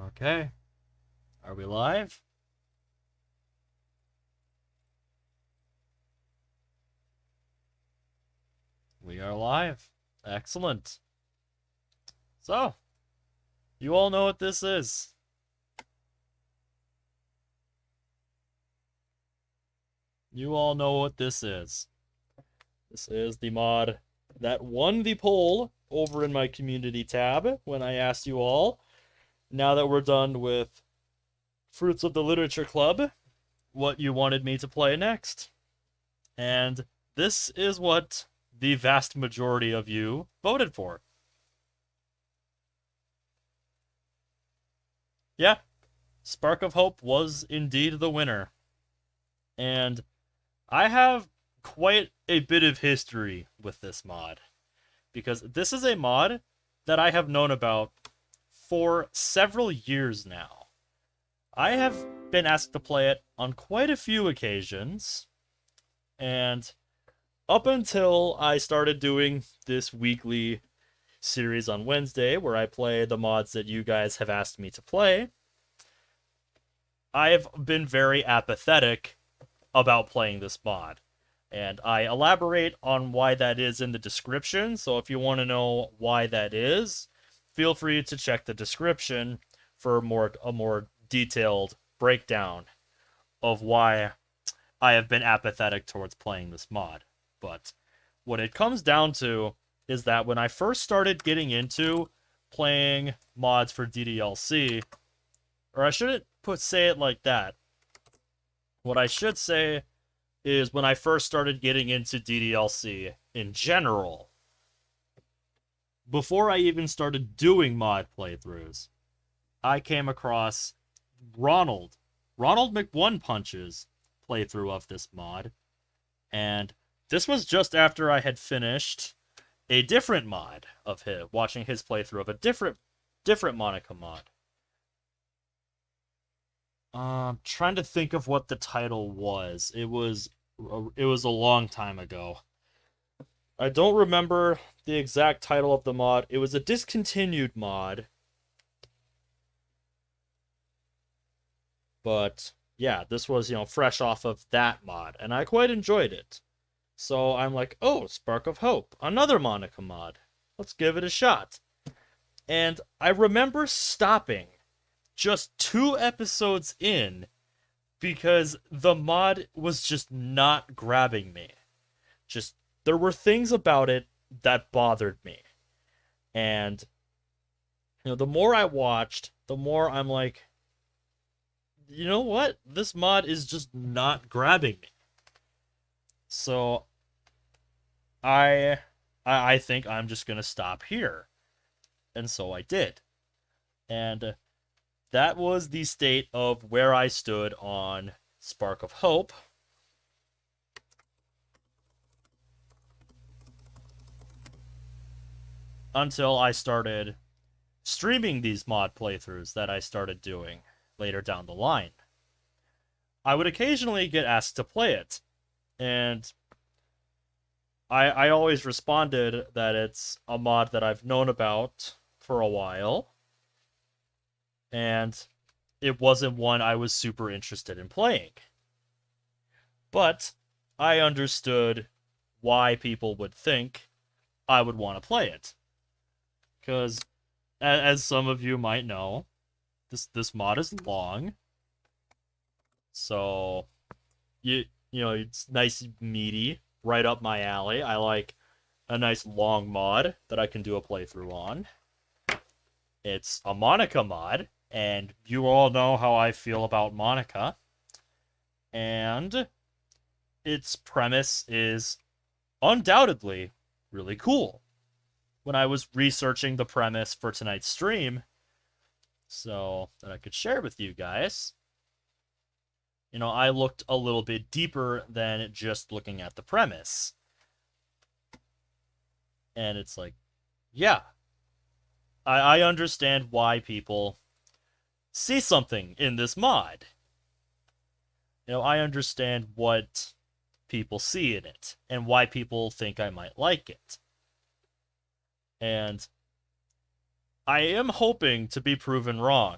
Okay. Are we live? We are live. Excellent. So, you all know what this is. You all know what this is. This is the mod that won the poll over in my community tab when I asked you all, now that we're done with Fruits of the Literature Club, what you wanted me to play next. And this is what the vast majority of you voted for. Yeah, Spark of Hope was indeed the winner. And I have quite a bit of history with this mod, because this is a mod that I have known about for several years now. I have been asked to play it on quite a few occasions, and up until I started doing this weekly series on Wednesday where I play the mods that you guys have asked me to play, I've been very apathetic about playing this mod. And I elaborate on why that is in the description, so if you want to know why that is, feel free to check the description for a more detailed breakdown of why I have been apathetic towards playing this mod. But what it comes down to is that when I first started getting into playing mods for DDLC, or I shouldn't say it like that. What I should say is when I first started getting into DDLC in general, before I even started doing mod playthroughs, I came across RonaldMcOnePunch's playthrough of this mod, and this was just after I had finished a different mod of his, watching his playthrough of a different Monika mod. Trying to think of what the title was. It was a long time ago. I don't remember the exact title of the mod. It was a discontinued mod. But yeah, this was, fresh off of that mod, and I quite enjoyed it. So I'm like, oh, Spark of Hope, another Monika mod. Let's give it a shot. And I remember stopping just 2 episodes in because the mod was just not grabbing me. Just, there were things about it that bothered me. And, the more I watched, the more I'm like, you know what? This mod is just not grabbing me. So, I think I'm just gonna stop here. And so I did. And that was the state of where I stood on Spark of Hope. Until I started streaming these mod playthroughs that I started doing later down the line. I would occasionally get asked to play it, and I always responded that it's a mod that I've known about for a while, and it wasn't one I was super interested in playing. But I understood why people would think I would want to play it. Because, as some of you might know, this mod is long. So, it's nice, meaty, right up my alley. I like a nice long mod that I can do a playthrough on. It's a Monika mod, and you all know how I feel about Monika. And its premise is undoubtedly really cool. When I was researching the premise for tonight's stream, so that I could share with you guys, I looked a little bit deeper than just looking at the premise. And it's like, yeah, I understand why people see something in this mod. I understand what people see in it and why people think I might like it. And I am hoping to be proven wrong,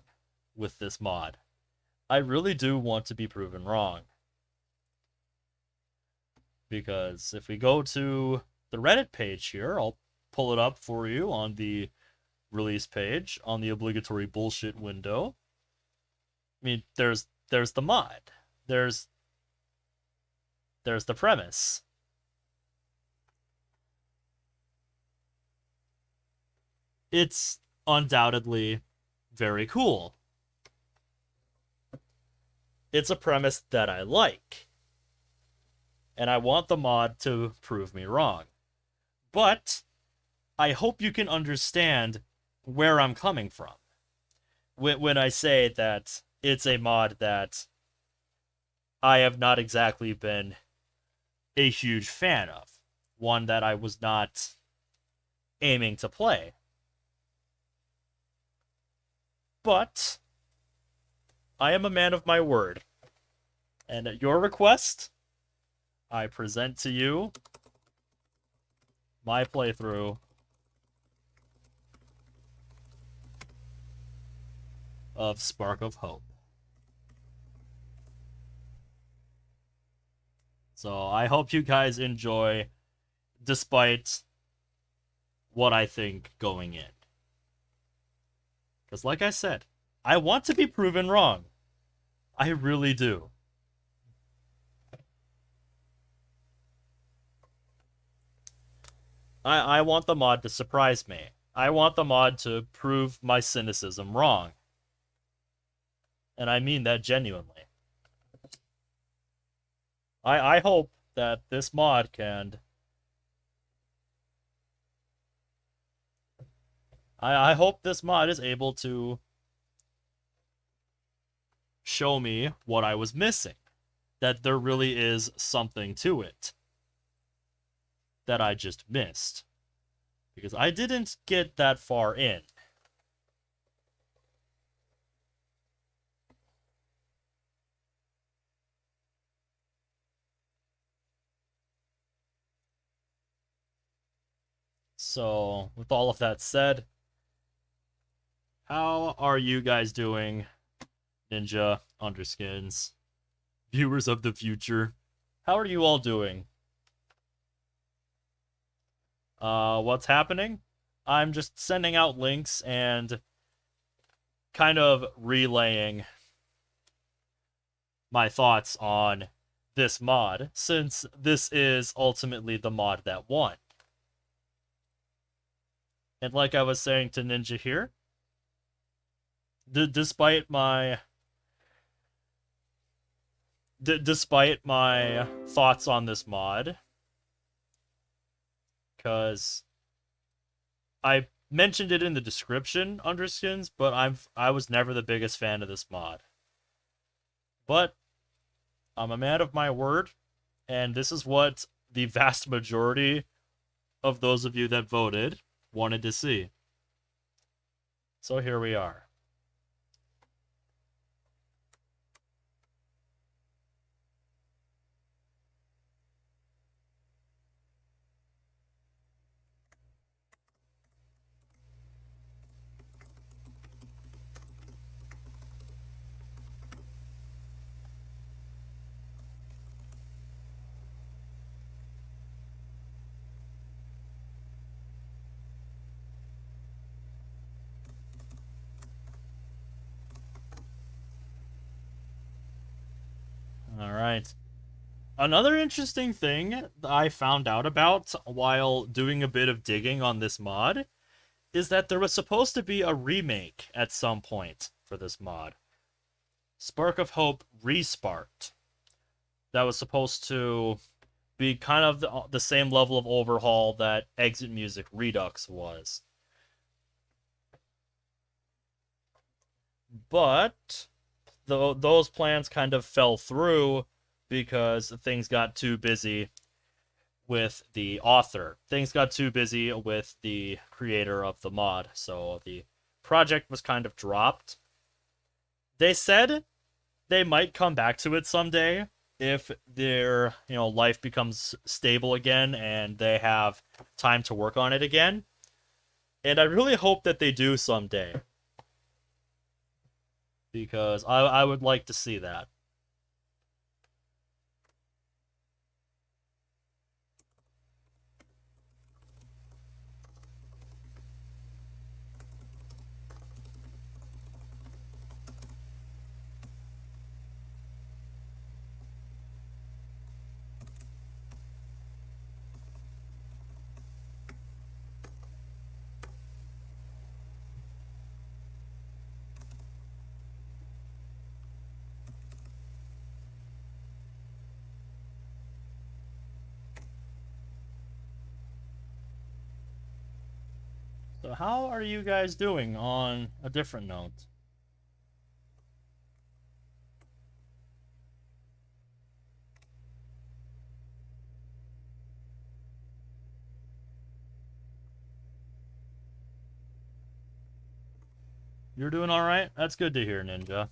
with this mod. I really do want to be proven wrong. Because if we go to the Reddit page here, I'll pull it up for you on the release page, on the obligatory bullshit window. I mean, there's the mod. There's the premise. It's undoubtedly very cool. It's a premise that I like. And I want the mod to prove me wrong. But I hope you can understand where I'm coming from when I say that it's a mod that I have not exactly been a huge fan of. One that I was not aiming to play. But I am a man of my word. And at your request, I present to you my playthrough of Spark of Hope. So I hope you guys enjoy, despite what I think going in. Because like I said, I want to be proven wrong. I really do. I want the mod to surprise me. I want the mod to prove my cynicism wrong. And I mean that genuinely. I hope that this mod can... I hope this mod is able to show me what I was missing. That there really is something to it that I just missed. Because I didn't get that far in. So, with all of that said, how are you guys doing, Ninja, Underskins, viewers of the future? How are you all doing? What's happening? I'm just sending out links and kind of relaying my thoughts on this mod, since this is ultimately the mod that won. And like I was saying to Ninja here, despite my thoughts on this mod, because I mentioned it in the description, Underskins, but I was never the biggest fan of this mod. But I'm a man of my word, and this is what the vast majority of those of you that voted wanted to see. So here we are. All right. Another interesting thing I found out about while doing a bit of digging on this mod is that there was supposed to be a remake at some point for this mod. Spark of Hope Resparked. That was supposed to be kind of the same level of overhaul that Exit Music Redux was. But those plans kind of fell through because things got too busy with the author. Things got too busy with the creator of the mod, so the project was kind of dropped. They said they might come back to it someday if their, life becomes stable again and they have time to work on it again. And I really hope that they do someday. because I would like to see that. So how are you guys doing on a different note? You're doing all right? That's good to hear, Ninja.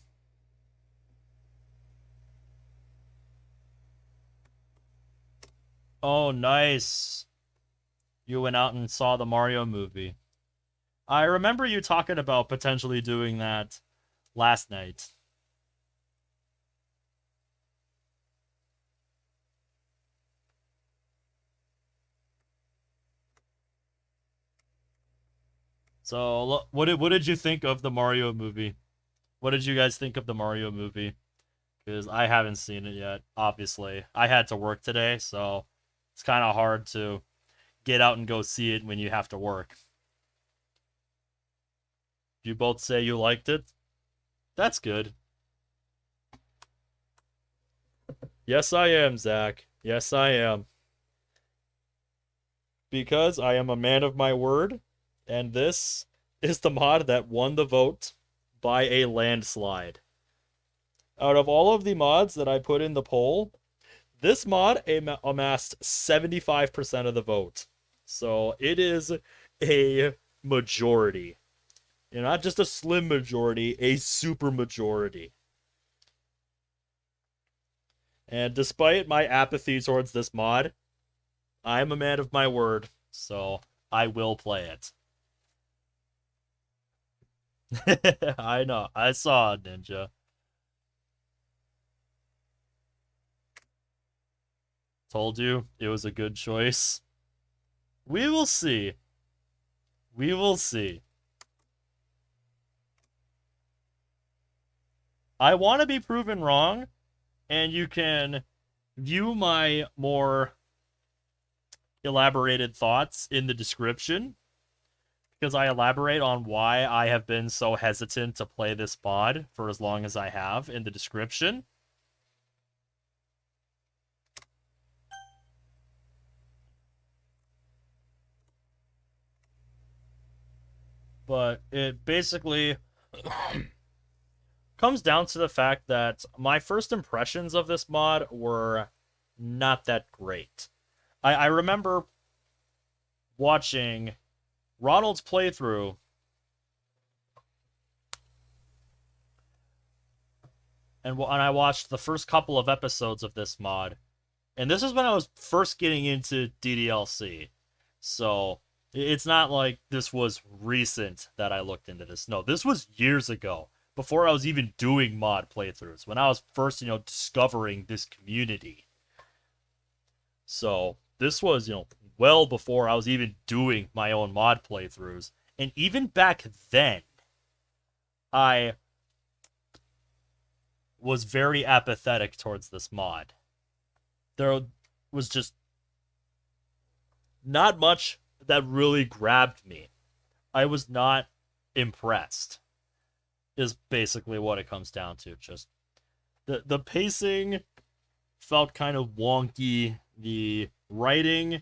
Oh, nice. You went out and saw the Mario movie. I remember you talking about potentially doing that last night. So, what did you think of the Mario movie? What did you guys think of the Mario movie? Because I haven't seen it yet. Obviously, I had to work today, so it's kind of hard to get out and go see it when you have to work. You both say you liked it. That's good. Yes, I am, Zach. Yes, I am. Because I am a man of my word, and this is the mod that won the vote by a landslide. Out of all of the mods that I put in the poll, this mod amassed 75% of the vote. So it is a majority. And not just a slim majority, a super majority. And despite my apathy towards this mod, I'm a man of my word, so I will play it. I know. I saw it, Ninja. Told you it was a good choice. We will see. We will see. I want to be proven wrong, and you can view my more elaborated thoughts in the description, because I elaborate on why I have been so hesitant to play this mod for as long as I have in the description. But it basically comes down to the fact that my first impressions of this mod were not that great. I remember watching Ronald's playthrough, and I watched the first couple of episodes of this mod, and this is when I was first getting into DDLC. So it's not like this was recent that I looked into this. No, this was years ago, before I was even doing mod playthroughs, when I was first, discovering this community. So this was, well before I was even doing my own mod playthroughs. And even back then, I was very apathetic towards this mod. There was just not much that really grabbed me. I was not impressed, is basically what it comes down to. Just the pacing felt kind of wonky. The writing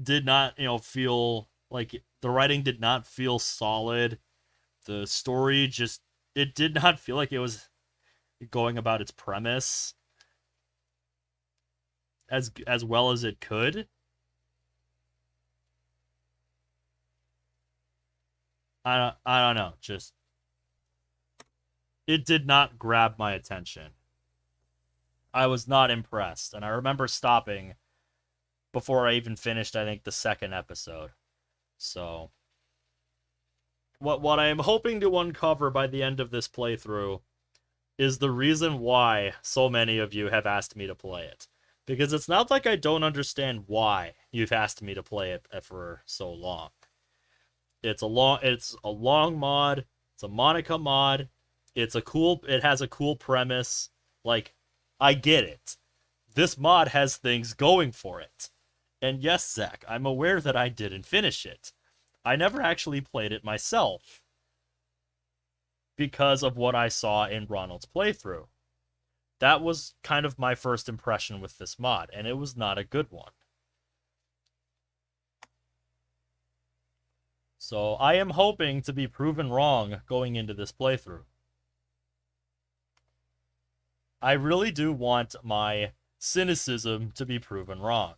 did not, feel like the writing did not feel solid. The story just, it did not feel like it was going about its premise as well as it could. I don't know, just it did not grab my attention. I was not impressed, and I remember stopping before I even finished, I think, the second episode. So what I am hoping to uncover by the end of this playthrough is the reason why so many of you have asked me to play it. Because it's not like I don't understand why you've asked me to play it for so long. It's a long mod, it's a Monika mod, it has a cool premise. Like, I get it. This mod has things going for it. And yes, Zach, I'm aware that I didn't finish it. I never actually played it myself because of what I saw in Ronald's playthrough. That was kind of my first impression with this mod, and it was not a good one. So I am hoping to be proven wrong going into this playthrough. I really do want my cynicism to be proven wrong.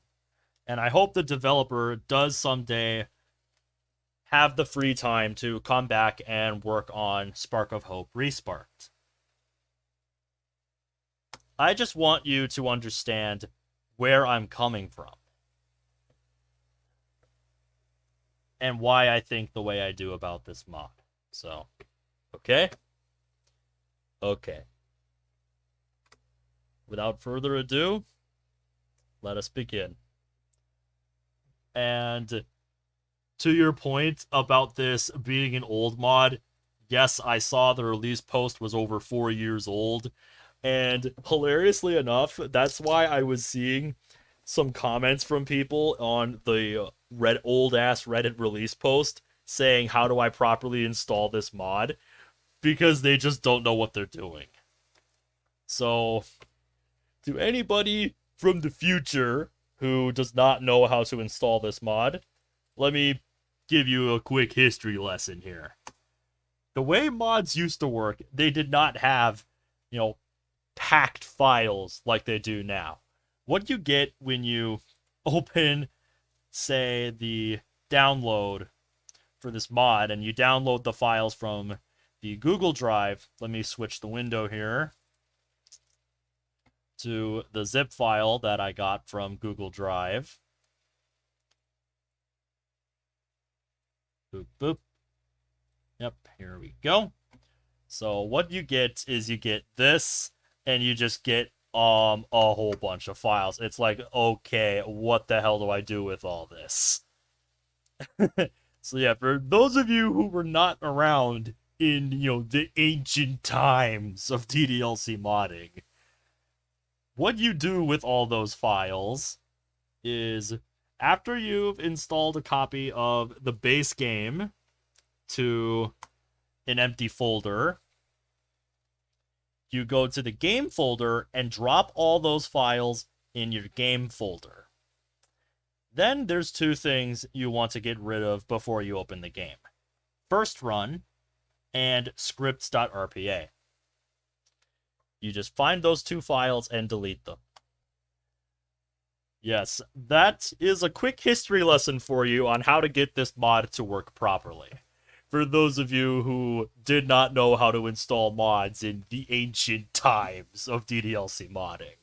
And I hope the developer does someday have the free time to come back and work on Spark of Hope Resparked. I just want you to understand where I'm coming from. And why I think the way I do about this mod. So, okay? Okay. Without further ado, let us begin. And to your point about this being an old mod, yes, I saw the release post was over 4 years old. And hilariously enough, that's why I was seeing some comments from people on the old-ass Reddit release post saying, how do I properly install this mod? Because they just don't know what they're doing. So, to anybody from the future who does not know how to install this mod, let me give you a quick history lesson here. The way mods used to work, they did not have, packed files like they do now. What you get when you open, say, the download for this mod, and you download the files from the Google Drive, let me switch the window here to the zip file that I got from Google Drive. Boop, boop. Yep, here we go. So what you get is you get this, and you just get a whole bunch of files. It's like, okay, what the hell do I do with all this? So yeah, for those of you who were not around in, the ancient times of DDLC modding, what you do with all those files is, after you've installed a copy of the base game to an empty folder, you go to the game folder and drop all those files in your game folder. Then there's two things you want to get rid of before you open the game. First run and scripts.rpa. You just find those two files and delete them. Yes, that is a quick history lesson for you on how to get this mod to work properly. For those of you who did not know how to install mods in the ancient times of DDLC modding.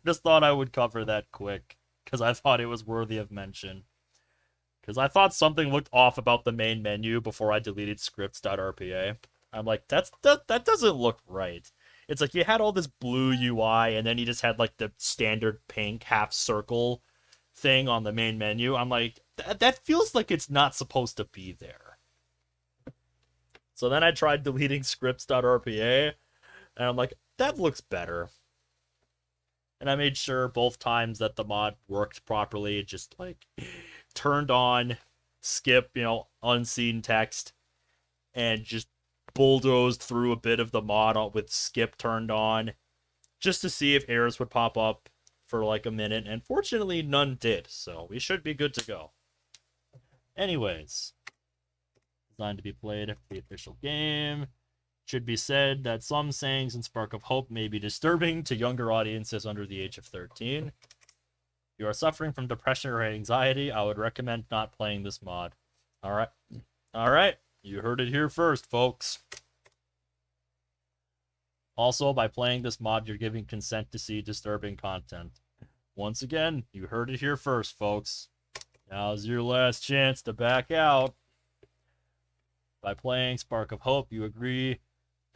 Just thought I would cover that quick, because I thought it was worthy of mention. Because I thought something looked off about the main menu before I deleted scripts.rpa. I'm like, that doesn't look right. It's like you had all this blue UI, and then you just had like the standard pink half circle thing on the main menu. I'm like, that feels like it's not supposed to be there. So then I tried deleting scripts.rpa, and I'm like, that looks better. And I made sure both times that the mod worked properly. It just like turned on skip, unseen text, and just bulldozed through a bit of the mod with skip turned on, just to see if errors would pop up for like a minute, and fortunately none did, so we should be good to go. Anyways, designed to be played after the official game. Should be said that some sayings in Spark of Hope may be disturbing to younger audiences under the age of 13. If you are suffering from depression or anxiety, I would recommend not playing this mod. Alright, you heard it here first, folks. Also, by playing this mod, you're giving consent to see disturbing content. Once again, you heard it here first, folks. Now's your last chance to back out. By playing Spark of Hope, you agree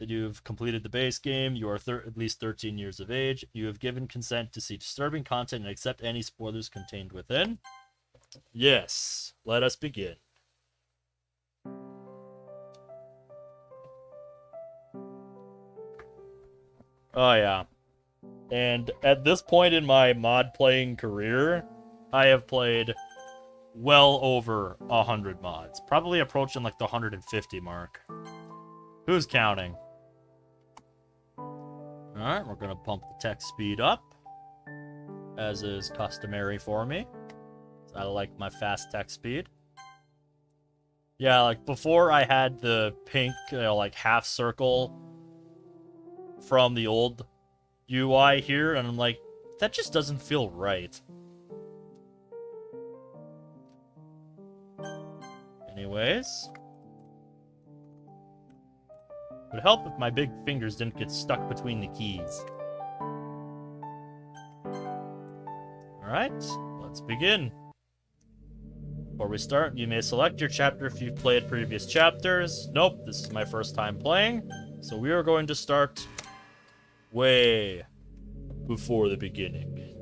that you've completed the base game, you are at least 13 years of age, you have given consent to see disturbing content and accept any spoilers contained within. Yes, let us begin. Oh yeah. And at this point in my mod playing career, I have played well over 100 mods. Probably approaching like the 150 mark. Who's counting? Alright, we're gonna pump the text speed up, as is customary for me. I like my fast text speed. Yeah, like before I had the pink, like half circle from the old UI here, and I'm like, that just doesn't feel right. Anyways. It would help if my big fingers didn't get stuck between the keys. Alright, let's begin. Before we start, you may select your chapter if you've played previous chapters. Nope, this is my first time playing. So we are going to start way before the beginning.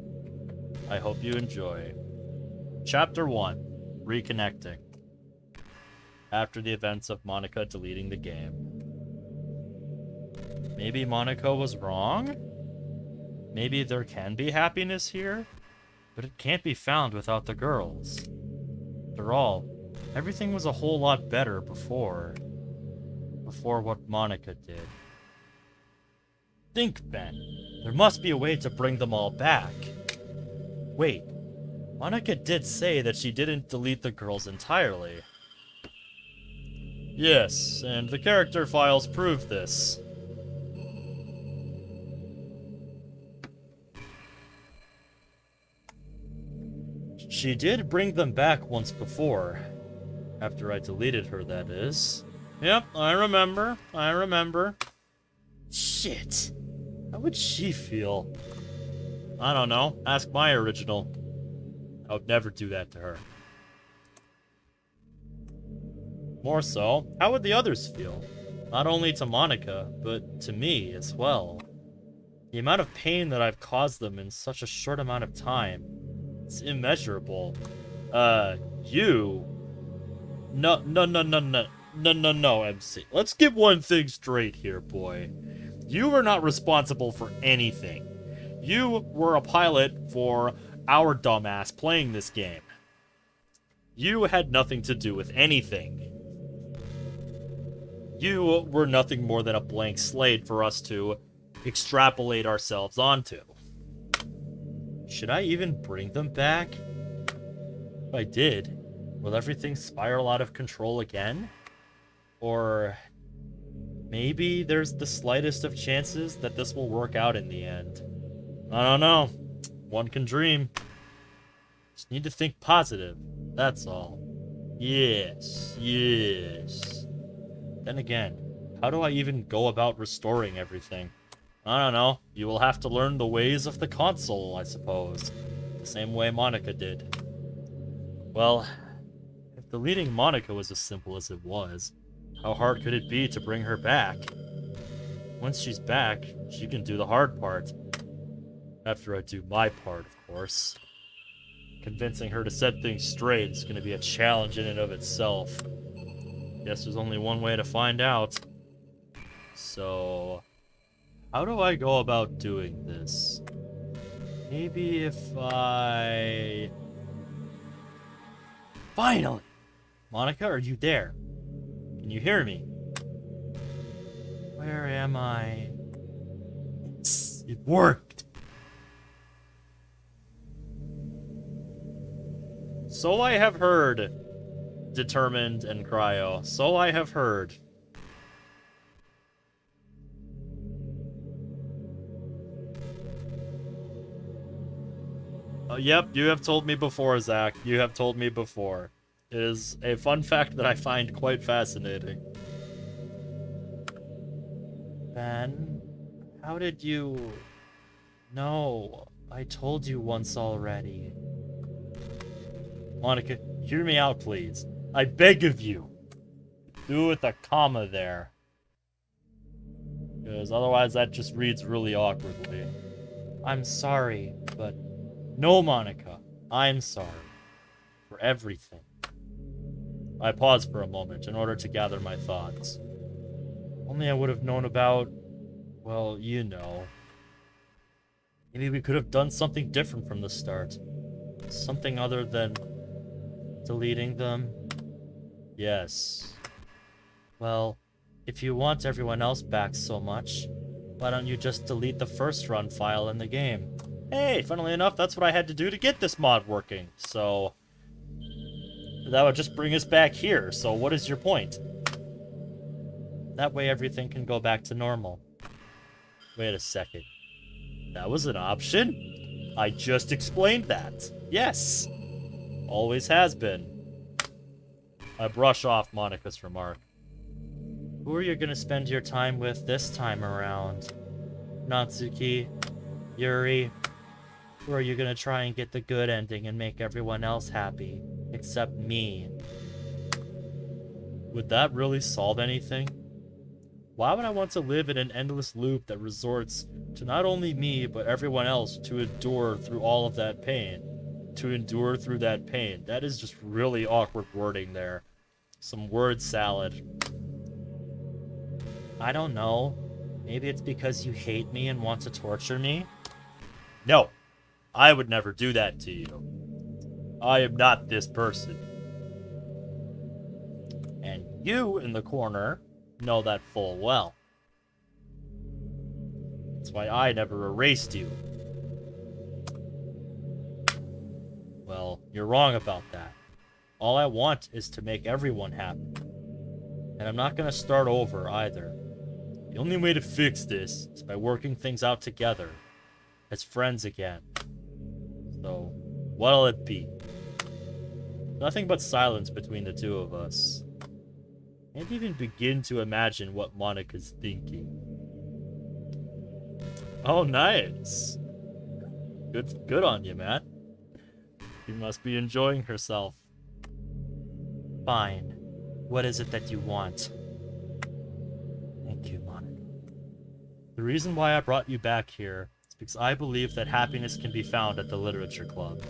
I hope you enjoy. Chapter 1, Reconnecting. After the events of Monika deleting the game. Maybe Monika was wrong? Maybe there can be happiness here? But it can't be found without the girls. After all, everything was a whole lot better before what Monika did. Think, Ben. There must be a way to bring them all back. Wait, Monika did say that she didn't delete the girls entirely. Yes, and the character files prove this. She did bring them back once before. After I deleted her, that is. Yep, I remember. Shit. How would she feel? I don't know. Ask my original. I would never do that to her. More so, how would the others feel? Not only to Monika, but to me as well. The amount of pain that I've caused them in such a short amount of time. It's immeasurable. You... No, MC. Let's get one thing straight here, boy. You were not responsible for anything. You were a pilot for our dumbass playing this game. You had nothing to do with anything. You were nothing more than a blank slate for us to extrapolate ourselves onto. Should I even bring them back? If I did, will everything spiral out of control again? Or maybe there's the slightest of chances that this will work out in the end. I don't know. One can dream. Just need to think positive. That's all. Yes. Then again, how do I even go about restoring everything? I don't know. You will have to learn the ways of the console, I suppose. The same way Monika did. Well, if deleting Monika was as simple as it was, how hard could it be to bring her back? Once she's back, she can do the hard part. After I do my part, of course. Convincing her to set things straight is going to be a challenge in and of itself. Guess there's only one way to find out. So... how do I go about doing this? Maybe if I... Finally! Monika, are you there? Can you hear me? Where am I? It worked! So I have heard, Determined and Cryo. So I have heard. Yep, you have told me before, Zach. You have told me before. It is a fun fact that I find quite fascinating. Ben, how did you... No, I told you once already. Monika, hear me out, please. I beg of you. Do with a comma there. Because otherwise that just reads really awkwardly. I'm sorry, but... No, Monika. I'm sorry. For everything. I paused for a moment in order to gather my thoughts. Only I would have known about... Well, you know. Maybe we could have done something different from the start. Something other than... deleting them. Yes. Well, if you want everyone else back so much, why don't you just delete the first run file in the game? Hey, funnily enough, that's what I had to do to get this mod working, so... That would just bring us back here, so what is your point? That way everything can go back to normal. Wait a second. That was an option? I just explained that. Yes. Always has been. I brush off Monika's remark. Who are you gonna spend your time with this time around? Natsuki? Yuri? Or are you gonna try and get the good ending and make everyone else happy? Except me. Would that really solve anything? Why would I want to live in an endless loop that resorts to not only me, but everyone else to endure through all of that pain? To endure through that pain. That is just really awkward wording there. Some word salad. I don't know. Maybe it's because you hate me and want to torture me? No. I would never do that to you. I am not this person. And you, in the corner, know that full well. That's why I never erased you. Well, you're wrong about that. All I want is to make everyone happy. And I'm not gonna start over either. The only way to fix this is by working things out together. As friends again. So, what'll it be? Nothing but silence between the two of us. Can't even begin to imagine what Monika's thinking. Oh, nice. Good on you, man. You must be enjoying herself. Fine. What is it that you want? Thank you, Monika. The reason why I brought you back here is because I believe that happiness can be found at the literature club.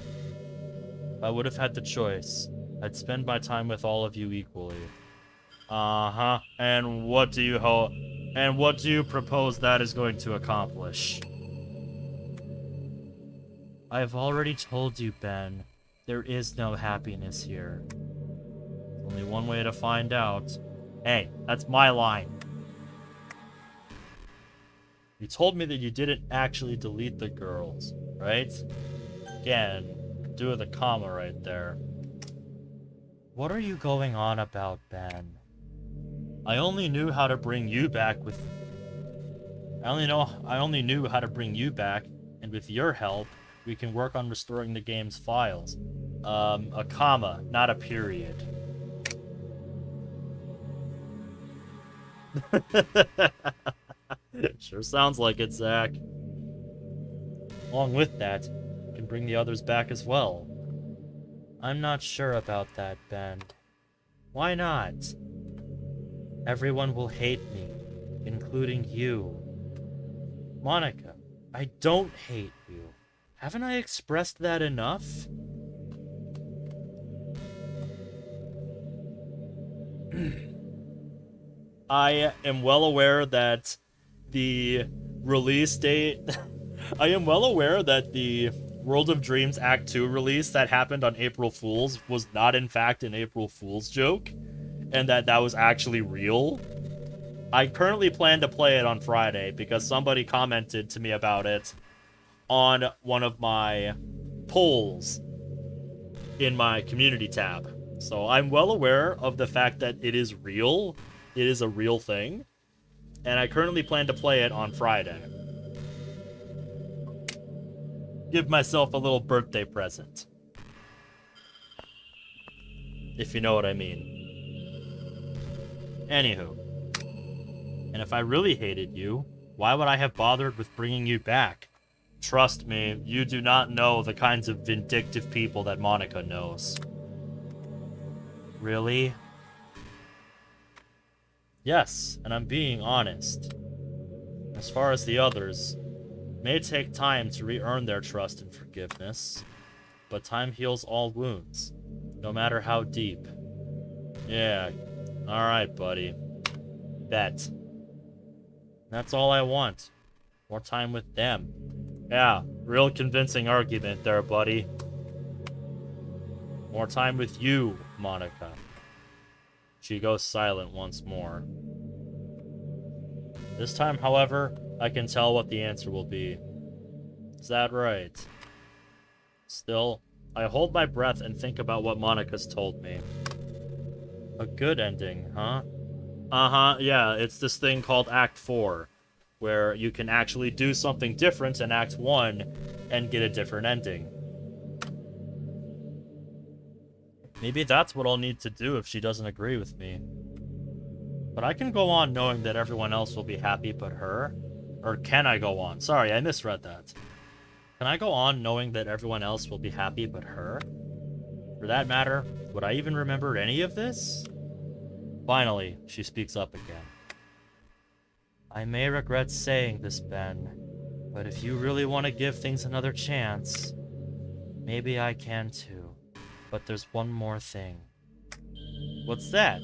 If I would have had the choice, I'd spend my time with all of you equally. Uh-huh. And what do you propose that is going to accomplish? I've already told you, Ben. There is no happiness here. There's only one way to find out. Hey, that's my line. You told me that you didn't actually delete the girls, right? Again, do with a comma right there. What are you going on about, Ben? I only knew how to bring you back with... I only knew how to bring you back, and with your help, we can work on restoring the game's files. A comma, not a period. Sure sounds like it, Zach. Along with that, you can bring the others back as well. I'm not sure about that, Ben. Why not? Everyone will hate me, including you. Monika, I don't hate you. Haven't I expressed that enough? I am well aware that the release date... I am well aware that the World of Dreams Act 2 release that happened on April Fool's was not in fact an April Fool's joke, and that was actually real. I currently plan to play it on Friday because somebody commented to me about it on one of my polls in my community tab. So I'm well aware of the fact that it is real. It is a real thing. And I currently plan to play it on Friday. Give myself a little birthday present. If you know what I mean. Anywho. And if I really hated you, why would I have bothered with bringing you back? Trust me, you do not know the kinds of vindictive people that Monika knows. Really? Yes, and I'm being honest. As far as the others, it may take time to re-earn their trust and forgiveness, but time heals all wounds, no matter how deep. Yeah, alright, buddy. Bet. That's all I want. More time with them. Yeah, real convincing argument there, buddy. More time with you, Monika. She goes silent once more. This time, however, I can tell what the answer will be. Is that right? Still, I hold my breath and think about what Monika's told me. A good ending, huh? Uh-huh, yeah, it's this thing called Act 4, where you can actually do something different in Act 1 and get a different ending. Maybe that's what I'll need to do if she doesn't agree with me. But I can go on knowing that everyone else will be happy but her? Or can I go on? Sorry, I misread that. Can I go on knowing that everyone else will be happy but her? For that matter, would I even remember any of this? Finally, she speaks up again. I may regret saying this, Ben, but if you really want to give things another chance, maybe I can too. But there's one more thing. What's that?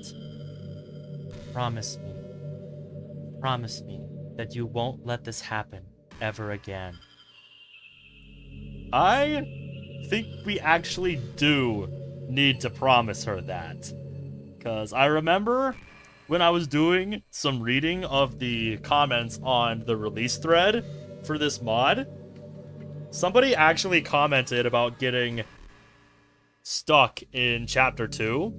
Promise me that you won't let this happen ever again. I think we actually do need to promise her that. Because I remember when I was doing some reading of the comments on the release thread for this mod, somebody actually commented about getting stuck in Chapter 2,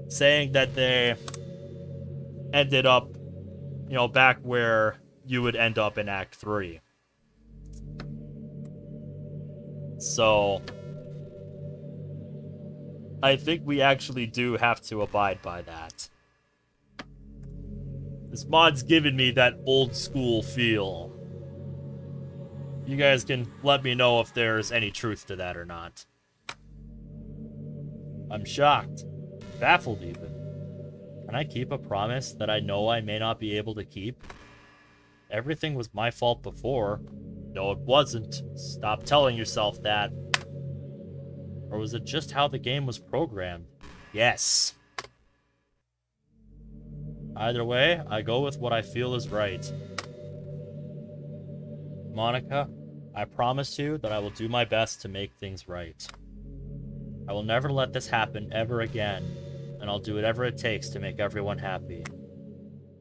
saying that they ended up, you know, back where you would end up in Act 3. So I think we actually do have to abide by that. This mod's giving me that old school feel. You guys can let me know if there's any truth to that or not. I'm shocked. Baffled even. Can I keep a promise that I know I may not be able to keep? Everything was my fault before. No, it wasn't. Stop telling yourself that. Or was it just how the game was programmed? Yes. Either way, I go with what I feel is right. Monika, I promise you that I will do my best to make things right. I will never let this happen ever again, and I'll do whatever it takes to make everyone happy.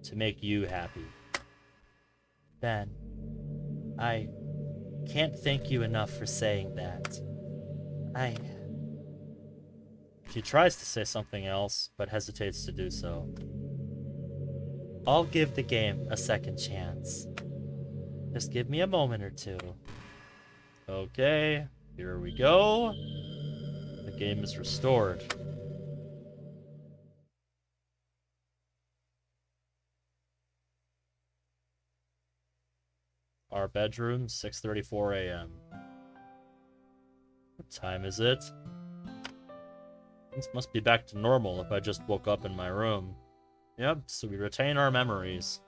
To make you happy. Ben, I can't thank you enough for saying that. She tries to say something else, but hesitates to do so. I'll give the game a second chance. Just give me a moment or two. Okay, here we go. The game is restored. Our bedroom, 6:34 a.m. What time is it? Things must be back to normal if I just woke up in my room. Yep, so we retain our memories.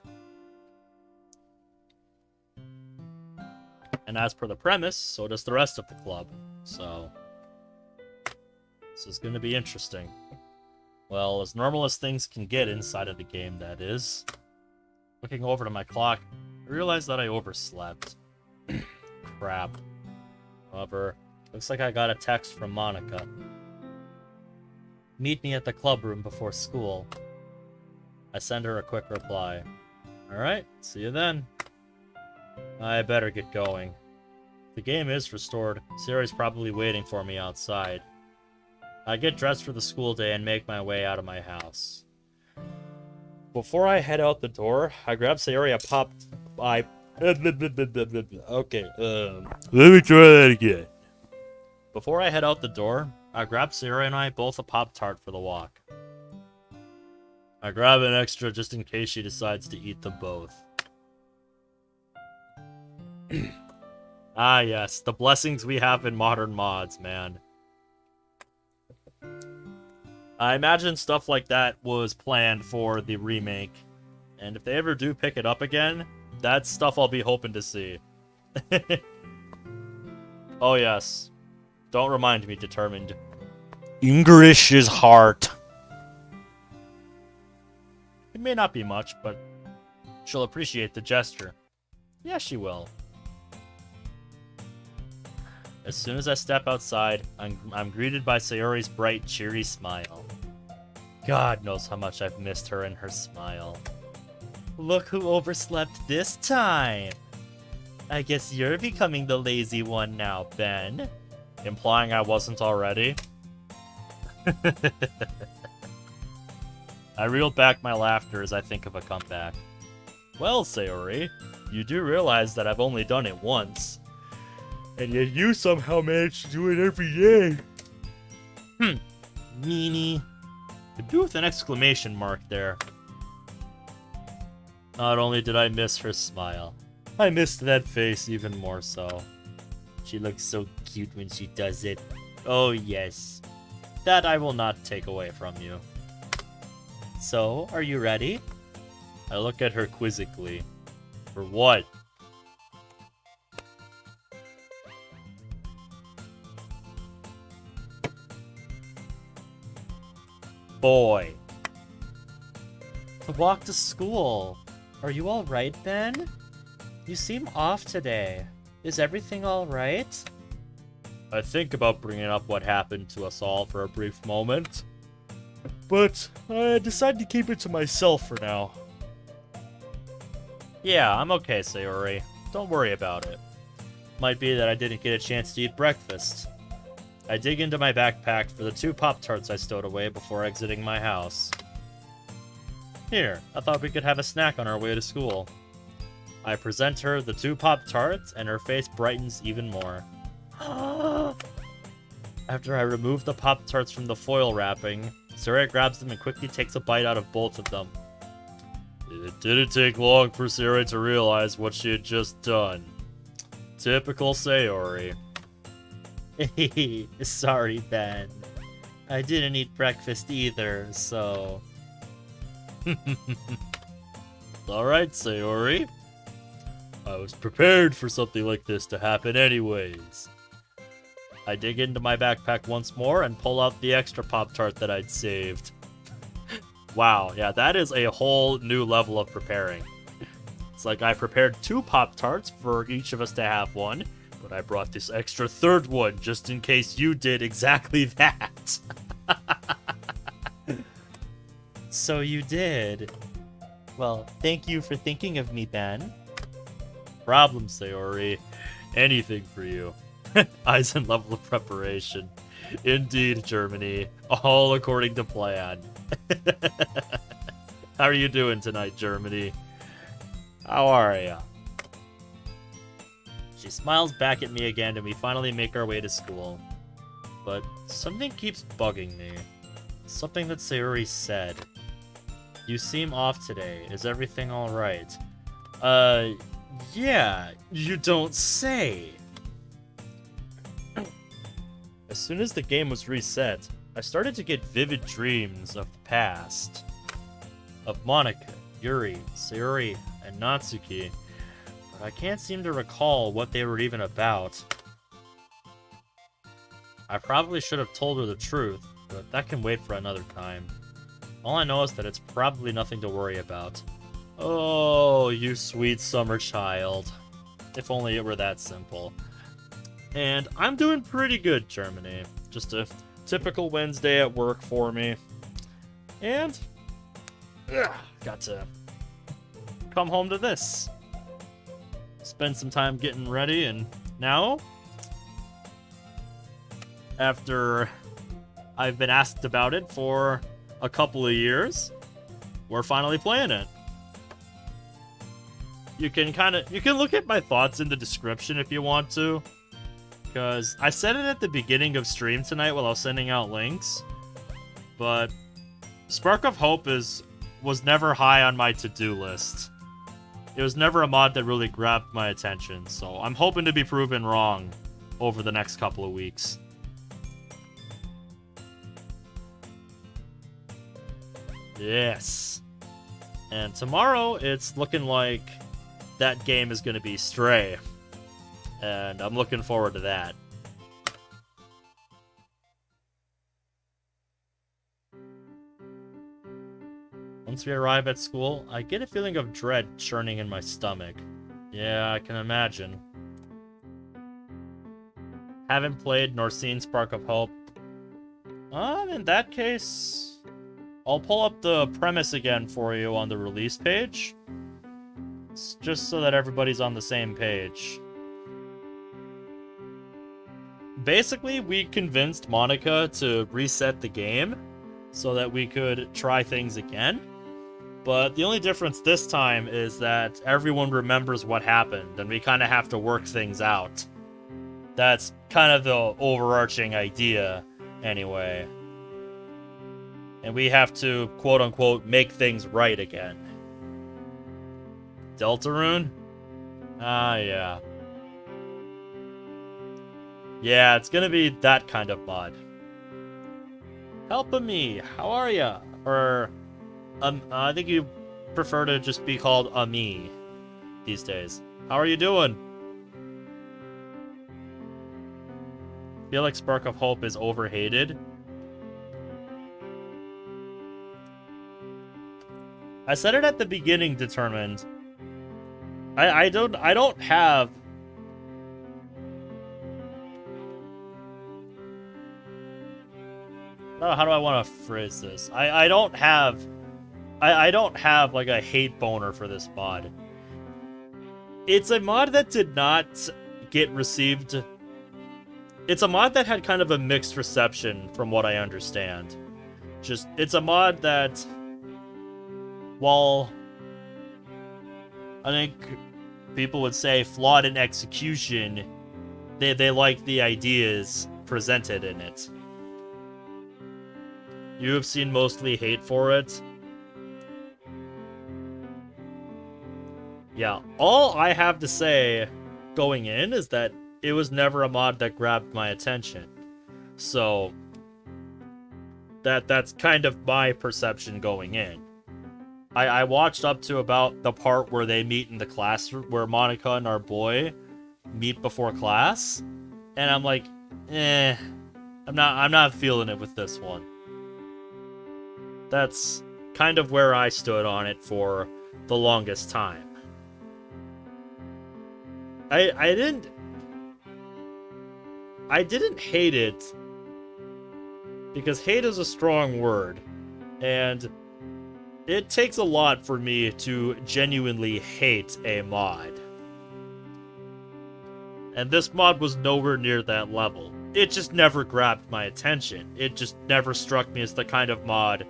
And as per the premise, so does the rest of the club. So this is going to be interesting. Well, as normal as things can get inside of the game, that is. Looking over to my clock, I realized that I overslept. Crap. However, looks like I got a text from Monika. Meet me at the club room before school. I send her a quick reply. Alright, see you then. I better get going. The game is restored. Siri's probably waiting for me outside. I get dressed for the school day and make my way out of my house. Before I head out the door, I grab Siri a pop... Okay, let me try that again. Before I head out the door, I grab Siri and I both a Pop-Tart for the walk. I grab an extra just in case she decides to eat them both. Ah yes, the blessings we have in modern mods, man. I imagine stuff like that was planned for the remake. And if they ever do pick it up again, that's stuff I'll be hoping to see. Oh yes. Don't remind me, determined. English is hard. It may not be much, but she'll appreciate the gesture. Yeah, she will. As soon as I step outside, I'm greeted by Sayori's bright, cheery smile. God knows how much I've missed her and her smile. Look who overslept this time! I guess you're becoming the lazy one now, Ben. Implying I wasn't already? I reel back my laughter as I think of a comeback. Well, Sayori, you do realize that I've only done it once. And yet you somehow manage to do it every day. Meanie. Could do with an exclamation mark there. Not only did I miss her smile, I missed that face even more so. She looks so cute when she does it. Oh yes. That I will not take away from you. So, are you ready? I look at her quizzically. For what? Boy. To walk to school. Are you alright, Ben? You seem off today. Is everything alright? I think about bringing up what happened to us all for a brief moment. But I decided to keep it to myself for now. Yeah, I'm okay, Sayori. Don't worry about it. Might be that I didn't get a chance to eat breakfast. I dig into my backpack for the 2 Pop-Tarts I stowed away before exiting my house. Here, I thought we could have a snack on our way to school. I present her the 2 Pop-Tarts, and her face brightens even more. After I remove the Pop-Tarts from the foil wrapping, Sayori grabs them and quickly takes a bite out of both of them. It didn't take long for Sayori to realize what she had just done. Typical Sayori. Sorry, Ben. I didn't eat breakfast either, so... Alright, Sayori. I was prepared for something like this to happen anyways. I dig into my backpack once more and pull out the extra Pop-Tart that I'd saved. Wow, yeah, that is a whole new level of preparing. It's like I prepared 2 Pop-Tarts for each of us to have one, but I brought this extra 3rd one just in case you did exactly that. So you did. Well, thank you for thinking of me, Ben. Problem, Sayori. Anything for you. Eyes and level of preparation. Indeed, Germany. All according to plan. How are you doing tonight, Germany? How are ya? She smiles back at me again, and we finally make our way to school. But something keeps bugging me. Something that Sayori said. You seem off today. Is everything alright? Yeah, you don't say. As soon as the game was reset, I started to get vivid dreams of the past. Of Monika, Yuri, Sayori, and Natsuki. But I can't seem to recall what they were even about. I probably should have told her the truth, but that can wait for another time. All I know is that it's probably nothing to worry about. Oh, you sweet summer child. If only it were that simple. And I'm doing pretty good, Germany. Just a typical Wednesday at work for me. And got to come home to this. Spend some time getting ready, and now, after I've been asked about it for a couple of years, we're finally playing it. You can look at my thoughts in the description if you want to. Because I said it at the beginning of stream tonight while I was sending out links, but Spark of Hope was never high on my to-do list. It was never a mod that really grabbed my attention, so I'm hoping to be proven wrong over the next couple of weeks. Yes. And tomorrow, it's looking like that game is going to be Stray. And I'm looking forward to that. Once we arrive at school, I get a feeling of dread churning in my stomach. Yeah, I can imagine. Haven't played nor seen Spark of Hope. In that case, I'll pull up the premise again for you on the release page. It's just so that everybody's on the same page. Basically, we convinced Monika to reset the game so that we could try things again. But the only difference this time is that everyone remembers what happened, and we kind of have to work things out. That's kind of the overarching idea, anyway. And we have to, quote-unquote, make things right again. Deltarune? Ah, yeah. Yeah, it's gonna be that kind of mod. Help-a-me, how are ya? Or, I think you prefer to just be called Ami these days. How are you doing? Feel like Spark of Hope is overhated. I said it at the beginning, Determined. I don't have... How do I want to phrase this? I don't have like a hate boner for this mod. It's a mod that did not get received. It's a mod that had kind of a mixed reception from what I understand. It's a mod that, while I think people would say flawed in execution, they like the ideas presented in it. You have seen mostly hate for it. Yeah, all I have to say going in is that it was never a mod that grabbed my attention. So that's kind of my perception going in. I watched up to about the part where they meet in the classroom, where Monika and our boy meet before class, and I'm like, I'm not feeling it with this one. That's kind of where I stood on it for the longest time. I didn't hate it, because hate is a strong word, and it takes a lot for me to genuinely hate a mod. And this mod was nowhere near that level. It just never grabbed my attention. It just never struck me as the kind of mod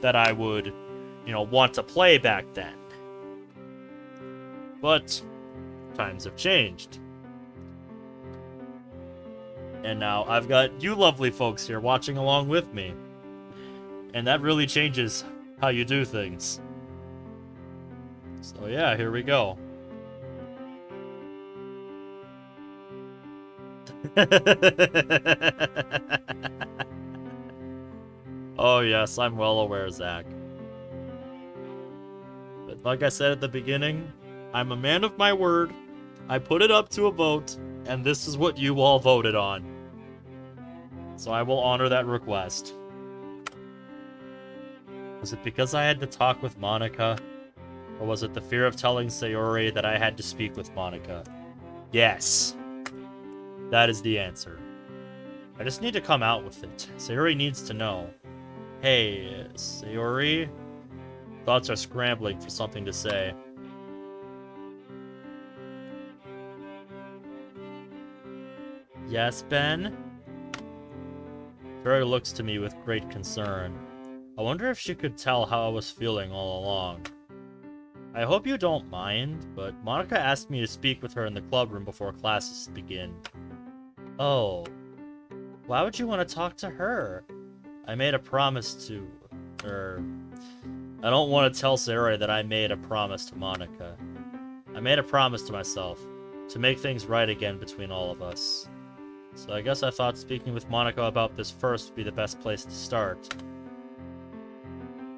that I would, want to play back then. But times have changed. And now I've got you lovely folks here watching along with me. And that really changes how you do things. So yeah, here we go. Oh yes, I'm well aware, Zach. But like I said at the beginning, I'm a man of my word. I put it up to a vote, and this is what you all voted on. So I will honor that request. Was it because I had to talk with Monika? Or was it the fear of telling Sayori that I had to speak with Monika? Yes. That is the answer. I just need to come out with it. Sayori needs to know. Hey, Sayori? Thoughts are scrambling for something to say. Yes, Ben? Sayori looks to me with great concern. I wonder if she could tell how I was feeling all along. I hope you don't mind, but Monika asked me to speak with her in the club room before classes begin. Oh. Why would you want to talk to her? I made a promise to... I don't want to tell Sayori that I made a promise to Monika. I made a promise to myself, to make things right again between all of us. So I guess I thought speaking with Monika about this first would be the best place to start.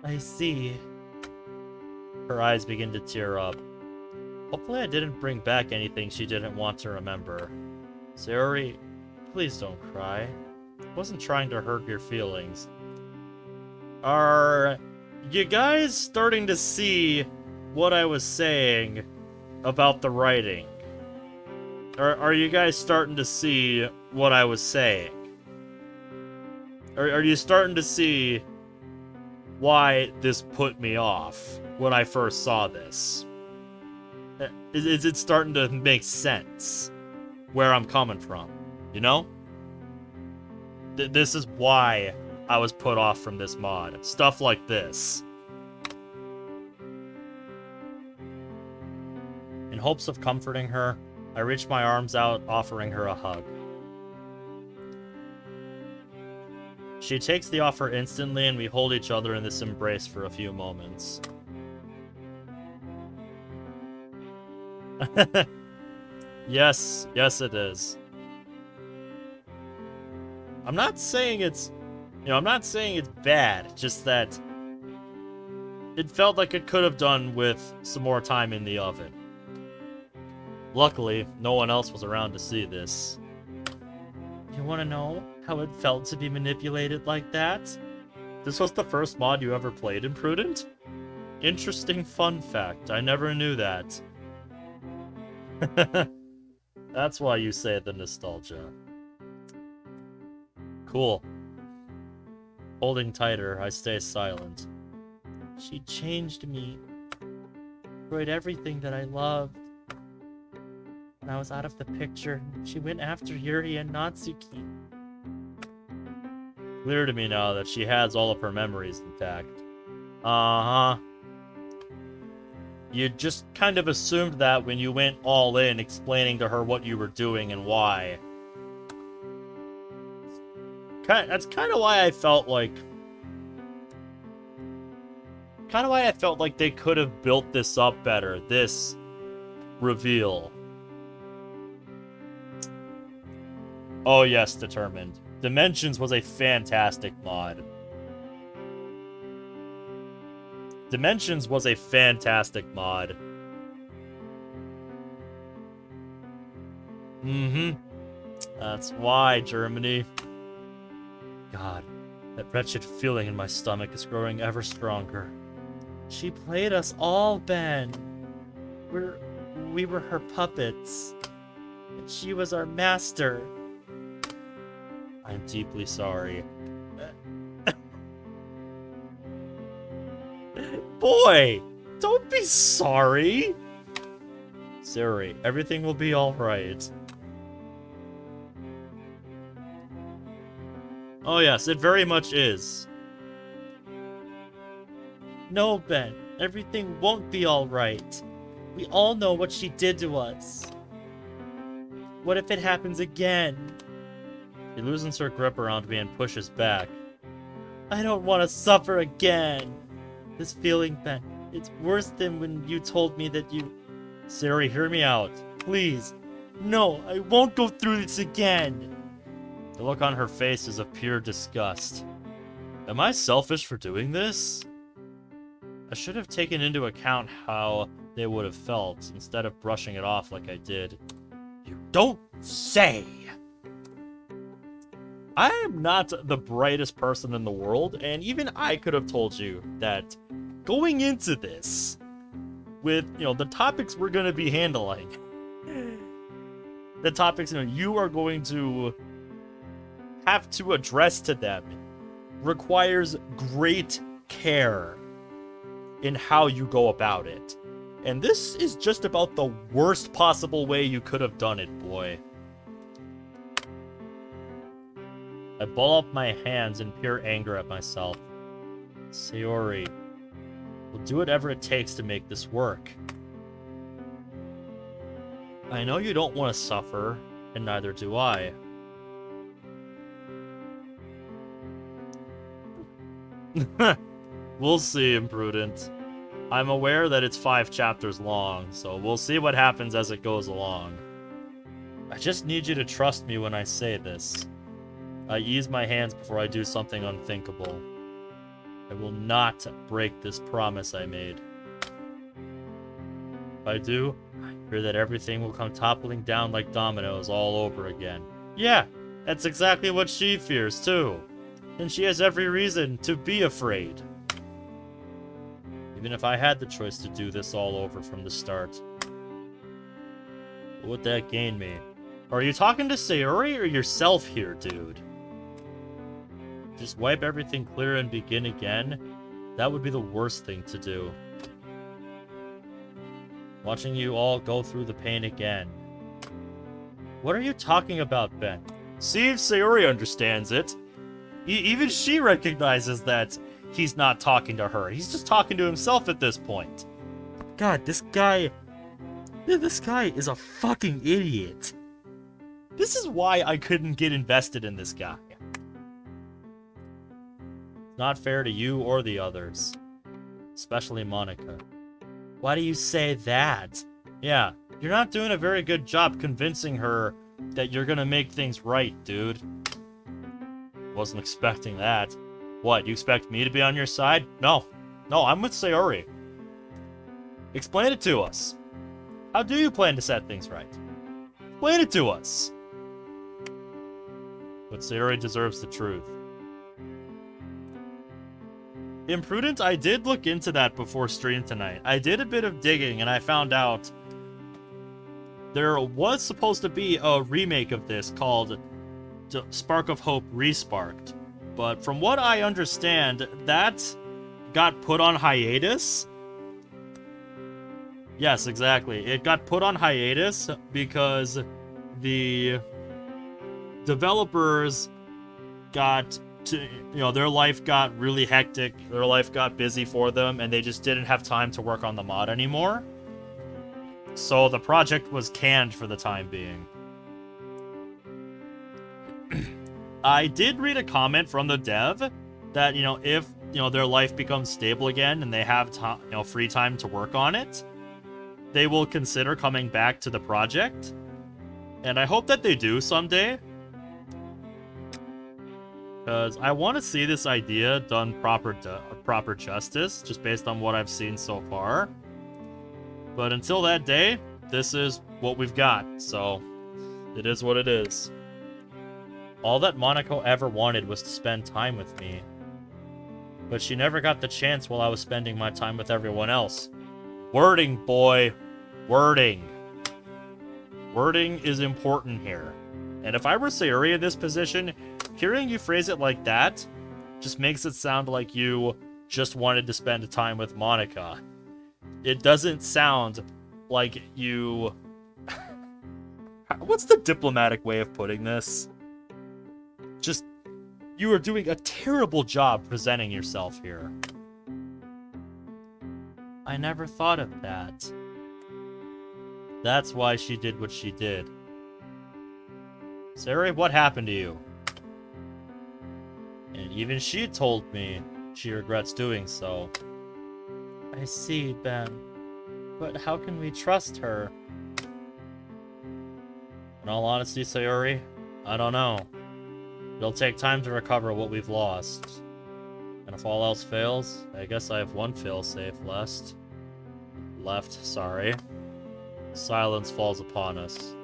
I see. Her eyes begin to tear up. Hopefully I didn't bring back anything she didn't want to remember. Sayori, please don't cry. I wasn't trying to hurt your feelings. Are you guys starting to see what I was saying about the writing? Are you guys starting to see what I was saying? Are you starting to see why this put me off when I first saw this? Is it starting to make sense where I'm coming from? You know? This is why I was put off from this mod. Stuff like this. In hopes of comforting her, I reach my arms out, offering her a hug. She takes the offer instantly, and we hold each other in this embrace for a few moments. Yes it is. I'm not saying it's, I'm not saying it's bad, just that it felt like it could have done with some more time in the oven. Luckily, no one else was around to see this. You want to know how it felt to be manipulated like that? This was the first mod you ever played, Imprudent? Interesting fun fact, I never knew that. That's why you say the nostalgia. Cool. Holding tighter, I stay silent. She changed me. Destroyed everything that I loved. When I was out of the picture, she went after Yuri and Natsuki. Clear to me now that she has all of her memories intact. Uh-huh. You just kind of assumed that when you went all in, explaining to her what you were doing and why. That's kind of why I felt like... they could have built this up better, this reveal. Oh yes, Determined. Dimensions was a fantastic mod. Dimensions was a fantastic mod. That's why, Germany. God, that wretched feeling in my stomach is growing ever stronger. She played us all, Ben. We were her puppets. And she was our master. I'm deeply sorry. Boy, don't be sorry. Sayori, everything will be alright. Oh yes, it very much is. No, Ben, everything won't be alright. We all know what she did to us. What if it happens again? She loosens her grip around me and pushes back. I don't want to suffer again. This feeling, Ben, it's worse than when you told me that you... Sayori, hear me out. Please. No, I won't go through this again. The look on her face is of pure disgust. Am I selfish for doing this? I should have taken into account how they would have felt, instead of brushing it off like I did. You don't say! I am not the brightest person in the world, and even I could have told you that going into this, with, the topics we're going to be handling, the topics, you are going to have to address to them, requires great care in how you go about it. And this is just about the worst possible way you could have done it, boy. I ball up my hands in pure anger at myself. Sayori, we'll do whatever it takes to make this work. I know you don't want to suffer, and neither do I. We'll see, Imprudent. I'm aware that it's 5 chapters long, so we'll see what happens as it goes along. I just need you to trust me when I say this. I ease my hands before I do something unthinkable. I will not break this promise I made. If I do, I fear that everything will come toppling down like dominoes all over again. Yeah, that's exactly what she fears too. And she has every reason to be afraid. Even if I had the choice to do this all over from the start, what would that gain me? Are you talking to Sayori or yourself here, dude? Just wipe everything clear and begin again? That would be the worst thing to do. Watching you all go through the pain again. What are you talking about, Ben? See if Sayori understands it. Even she recognizes that he's not talking to her. He's just talking to himself at this point. God, this guy is a fucking idiot. This is why I couldn't get invested in this guy. It's not fair to you or the others. Especially Monika. Why do you say that? Yeah, you're not doing a very good job convincing her that you're gonna make things right, dude. Wasn't expecting that. What, you expect me to be on your side? No, I'm with Sayori. Explain it to us. How do you plan to set things right? Explain it to us. But Sayori deserves the truth. Imprudent, I did look into that before stream tonight. I did a bit of digging and I found out there was supposed to be a remake of this called Spark of Hope Resparked. But from what I understand, that got put on hiatus. Yes, exactly. It got put on hiatus because the developers got to, their life got really hectic. Their life got busy for them, and they just didn't have time to work on the mod anymore. So the project was canned for the time being. I did read a comment from the dev that, if, their life becomes stable again and they have free time to work on it, they will consider coming back to the project. And I hope that they do someday. Because I want to see this idea done proper justice, just based on what I've seen so far. But until that day, this is what we've got, so it is what it is. All that Monika ever wanted was to spend time with me. But she never got the chance while I was spending my time with everyone else. Wording, boy. Wording. Wording is important here. And if I were Sayori in this position, hearing you phrase it like that just makes it sound like you just wanted to spend time with Monika. It doesn't sound like you... What's the diplomatic way of putting this? Just, you are doing a terrible job presenting yourself here. I never thought of that. That's why she did what she did. Sayori, what happened to you? And even she told me she regrets doing so. I see, Ben. But how can we trust her? In all honesty, Sayori, I don't know. It'll take time to recover what we've lost. And if all else fails, I guess I have one failsafe left, sorry. Silence falls upon us.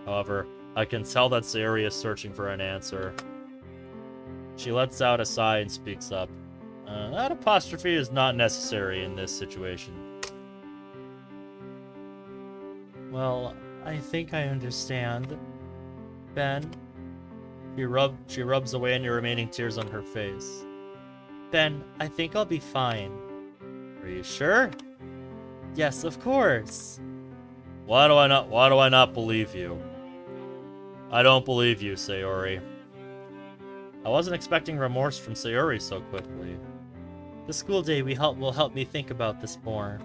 However, I can tell that Sayori is searching for an answer. She lets out a sigh and speaks up. That apostrophe is not necessary in this situation. Well, I think I understand. Ben? She rubs away any remaining tears on her face. Ben, I think I'll be fine. Are you sure? Yes, of course. Why do I not believe you? I don't believe you, Sayori. I wasn't expecting remorse from Sayori so quickly. The school day will help me think about this more.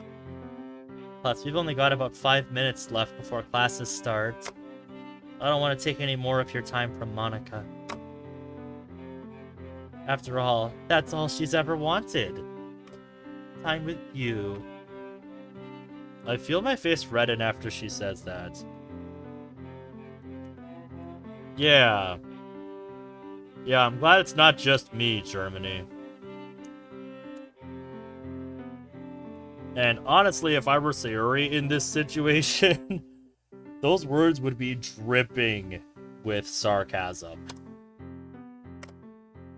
Plus, we've only got about 5 minutes left before classes start. I don't want to take any more of your time from Monika. After all, that's all she's ever wanted. Time with you. I feel my face redden after she says that. Yeah, I'm glad it's not just me, Germany. And honestly, if I were Sayuri in this situation, those words would be dripping with sarcasm.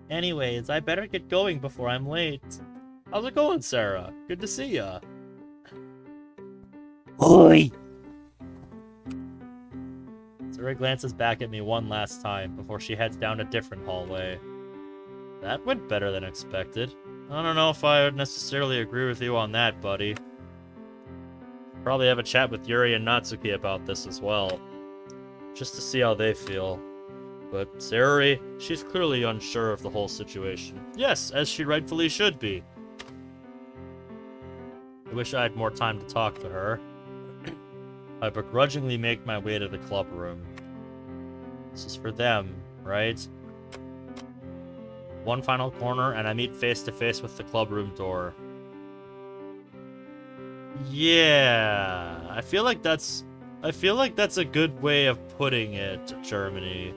Anyways, I better get going before I'm late. How's it going, Sarah? Good to see ya. Oi! Sarah glances back at me one last time before she heads down a different hallway. That went better than expected. I don't know if I would necessarily agree with you on that, buddy. Probably have a chat with Yuri and Natsuki about this as well, just to see how they feel. But Sayuri, she's clearly unsure of the whole situation. Yes, as she rightfully should be. I wish I had more time to talk to her. I begrudgingly make my way to the club room. This is for them, right? One final corner, and I meet face to face with the club room door. Yeah, I feel like that's a good way of putting it, Germany.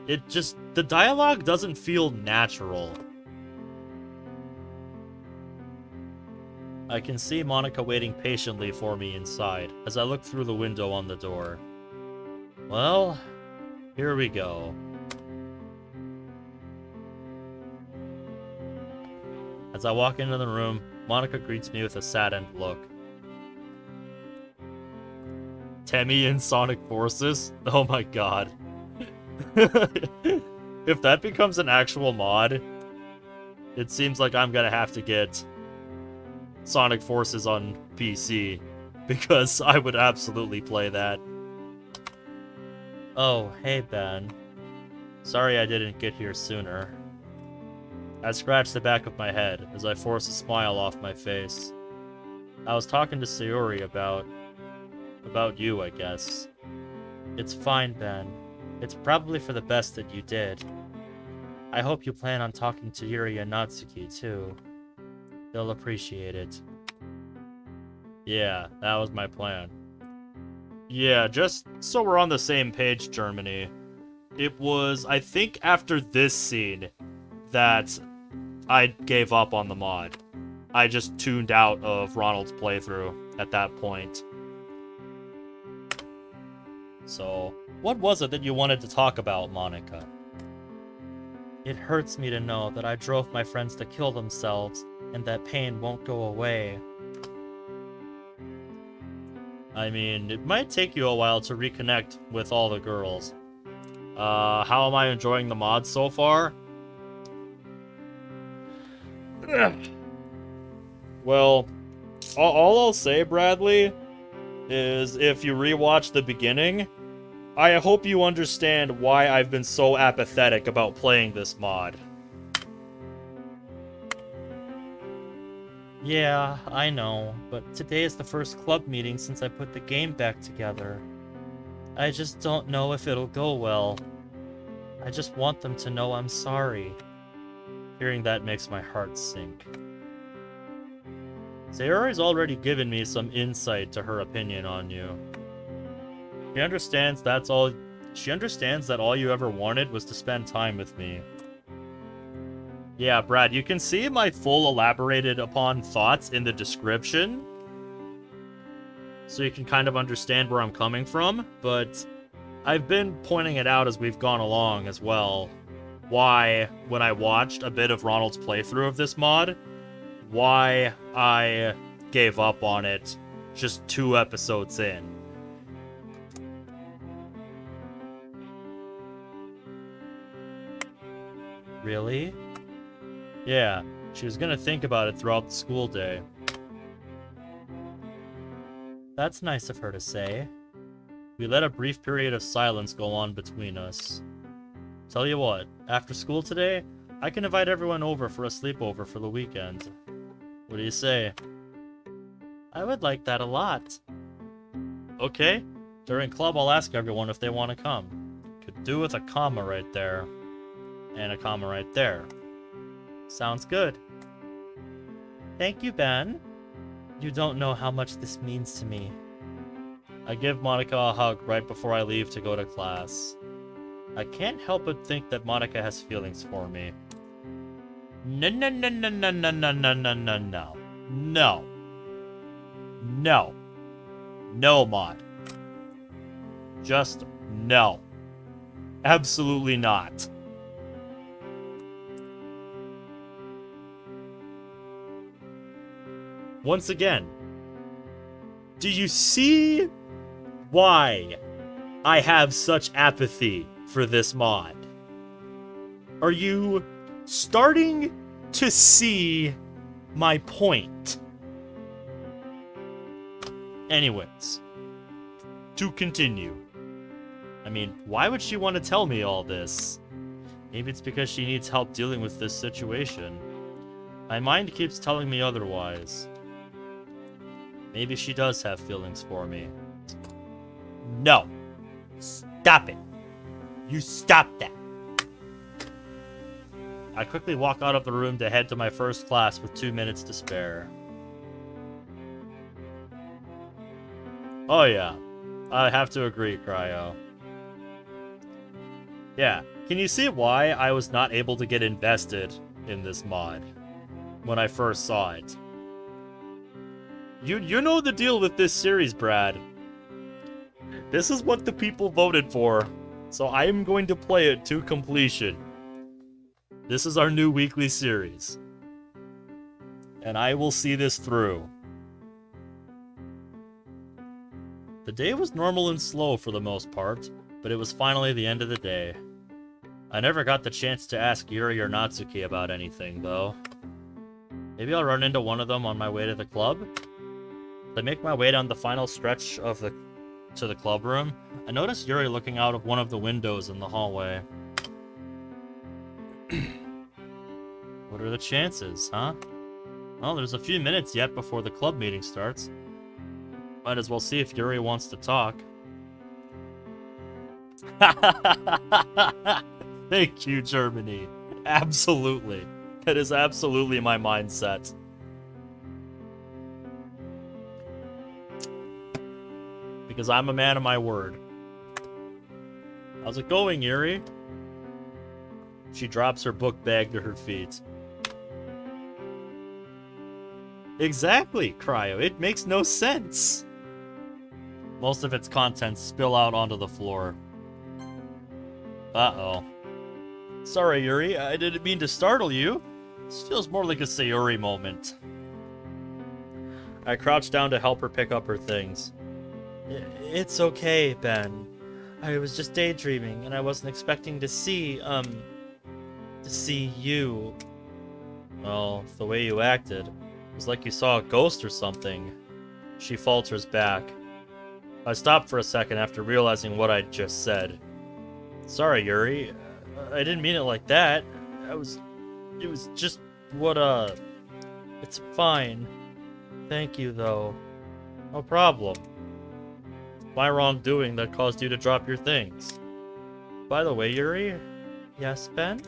The dialogue doesn't feel natural. I can see Monika waiting patiently for me inside as I look through the window on the door. Well, here we go. As I walk into the room, Monika greets me with a saddened look. Temmie and Sonic Forces? Oh my god. If that becomes an actual mod, it seems like I'm gonna have to get Sonic Forces on PC, because I would absolutely play that. Oh, hey Ben. Sorry I didn't get here sooner. I scratch the back of my head as I force a smile off my face. I was talking to Sayuri about you, I guess. It's fine, Ben. It's probably for the best that you did. I hope you plan on talking to Yuri and Natsuki, too. They'll appreciate it. Yeah, that was my plan. Yeah, just so we're on the same page, Germany. It was, I think, after this scene that I gave up on the mod. I just tuned out of Ronald's playthrough at that point. So, what was it that you wanted to talk about, Monika? It hurts me to know that I drove my friends to kill themselves, and that pain won't go away. I mean, it might take you a while to reconnect with all the girls. How am I enjoying the mod so far? Well, all I'll say, Bradley, is if you rewatch the beginning, I hope you understand why I've been so apathetic about playing this mod. Yeah, I know, but today is the first club meeting since I put the game back together. I just don't know if it'll go well. I just want them to know I'm sorry. Hearing that makes my heart sink. Sayori's already given me some insight to her opinion on you. She understands that all you ever wanted was to spend time with me. Yeah, Brad, you can see my full elaborated upon thoughts in the description, so you can kind of understand where I'm coming from, but I've been pointing it out as we've gone along as well. Why, when I watched a bit of Ronald's playthrough of this mod, why I gave up on it just 2 episodes in. Really? Yeah, she was gonna think about it throughout the school day. That's nice of her to say. We let a brief period of silence go on between us. Tell you what, after school today, I can invite everyone over for a sleepover for the weekend. What do you say? I would like that a lot. Okay, during club I'll ask everyone if they want to come. Could do with a comma right there. And a comma right there. Sounds good. Thank you, Ben. You don't know how much this means to me. I give Monika a hug right before I leave to go to class. I can't help but think that Monika has feelings for me. No. No. No. No, mod. Just no. Absolutely not. Once again, do you see why I have such apathy for this mod? Are you starting to see my point? Anyways, to continue. I mean, why would she want to tell me all this? Maybe it's because she needs help dealing with this situation. My mind keeps telling me otherwise. Maybe she does have feelings for me. No. Stop it. You stop that. I quickly walk out of the room to head to my first class with 2 minutes to spare. Oh yeah. I have to agree, Cryo. Yeah. Can you see why I was not able to get invested in this mod when I first saw it? You know the deal with this series, Brad. This is what the people voted for, so I am going to play it to completion. This is our new weekly series. And I will see this through. The day was normal and slow for the most part, but it was finally the end of the day. I never got the chance to ask Yuri or Natsuki about anything, though. Maybe I'll run into one of them on my way to the club? As I make my way down the final stretch to the club room, I notice Yuri looking out of one of the windows in the hallway. What are the chances, huh? Well, there's a few minutes yet before the club meeting starts. Might as well see if Yuri wants to talk. Thank you, Germany. Absolutely. That is absolutely my mindset. Because I'm a man of my word. How's it going, Yuri? She drops her book bag to her feet. Exactly, Cryo. It makes no sense. Most of its contents spill out onto the floor. Uh-oh. Sorry, Yuri. I didn't mean to startle you. This feels more like a Sayori moment. I crouch down to help her pick up her things. It's okay, Ben. I was just daydreaming, and I wasn't expecting to see you. Well, the way you acted, it was like you saw a ghost or something. She falters back. I stop for a second after realizing what I'd just said. Sorry, Yuri. I didn't mean it like that. It was just what, it's fine. Thank you, though. No problem. My wrongdoing that caused you to drop your things. By the way, Yuri? Yes, Ben?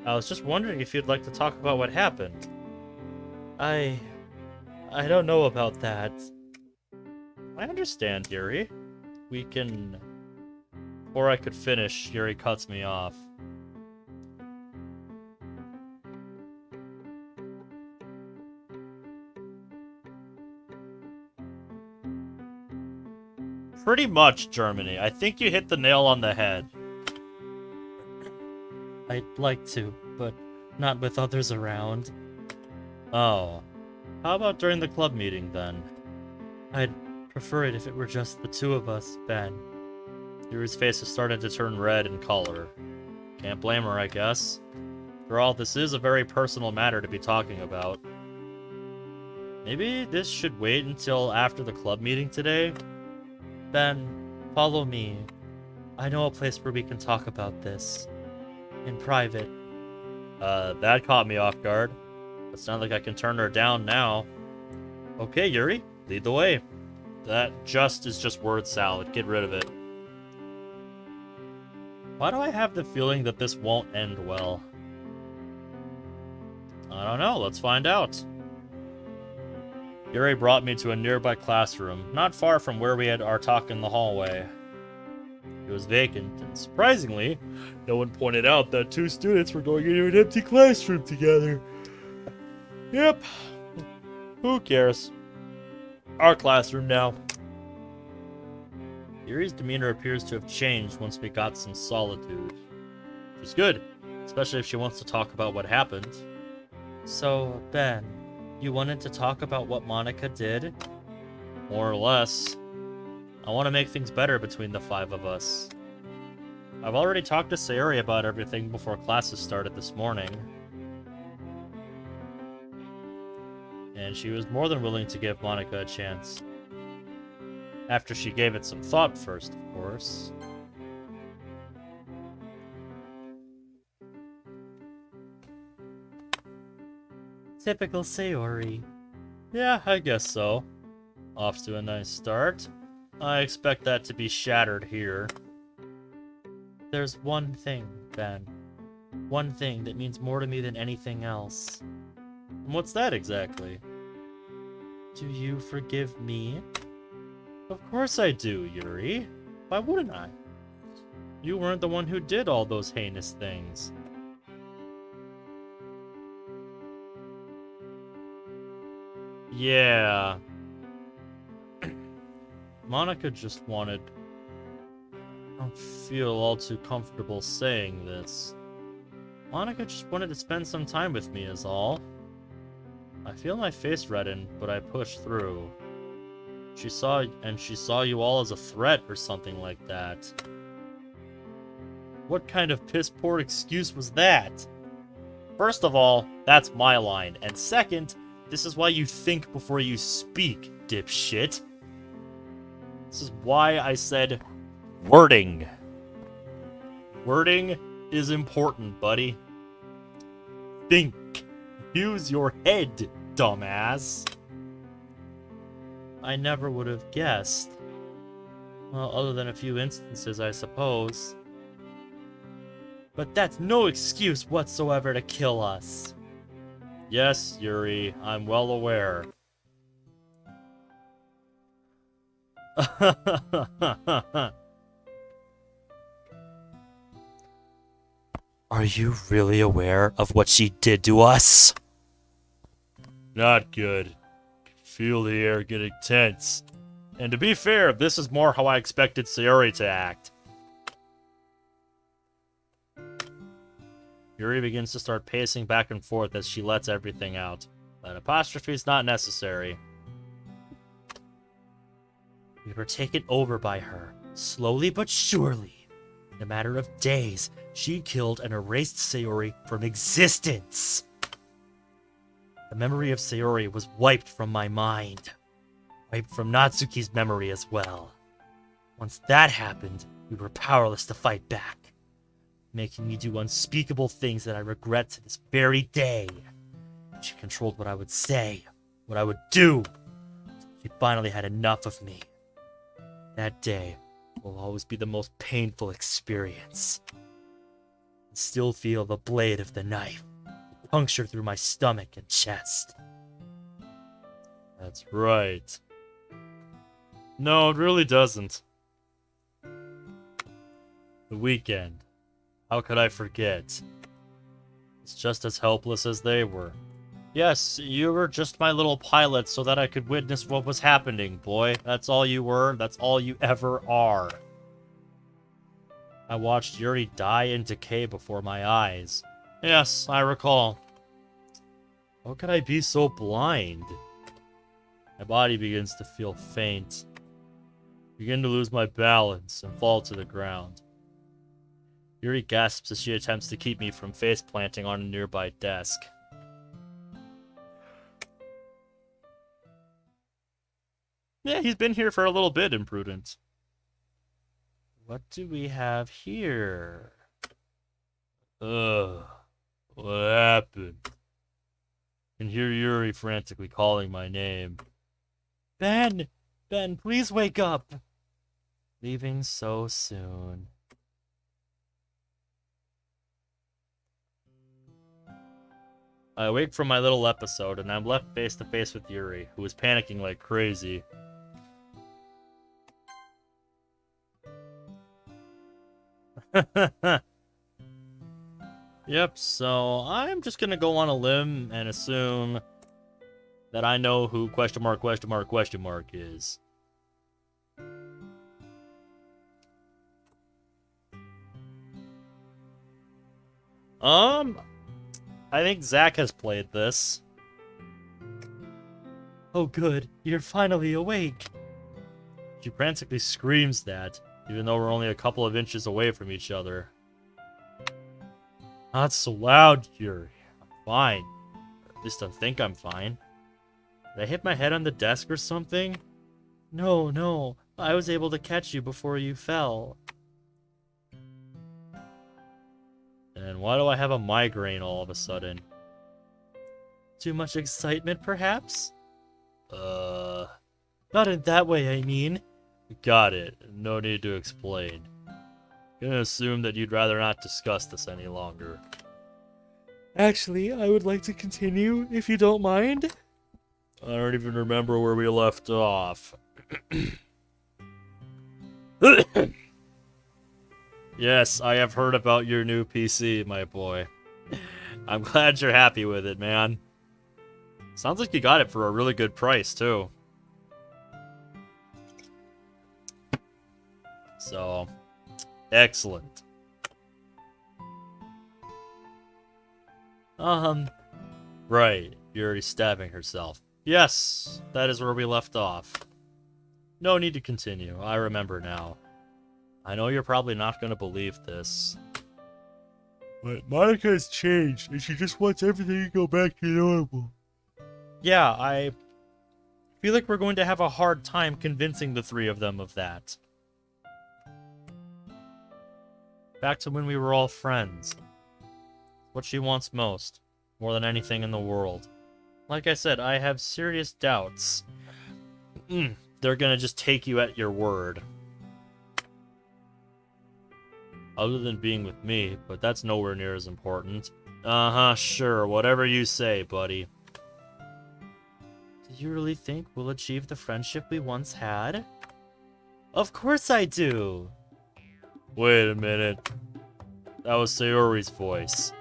I was just wondering if you'd like to talk about what happened. I don't know about that. I understand, Yuri. We can... Before I could finish, Yuri cuts me off. Pretty much, Germany. I think you hit the nail on the head. I'd like to, but not with others around. Oh. How about during the club meeting, then? I'd prefer it if it were just the two of us, Ben. Yuri's face has started to turn red in color. Can't blame her, I guess. After all, this is a very personal matter to be talking about. Maybe this should wait until after the club meeting today? Ben, follow me. I know a place where we can talk about this. In private. That caught me off guard. It's not like I can turn her down now. Okay, Yuri, lead the way. That just is just word salad. Get rid of it. Why do I have the feeling that this won't end well? I don't know. Let's find out. Yuri brought me to a nearby classroom, not far from where we had our talk in the hallway. It was vacant, and surprisingly, no one pointed out that two students were going into an empty classroom together. Yep. Who cares? Our classroom now. Yuri's demeanor appears to have changed once we got some solitude. Which is good, especially if she wants to talk about what happened. So, Ben, you wanted to talk about what Monika did? More or less. I want to make things better between the 5 of us. I've already talked to Sayori about everything before classes started this morning. And she was more than willing to give Monika a chance. After she gave it some thought first, of course. Typical Sayori. Yeah, I guess so. Off to a nice start. I expect that to be shattered here. There's one thing, Ben. One thing that means more to me than anything else. And what's that exactly? Do you forgive me? Of course I do, Yuri. Why wouldn't I? You weren't the one who did all those heinous things. Yeah. Monika just wanted... I don't feel all too comfortable saying this. Monika just wanted to spend some time with me is all. I feel my face redden, but I push through. She saw you all as a threat or something like that. What kind of piss-poor excuse was that? First of all, that's my line. And second, this is why you think before you speak, dipshit. This is why I said wording. Wording is important, buddy. Think. Use your head, dumbass. I never would have guessed. Well, other than a few instances, I suppose. But that's no excuse whatsoever to kill us. Yes, Yuri, I'm well aware. Are you really aware of what she did to us? Not good. Feel the air getting tense. And to be fair, this is more how I expected Sayori to act. Yuri begins to start pacing back and forth as she lets everything out. An apostrophe is not necessary. We were taken over by her, slowly but surely. In a matter of days, she killed and erased Sayori from existence. The memory of Sayori was wiped from my mind. Wiped from Natsuki's memory as well. Once that happened, we were powerless to fight back, making me do unspeakable things that I regret to this very day. She controlled what I would say, what I would do. She finally had enough of me. That day will always be the most painful experience. I still feel the blade of the knife puncture through my stomach and chest. That's right. No, it really doesn't. The weekend. How could I forget? It's just as helpless as they were. Yes, you were just my little pilot so that I could witness what was happening, boy. That's all you were. That's all you ever are. I watched Yuri die and decay before my eyes. Yes, I recall. How could I be so blind? My body begins to feel faint. I begin to lose my balance and fall to the ground. Yuri gasps as she attempts to keep me from face planting on a nearby desk. Yeah, he's been here for a little bit, imprudent. What do we have here? Ugh. What happened? I can hear Yuri frantically calling my name. Ben! Ben, please wake up! Leaving so soon. I wake from my little episode, and I'm left face to face with Yuri, who is panicking like crazy. Yep, so I'm just gonna go on a limb and assume that I know who question mark is. I think Zach has played this. Oh good, you're finally awake. She frantically screams that, even though we're only a couple of inches away from each other. Not so loud, Yuri. I'm fine. Or at least I think I'm fine. Did I hit my head on the desk or something? No, I was able to catch you before you fell. And why do I have a migraine all of a sudden? Too much excitement, perhaps? Not in that way, I mean. Got it. No need to explain. Gonna assume that you'd rather not discuss this any longer. Actually, I would like to continue, if you don't mind. I don't even remember where we left off. Yes, I have heard about your new PC, my boy. I'm glad you're happy with it, man. Sounds like you got it for a really good price, too. So, excellent. Right, you're already stabbing herself. Yes, that is where we left off. No need to continue, I remember now. I know you're probably not going to believe this. But Monika has changed, and she just wants everything to go back to normal. Yeah, I feel like we're going to have a hard time convincing the three of them of that. Back to when we were all friends. What she wants most, more than anything in the world. Like I said, I have serious doubts. They're gonna just take you at your word. Other than being with me, but that's nowhere near as important. Sure, whatever you say, buddy. Do you really think we'll achieve the friendship we once had? Of course I do! Wait a minute. That was Sayori's voice.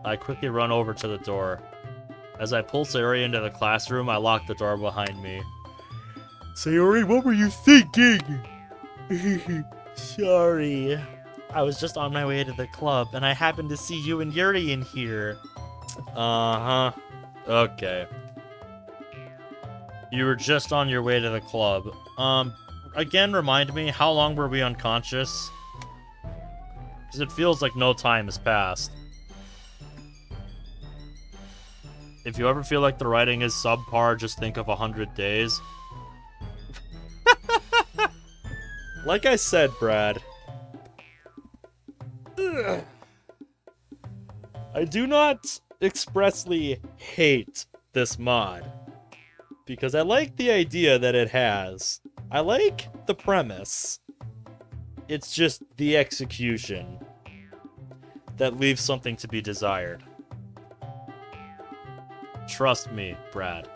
I quickly run over to the door. As I pull Sayori into the classroom, I lock the door behind me. Sayori, what were you thinking? Sorry. I was just on my way to the club, and I happened to see you and Yuri in here. Uh-huh. Okay. You were just on your way to the club. Again, remind me, how long were we unconscious? Because it feels like no time has passed. If you ever feel like the writing is subpar, just think of 100 days. Like I said, Brad. I do not expressly hate this mod. Because I like the idea that it has. I like the premise. It's just the execution that leaves something to be desired. Trust me, Brad.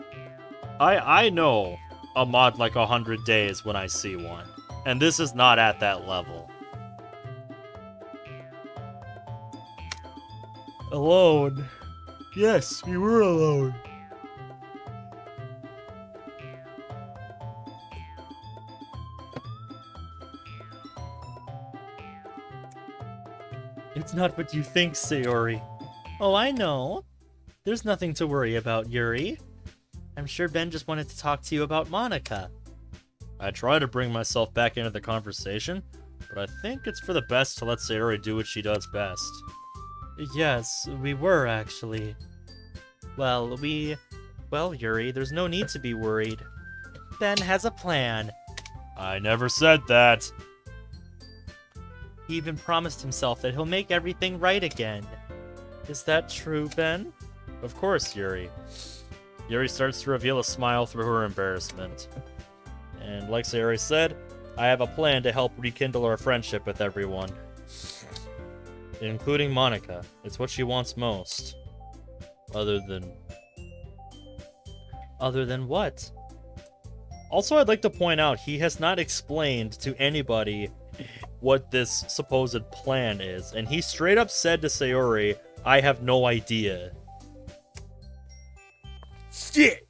I know a mod like 100 days when I see one. And this is not at that level. Alone. Yes, we were alone. It's not what you think, Sayori. Oh, I know. There's nothing to worry about, Yuri. I'm sure Ben just wanted to talk to you about Monika. I try to bring myself back into the conversation, but I think it's for the best to let Sayori do what she does best. Yes, we were, actually. Well, Yuri, there's no need to be worried. Ben has a plan. I never said that. He even promised himself that he'll make everything right again. Is that true, Ben? Of course, Yuri. Yuri starts to reveal a smile through her embarrassment. And like Sayori said, I have a plan to help rekindle our friendship with everyone. Including Monika. It's what she wants most. Other than what? Also, I'd like to point out, he has not explained to anybody what this supposed plan is, and he straight up said to Sayori, I have no idea. Shit!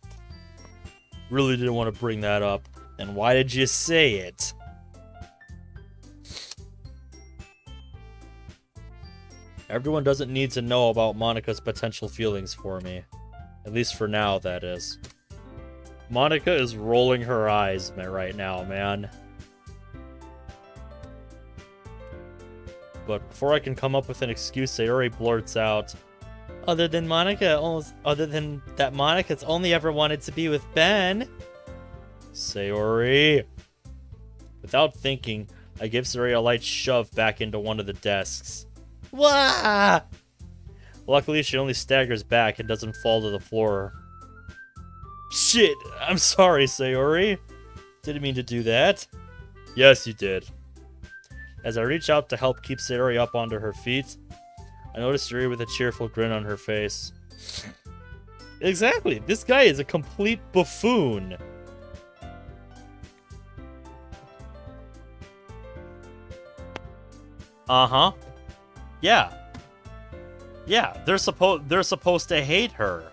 Really didn't want to bring that up. And why did you say it? Everyone doesn't need to know about Monika's potential feelings for me. At least for now, that is. Monika is rolling her eyes right now, man. But before I can come up with an excuse, Sayori blurts out, Other than that Monika's only ever wanted to be with Ben. Sayori. Without thinking, I give Sayori a light shove back into one of the desks. Wah! Luckily, she only staggers back and doesn't fall to the floor. Shit! I'm sorry, Sayori. Didn't mean to do that. Yes, you did. As I reach out to help keep Sayori up onto her feet, I notice Sayori with a cheerful grin on her face. Exactly! This guy is a complete buffoon! Uh-huh. Yeah. Yeah, they're supposed to hate her.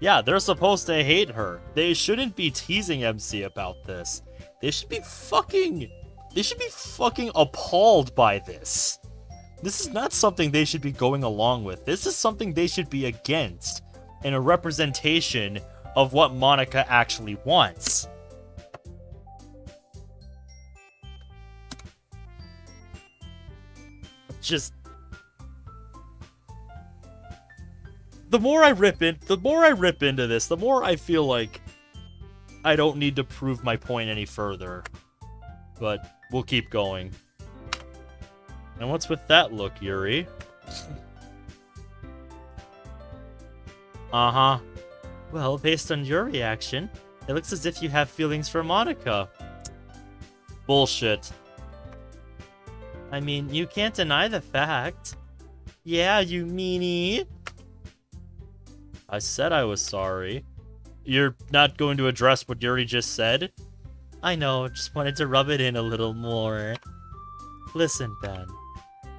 Yeah, they're supposed to hate her. They shouldn't be teasing MC about this. They should be fucking appalled by this. This is not something they should be going along with. This is something they should be against, and a representation of what Monika actually wants. Just the more I rip into this, the more I feel like I don't need to prove my point any further. But we'll keep going. And what's with that look, Yuri? Uh-huh. Well, based on your reaction, it looks as if you have feelings for Monika. Bullshit. I mean, you can't deny the fact. Yeah, you meanie. I said I was sorry. You're not going to address what Yuri just said? I know, just wanted to rub it in a little more. Listen, Ben.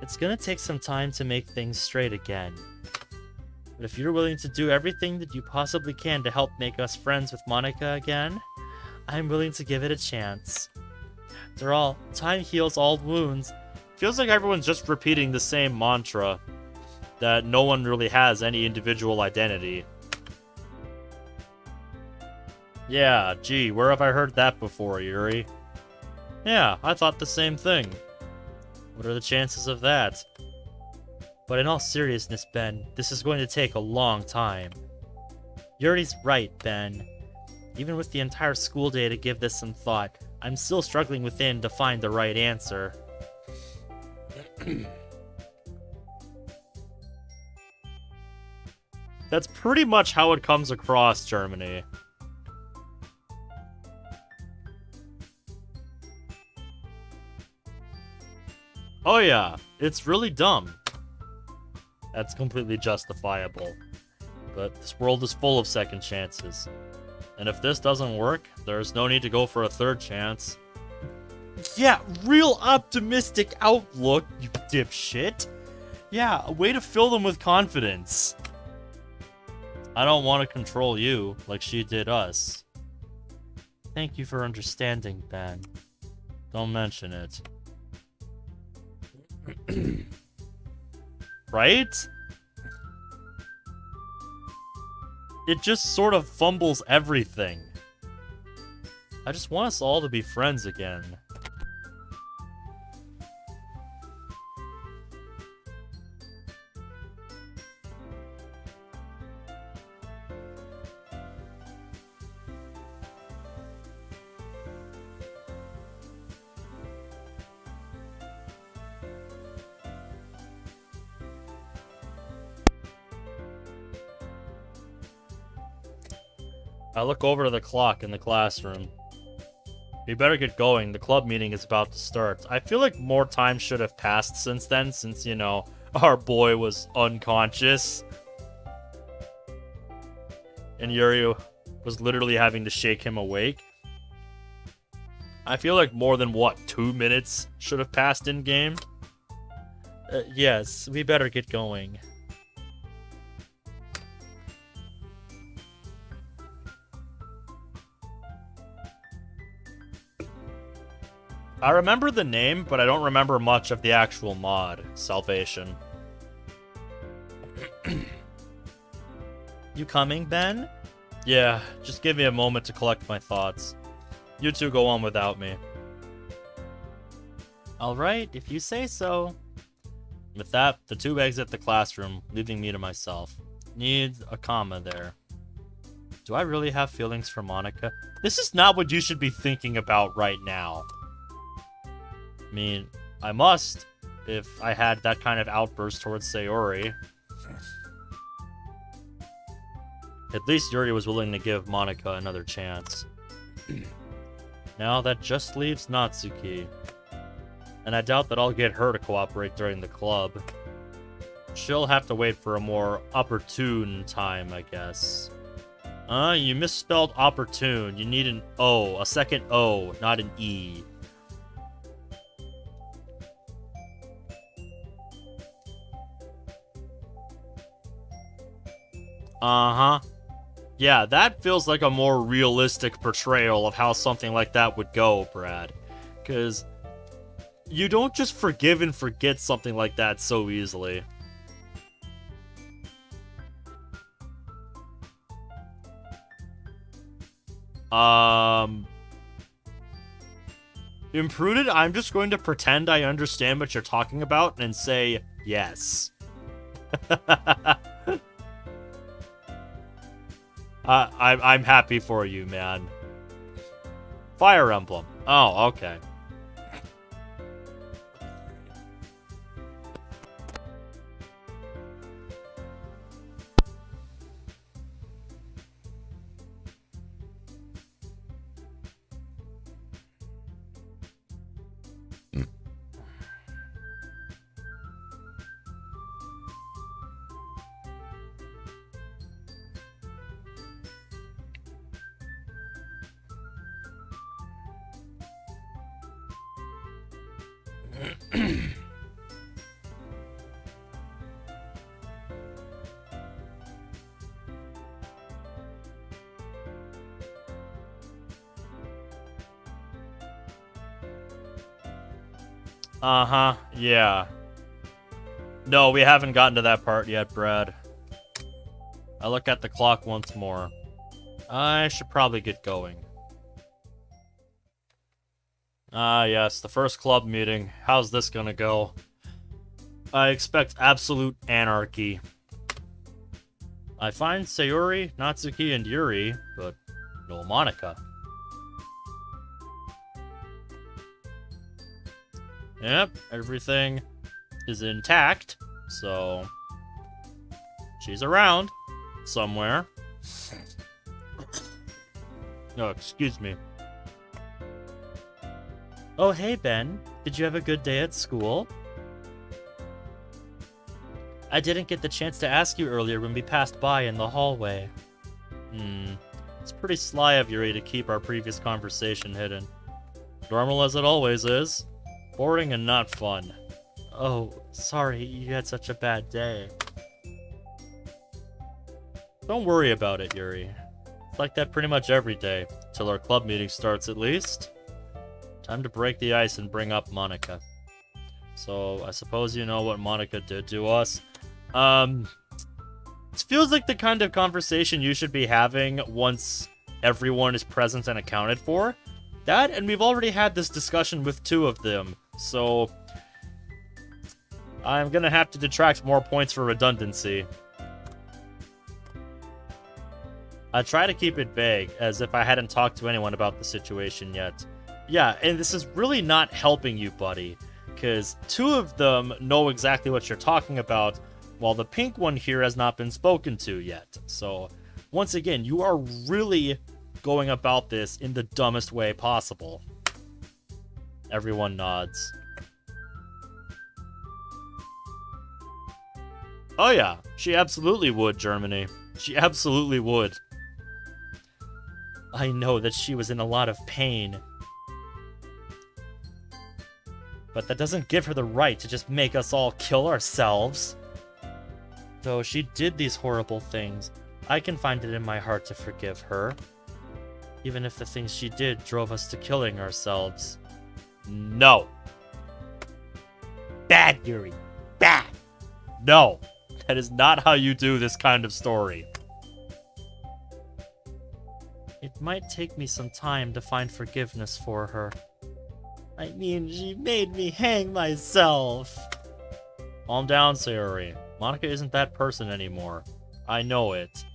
It's gonna take some time to make things straight again. But if you're willing to do everything that you possibly can to help make us friends with Monika again, I'm willing to give it a chance. After all, time heals all wounds. Feels like everyone's just repeating the same mantra. That no one really has any individual identity. Yeah, gee, where have I heard that before, Yuri? Yeah, I thought the same thing. What are the chances of that? But in all seriousness, Ben, this is going to take a long time. Yuri's right, Ben. Even with the entire school day to give this some thought, I'm still struggling within to find the right answer. That's pretty much how it comes across, Germany. Oh yeah, it's really dumb. That's completely justifiable. But this world is full of second chances. And if this doesn't work, there's no need to go for a third chance. Yeah, real optimistic outlook, you dipshit. Yeah, a way to fill them with confidence. I don't want to control you like she did us. Thank you for understanding, Ben. Don't mention it. Right? It just sort of fumbles everything. I just want us all to be friends again. I look over to the clock in the classroom. We better get going. The club meeting is about to start. I feel like more time should have passed since then, since, you know, our boy was unconscious. And Yuri was literally having to shake him awake. I feel like more than, what, 2 minutes should have passed in-game? Yes, we better get going. I remember the name, but I don't remember much of the actual mod, Salvation. You coming, Ben? Yeah, just give me a moment to collect my thoughts. You two go on without me. Alright, if you say so. With that, the two exit the classroom, leaving me to myself. Need a comma there. Do I really have feelings for Monika? This is not what you should be thinking about right now. I mean, I must, if I had that kind of outburst towards Sayori. At least Yuri was willing to give Monika another chance. Now that just leaves Natsuki. And I doubt that I'll get her to cooperate during the club. She'll have to wait for a more opportune time, I guess. You misspelled opportune. You need an O, a second O, not an E. Uh-huh. Yeah, that feels like a more realistic portrayal of how something like that would go, Brad. Because you don't just forgive and forget something like that so easily. Imprudent, I'm just going to pretend I understand what you're talking about and say yes. I'm happy for you, man. Fire Emblem. Oh, okay. Uh-huh, yeah. No, we haven't gotten to that part yet, Brad. I look at the clock once more. I should probably get going. Ah, yes, the first club meeting. How's this gonna go? I expect absolute anarchy. I find Sayori, Natsuki, and Yuri, but no Monika. Yep, everything is intact, so she's around somewhere. Oh, excuse me. Oh, hey, Ben. Did you have a good day at school? I didn't get the chance to ask you earlier when we passed by in the hallway. It's pretty sly of Yuri to keep our previous conversation hidden. Normal as it always is. Boring and not fun. Oh, sorry, you had such a bad day. Don't worry about it, Yuri. It's like that pretty much every day, till our club meeting starts at least. Time to break the ice and bring up Monika. So, I suppose you know what Monika did to us. It feels like the kind of conversation you should be having once everyone is present and accounted for. That, and we've already had this discussion with 2 of them, so I'm gonna have to detract more points for redundancy. I try to keep it vague, as if I hadn't talked to anyone about the situation yet. Yeah, and this is really not helping you, buddy, because 2 of them know exactly what you're talking about, while the pink one here has not been spoken to yet. So, once again, you are really going about this in the dumbest way possible. Everyone nods. Oh yeah, she absolutely would, Germany. She absolutely would. I know that she was in a lot of pain. But that doesn't give her the right to just make us all kill ourselves. Though she did these horrible things, I can find it in my heart to forgive her. Even if the things she did drove us to killing ourselves. No. Bad, Yuri. Bad. No. That is not how you do this kind of story. It might take me some time to find forgiveness for her. I mean, she made me hang myself. Calm down, Sayori. Monika isn't that person anymore. I know it.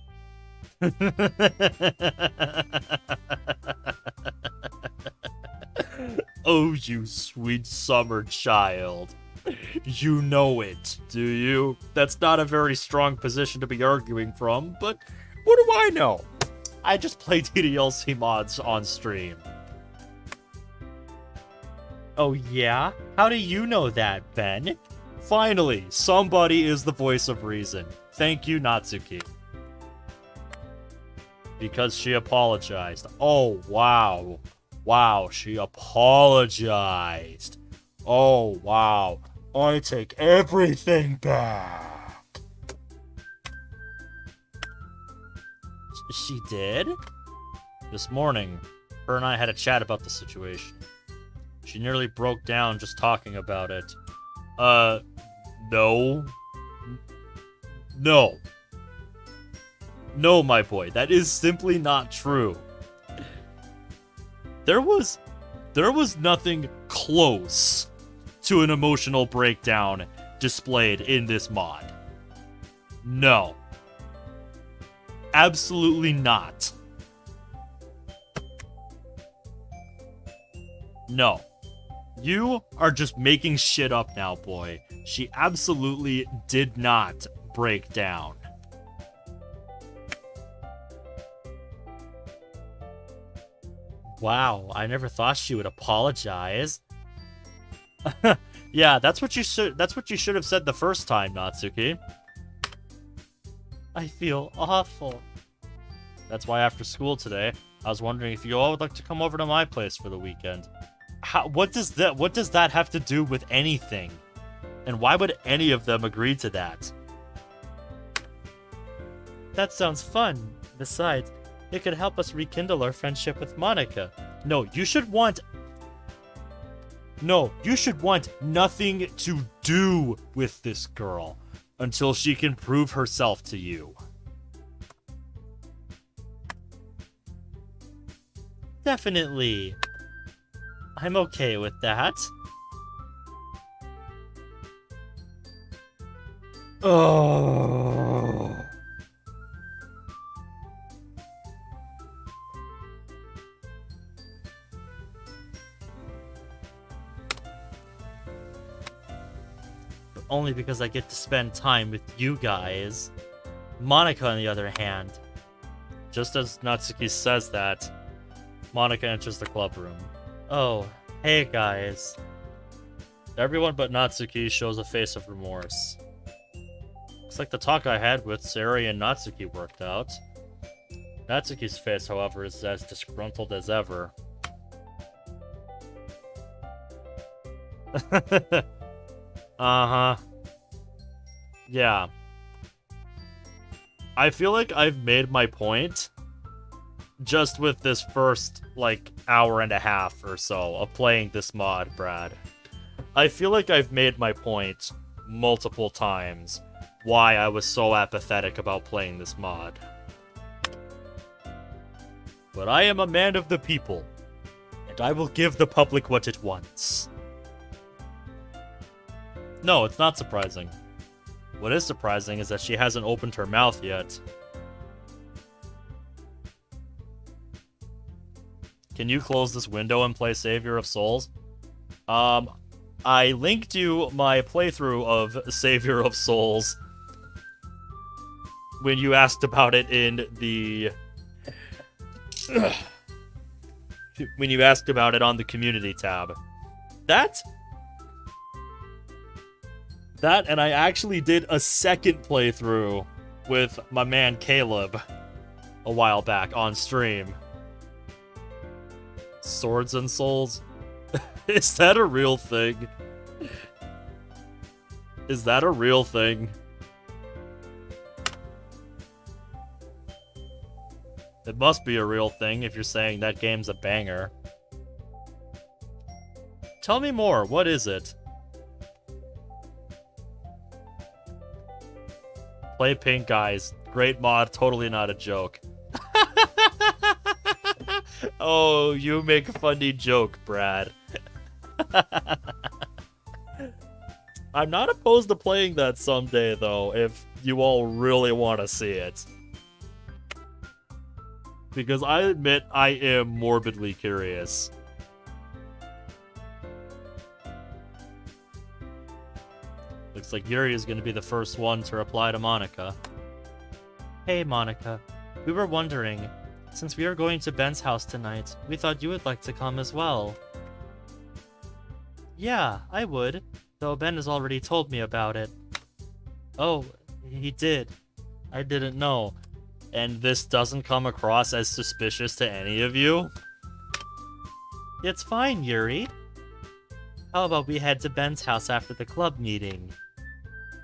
Oh, you sweet summer child. You know it, do you? That's not a very strong position to be arguing from, but what do I know? I just play DDLC mods on stream. Oh yeah? How do you know that, Ben? Finally, somebody is the voice of reason. Thank you, Natsuki. Because she apologized. Oh, wow. Wow, she apologized. Oh, wow. I take everything back. She did? This morning, her and I had a chat about the situation. She nearly broke down just talking about it. No. No. No, my boy, that is simply not true. There was nothing close to an emotional breakdown displayed in this mod. No. Absolutely not. No. You are just making shit up now, boy. She absolutely did not break down. Wow, I never thought she would apologize. Yeah, that's what you should have said the first time, Natsuki. I feel awful. That's why after school today, I was wondering if you all would like to come over to my place for the weekend. What does that have to do with anything? And why would any of them agree to that? That sounds fun. Besides, it could help us rekindle our friendship with Monika. No, you should want nothing to do with this girl until she can prove herself to you. Definitely. I'm okay with that. Oh. But only because I get to spend time with you guys. Monika, on the other hand. Just as Natsuki says that, Monika enters the club room. Oh, hey guys. Everyone but Natsuki shows a face of remorse. Looks like the talk I had with Sayori and Natsuki worked out. Natsuki's face, however, is as disgruntled as ever. Uh-huh. Yeah. I feel like I've made my point just with this first, hour and a half or so of playing this mod, Brad. I feel like I've made my point multiple times why I was so apathetic about playing this mod. But I am a man of the people, and I will give the public what it wants. No, it's not surprising. What is surprising is that she hasn't opened her mouth yet. Can you close this window and play Savior of Souls? I linked you my playthrough of Savior of Souls when you asked about it in the... when you asked about it on the community tab. That, and I actually did a second playthrough with my man Caleb a while back on stream. Swords and Souls? Is that a real thing? Is that a real thing? It must be a real thing if you're saying that game's a banger. Tell me more, what is it? Play Pink Guys. Great mod, totally not a joke. Oh, you make a funny joke, Brad. I'm not opposed to playing that someday, though, if you all really want to see it. Because I admit I am morbidly curious. Looks like Yuri is going to be the first one to reply to Monika. Hey, Monika. We were wondering, since we are going to Ben's house tonight, we thought you would like to come as well. Yeah, I would, though Ben has already told me about it. Oh, he did. I didn't know. And this doesn't come across as suspicious to any of you? It's fine, Yuri. How about we head to Ben's house after the club meeting?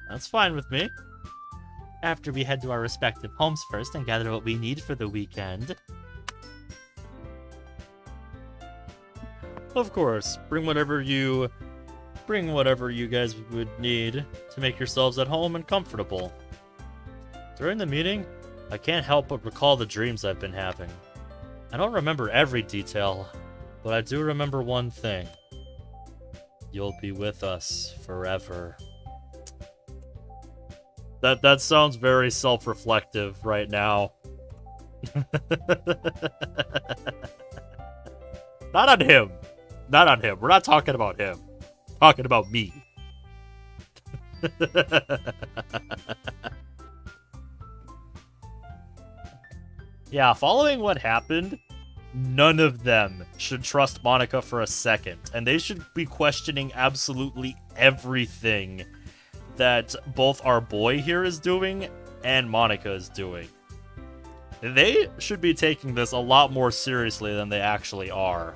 That's fine with me. After we head to our respective homes first and gather what we need for the weekend. Of course, bring whatever you guys would need to make yourselves at home and comfortable. During the meeting, I can't help but recall the dreams I've been having. I don't remember every detail, but I do remember one thing. You'll be with us forever. That sounds very self-reflective right now. Not on him. Not on him. We're not talking about him. We're talking about me. Yeah, following what happened, none of them should trust Monika for a second, and they should be questioning absolutely everything that both our boy here is doing and Monika is doing. They should be taking this a lot more seriously than they actually are.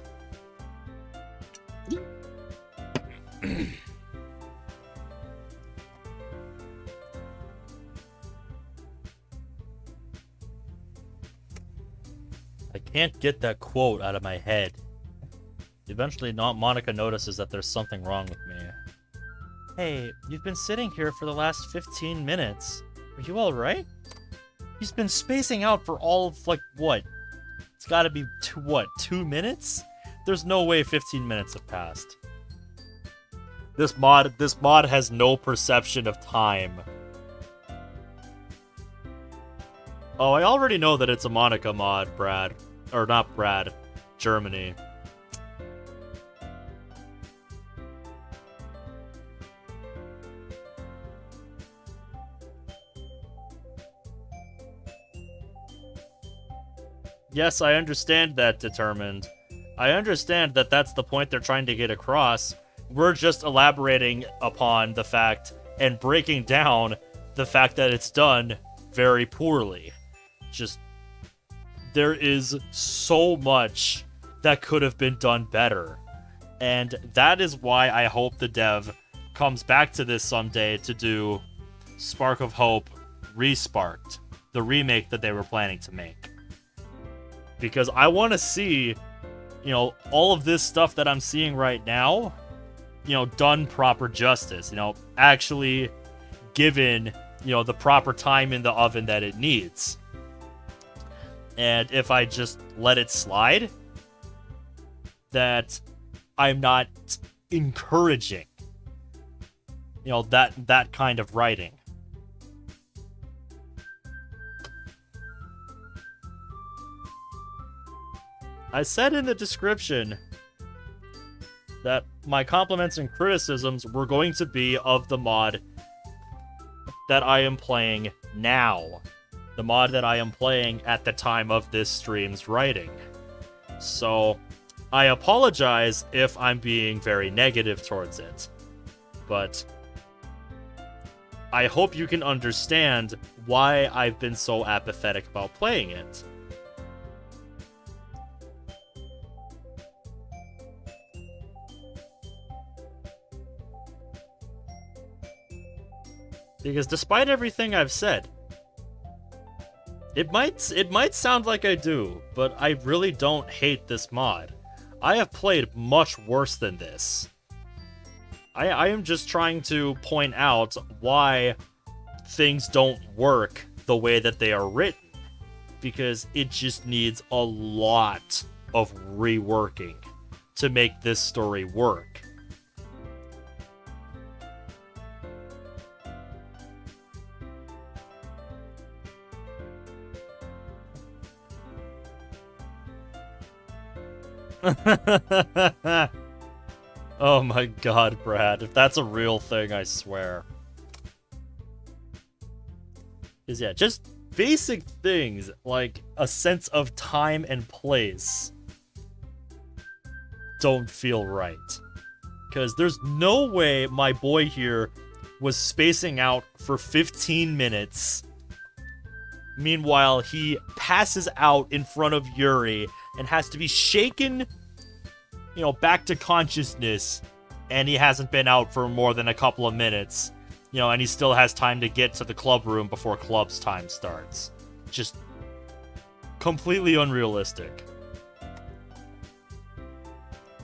I can't get that quote out of my head. Eventually, Monika notices that there's something wrong with me. Hey, you've been sitting here for the last 15 minutes. Are you alright? He's been spacing out for all of, like, what? It's gotta be, 2 minutes? There's no way 15 minutes have passed. This mod has no perception of time. Oh, I already know that it's a Monika mod, Brad. Or not Brad. Germany. Yes, I understand that, Determined. I understand that that's the point they're trying to get across. We're just elaborating upon the fact and breaking down the fact that it's done very poorly. Just, there is so much that could have been done better. And that is why I hope the dev comes back to this someday to do Spark of Hope Resparked, the remake that they were planning to make. Because I want to see, all of this stuff that I'm seeing right now, done proper justice, actually given, the proper time in the oven that it needs. And if I just let it slide, that I'm not encouraging, that kind of writing. I said in the description that my compliments and criticisms were going to be of the mod that I am playing now. The mod that I am playing at the time of this stream's writing. So, I apologize if I'm being very negative towards it. But I hope you can understand why I've been so apathetic about playing it. Because despite everything I've said, it might sound like I do, but I really don't hate this mod. I have played much worse than this. I am just trying to point out why things don't work the way that they are written. Because it just needs a lot of reworking to make this story work. Oh my god, Brad. If that's a real thing, I swear. Is yeah, just basic things like a sense of time and place don't feel right. Because there's no way my boy here was spacing out for 15 minutes. Meanwhile, he passes out in front of Yuri and has to be shaken, back to consciousness, and he hasn't been out for more than a couple of minutes. And he still has time to get to the club room before club's time starts. Just completely unrealistic.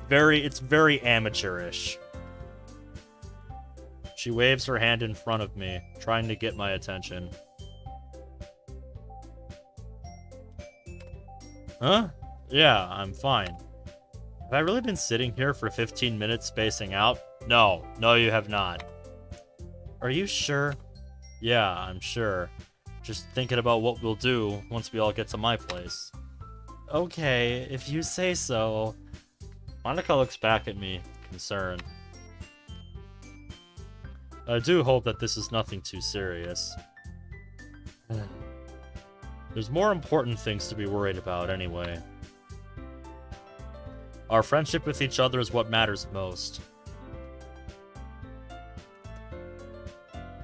It's very amateurish. She waves her hand in front of me, trying to get my attention. Huh? Yeah, I'm fine. Have I really been sitting here for 15 minutes spacing out? No, you have not. Are you sure? Yeah, I'm sure. Just thinking about what we'll do once we all get to my place. Okay, if you say so. Monika looks back at me, concerned. I do hope that this is nothing too serious. There's more important things to be worried about anyway. Our friendship with each other is what matters most.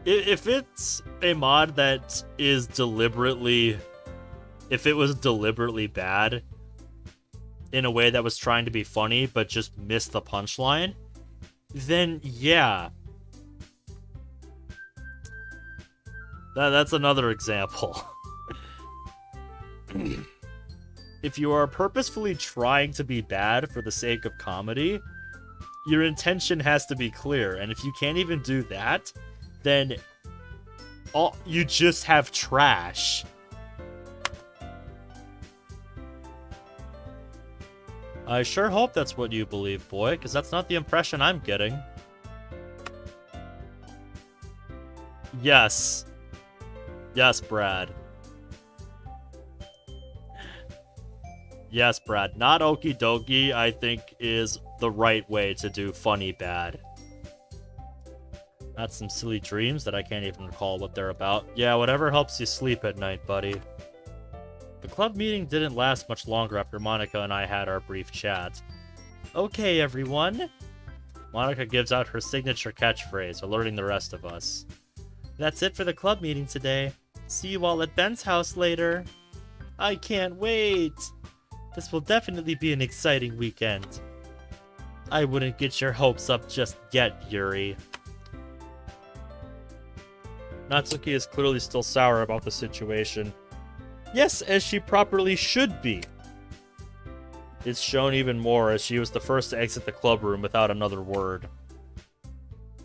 If it's a mod that is deliberately... If it was deliberately bad, in a way that was trying to be funny, but just missed the punchline, then yeah. That's another example. If you are purposefully trying to be bad for the sake of comedy, your intention has to be clear, and if you can't even do that, then you just have trash. I sure hope that's what you believe, boy, because that's not the impression I'm getting. Yes. Yes, Brad. Yes, Brad. Not Okie Doki, I think, is the right way to do funny bad. That's some silly dreams that I can't even recall what they're about. Yeah, whatever helps you sleep at night, buddy. The club meeting didn't last much longer after Monika and I had our brief chat. Okay, everyone. Monika gives out her signature catchphrase, alerting the rest of us. That's it for the club meeting today. See you all at Ben's house later. I can't wait. This will definitely be an exciting weekend. I wouldn't get your hopes up just yet, Yuri. Natsuki is clearly still sour about the situation. Yes, as she properly should be. It's shown even more as she was the first to exit the club room without another word.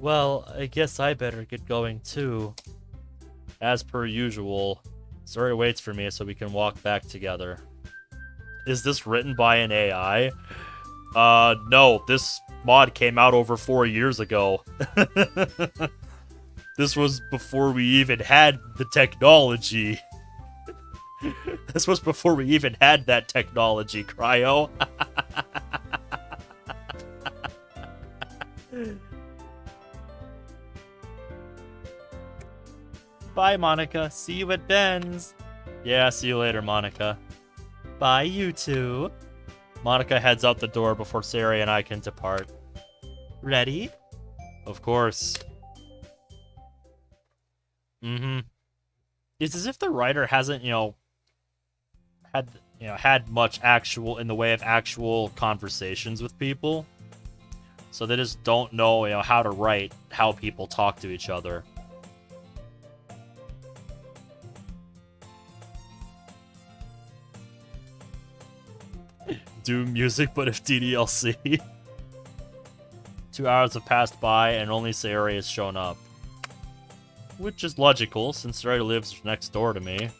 Well, I guess I better get going too. As per usual, Zuri waits for me so we can walk back together. Is this written by an AI? No, this mod came out over 4 years ago. This was before we even had the technology. This was before we even had that technology, Cryo. Bye, Monika. See you at Ben's. Yeah, see you later, Monika. Bye, you two. Monika heads out the door before Sari and I can depart. Ready? Of course. It's as if the writer hasn't, had much actual in the way of actual conversations with people. So they just don't know, how to write how people talk to each other. Doom music, but if DDLC. 2 hours have passed by and only Sayori has shown up. Which is logical, since Sayori lives next door to me.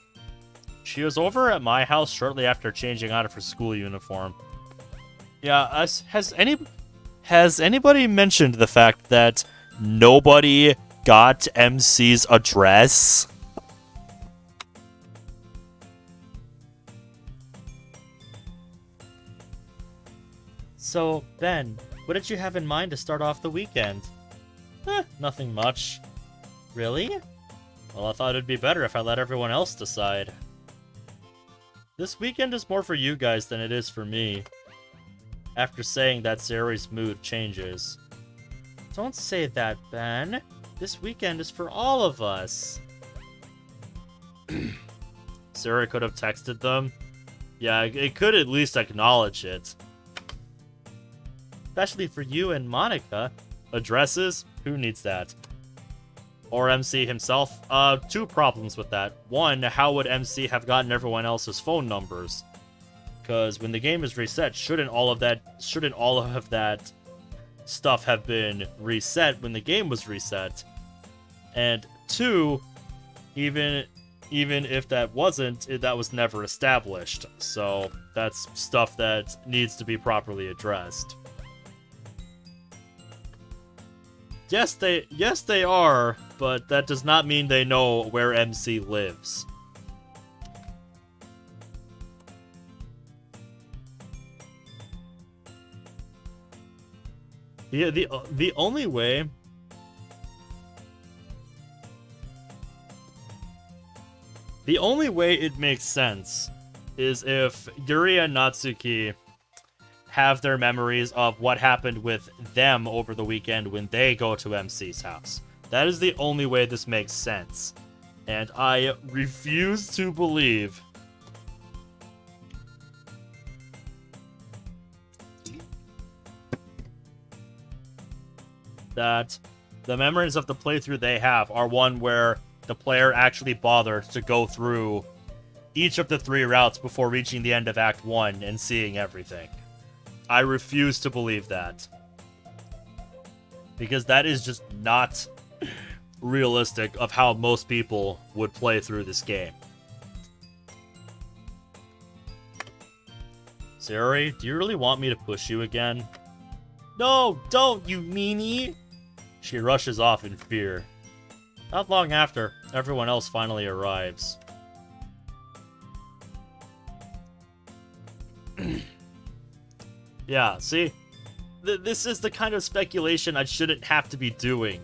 She was over at my house shortly after changing out of her school uniform. Yeah, has anybody mentioned the fact that nobody got MC's address? So, Ben, what did you have in mind to start off the weekend? Nothing much. Really? Well, I thought it'd be better if I let everyone else decide. This weekend is more for you guys than it is for me. After saying that, Sayori's mood changes. Don't say that, Ben. This weekend is for all of us. Sayori could have texted them. Yeah, it could at least acknowledge it. Especially for you and Monika. Addresses? Who needs that? Or MC himself? 2 problems with that. One, how would MC have gotten everyone else's phone numbers? Because when the game is reset, shouldn't all of that stuff have been reset when the game was reset? And 2, even if that wasn't, that was never established. So that's stuff that needs to be properly addressed. Yes, they are, but that does not mean they know where MC lives. The only way it makes sense is if Yuri and Natsuki have their memories of what happened with them over the weekend when they go to MC's house. That is the only way this makes sense. And I refuse to believe that the memories of the playthrough they have are one where the player actually bothered to go through each of the 3 routes before reaching the end of Act 1 and seeing everything. I refuse to believe that. Because that is just not realistic of how most people would play through this game. Sayori, do you really want me to push you again? No, don't, you meanie! She rushes off in fear. Not long after, everyone else finally arrives. Yeah, see? This is the kind of speculation I shouldn't have to be doing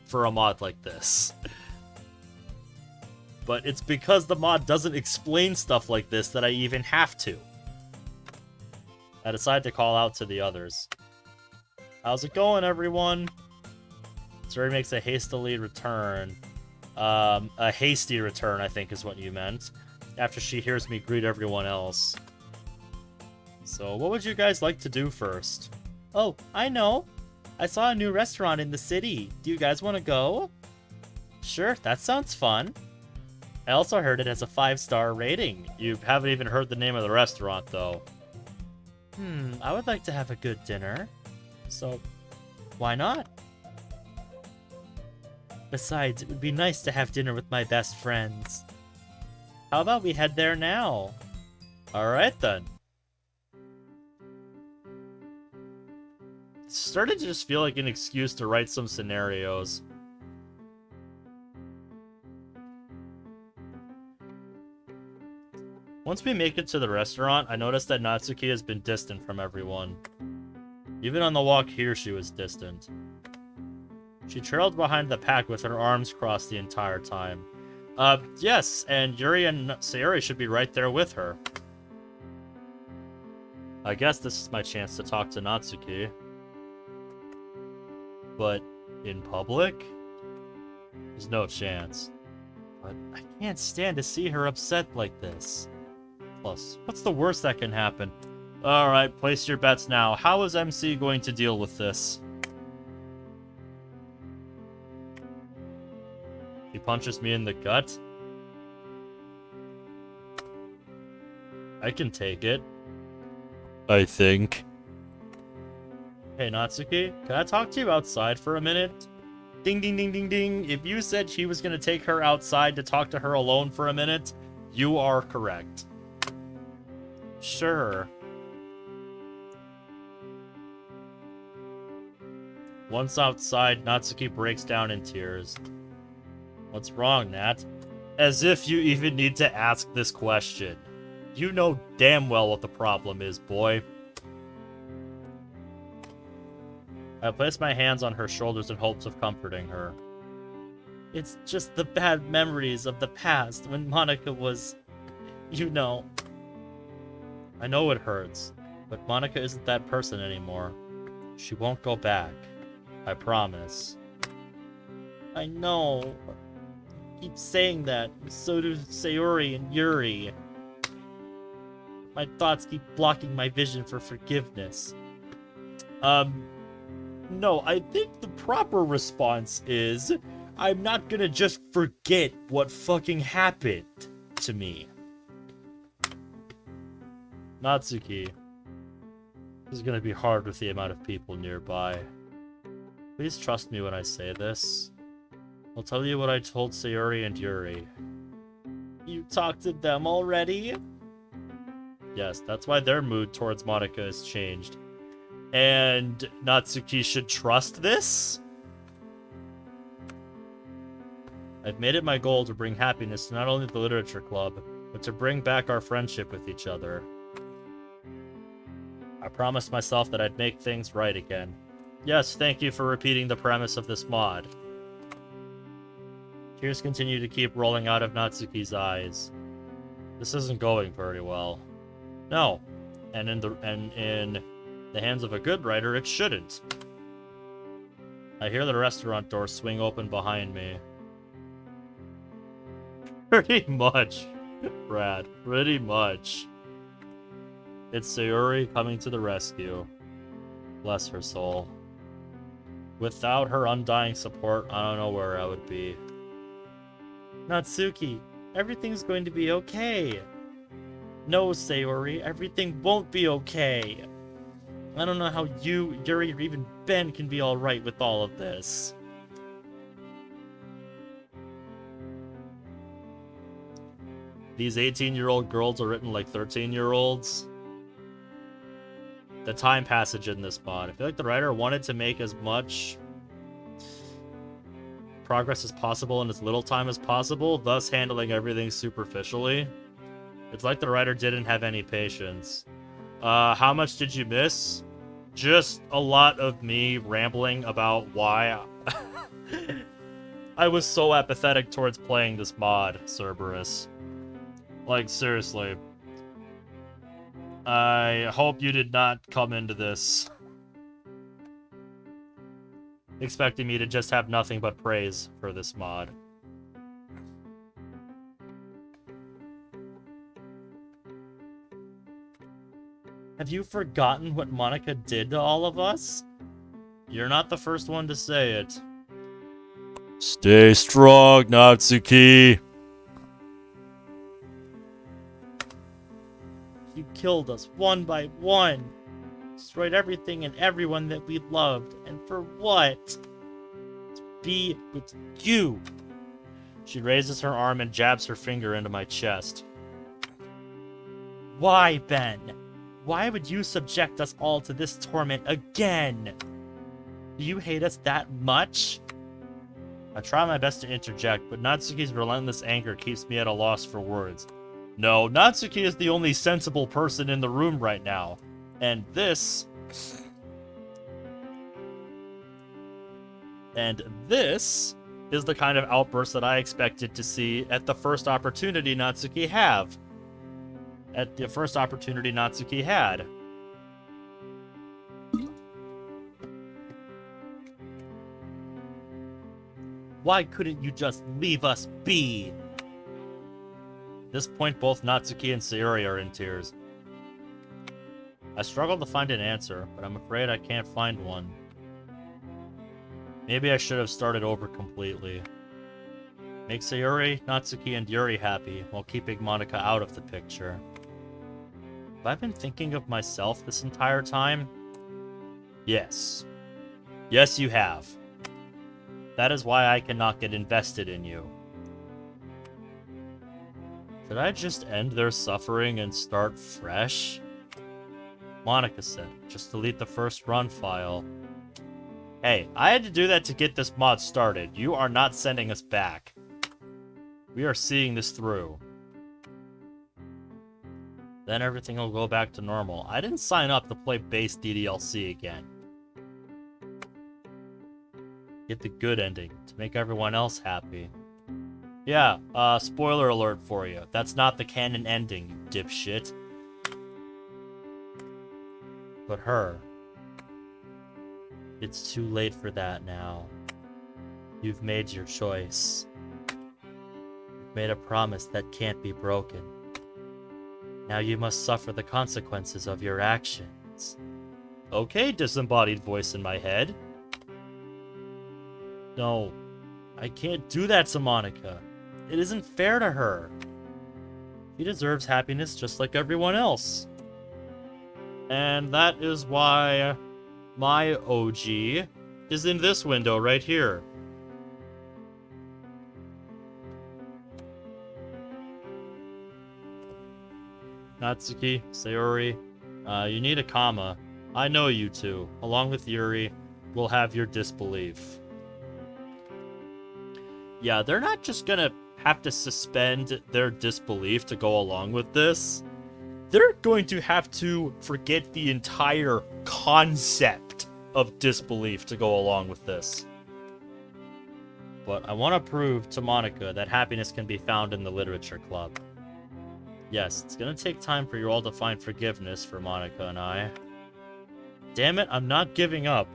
for a mod like this. But it's because the mod doesn't explain stuff like this that I even have to. I decide to call out to the others. How's it going, everyone? Sayori makes a hastily return. A hasty return, I think is what you meant. After she hears me greet everyone else. So, what would you guys like to do first? Oh, I know. I saw a new restaurant in the city. Do you guys want to go? Sure, that sounds fun. I also heard it has a 5-star rating. You haven't even heard the name of the restaurant, though. I would like to have a good dinner. So, why not? Besides, it would be nice to have dinner with my best friends. How about we head there now? Alright then. It's starting to just feel like an excuse to write some scenarios. Once we make it to the restaurant, I noticed that Natsuki has been distant from everyone. Even on the walk here, she was distant. She trailed behind the pack with her arms crossed the entire time. Yes, and Yuri and Sayori should be right there with her. I guess this is my chance to talk to Natsuki. But in public? There's no chance. But I can't stand to see her upset like this. Plus, what's the worst that can happen? Alright, place your bets now. How is MC going to deal with this? He punches me in the gut? I can take it. I think. Hey, Natsuki, can I talk to you outside for a minute? Ding, ding, ding, ding, ding. If you said she was gonna take her outside to talk to her alone for a minute, you are correct. Sure. Once outside, Natsuki breaks down in tears. What's wrong, Nat? As if you even need to ask this question. You know damn well what the problem is, boy. I place my hands on her shoulders in hopes of comforting her. It's just the bad memories of the past when Monika was... you know. I know it hurts, but Monika isn't that person anymore. She won't go back. I promise. I know. You keep saying that. So do Sayori and Yuri. My thoughts keep blocking my vision for forgiveness. No, I think the proper response is, I'm not gonna just forget what fucking happened to me. Natsuki, this is gonna be hard with the amount of people nearby. Please trust me when I say this. I'll tell you what I told Sayori and Yuri. You talked to them already? Yes, that's why their mood towards Monika has changed. And Natsuki should trust this? I've made it my goal to bring happiness to not only the literature club, but to bring back our friendship with each other. I promised myself that I'd make things right again. Yes, thank you for repeating the premise of this mod. Tears continue to keep rolling out of Natsuki's eyes. This isn't going very well. No, and in the hands of a good writer, it shouldn't. I hear the restaurant door swing open behind me. Pretty much, Brad. Pretty much. It's Sayori coming to the rescue. Bless her soul. Without her undying support, I don't know where I would be. Natsuki, everything's going to be okay. No, Sayori, everything won't be okay. I don't know how you, Yuri, or even Ben can be alright with all of this. These 18-year-old girls are written like 13-year-olds. The time passage in this mod. I feel like the writer wanted to make as much progress as possible in as little time as possible, thus handling everything superficially. It's like the writer didn't have any patience. How much did you miss? Just a lot of me rambling about why I was so apathetic towards playing this mod, Cerberus. Like, seriously. I hope you did not come into this expecting me to just have nothing but praise for this mod. Have you forgotten what Monika did to all of us? You're not the first one to say it. Stay strong, Natsuki. You killed us one by one. Destroyed everything and everyone that we loved. And for what? To be with you. She raises her arm and jabs her finger into my chest. Why, Ben? Why would you subject us all to this torment again? Do you hate us that much? I try my best to interject, but Natsuki's relentless anger keeps me at a loss for words. No, Natsuki is the only sensible person in the room right now. And this is the kind of outburst that I expected to see at the first opportunity Natsuki had. Why couldn't you just leave us be? At this point, both Natsuki and Sayori are in tears. I struggle to find an answer, but I'm afraid I can't find one. Maybe I should have started over completely. Make Sayori, Natsuki, and Yuri happy while keeping Monika out of the picture. Have I been thinking of myself this entire time? Yes. Yes, you have. That is why I cannot get invested in you. Did I just end their suffering and start fresh? Monika said, just delete the first run file. Hey, I had to do that to get this mod started. You are not sending us back. We are seeing this through. Then everything will go back to normal. I didn't sign up to play base DDLC again. Get the good ending to make everyone else happy. Yeah, spoiler alert for you. That's not the canon ending, you dipshit. But her. It's too late for that now. You've made your choice. You've made a promise that can't be broken. Now you must suffer the consequences of your actions. Okay, disembodied voice in my head. No, I can't do that to Monika. It isn't fair to her. She deserves happiness just like everyone else. And that is why my OG is in this window right here. Natsuki, Sayori, you need a comma. I know you two, along with Yuri, will have your disbelief. Yeah, they're not just gonna have to suspend their disbelief to go along with this. They're going to have to forget the entire concept of disbelief to go along with this. But I want to prove to Monika that happiness can be found in the literature club. Yes, it's gonna take time for you all to find forgiveness for Monika and I. Damn it, I'm not giving up.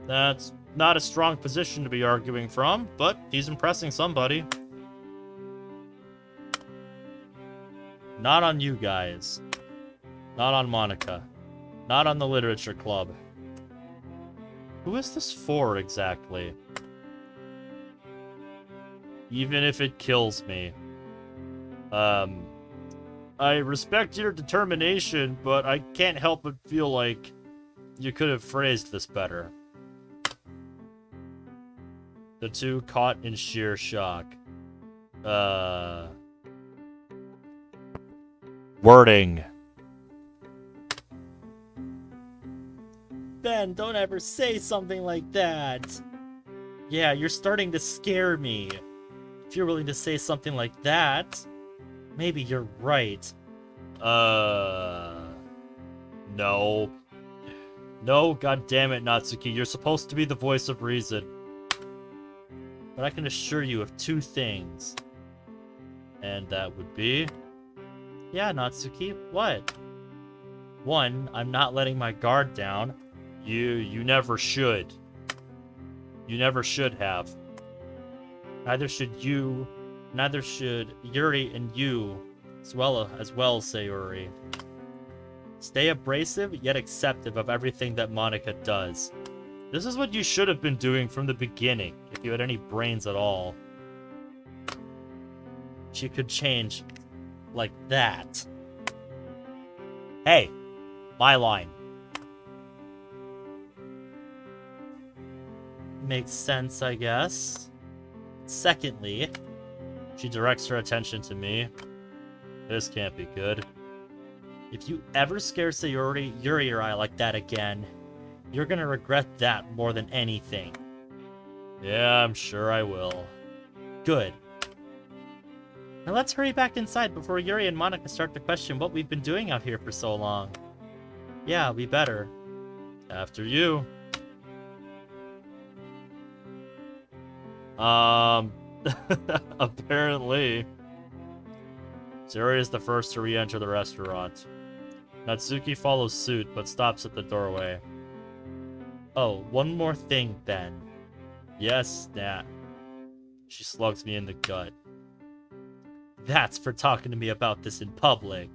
That's not a strong position to be arguing from, but he's impressing somebody. Not on you guys. Not on Monika. Not on the literature club. Who is this for exactly? Even if it kills me. I respect your determination, but I can't help but feel like you could have phrased this better. The two caught in sheer shock. Wording. Ben, don't ever say something like that. Yeah, you're starting to scare me. If you're willing to say something like that, maybe you're right. No. No, goddammit, Natsuki, you're supposed to be the voice of reason. But I can assure you of two things. And that would be... Yeah, Natsuki, what? One, I'm not letting my guard down. You never should. You never should have. Neither should you. Neither should Yuri and you, as well, Sayori. Stay abrasive, yet acceptive of everything that Monika does. This is what you should have been doing from the beginning, if you had any brains at all. She could change like that. Hey, my line. Makes sense, I guess. Secondly, she directs her attention to me. This can't be good. If you ever scare Sayori, Yuri, or I like that again, you're gonna regret that more than anything. Yeah, I'm sure I will. Good. Now let's hurry back inside before Yuri and Monika start to question what we've been doing out here for so long. Yeah, we better. After you. Apparently. Sayori is the first to re-enter the restaurant. Natsuki follows suit, but stops at the doorway. Oh, one more thing, then. Yes, Nat. She slugs me in the gut. That's for talking to me about this in public.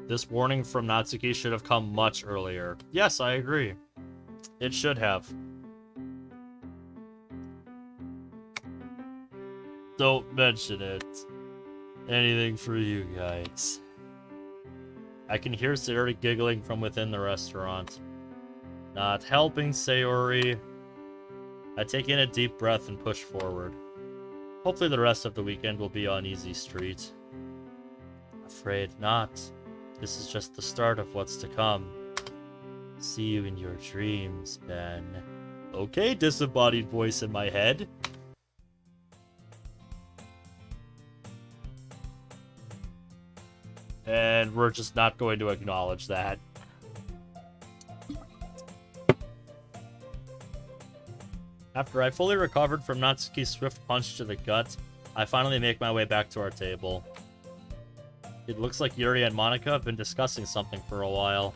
This warning from Natsuki should have come much earlier. Yes, I agree. It should have. Don't mention it. Anything for you guys. I can hear Sayori giggling from within the restaurant. Not helping, Sayori. I take in a deep breath and push forward. Hopefully the rest of the weekend will be on easy street. Afraid not. This is just the start of what's to come. See you in your dreams, Ben. Okay, disembodied voice in my head. And we're just not going to acknowledge that. After I fully recovered from Natsuki's swift punch to the gut, I finally make my way back to our table. It looks like Yuri and Monika have been discussing something for a while.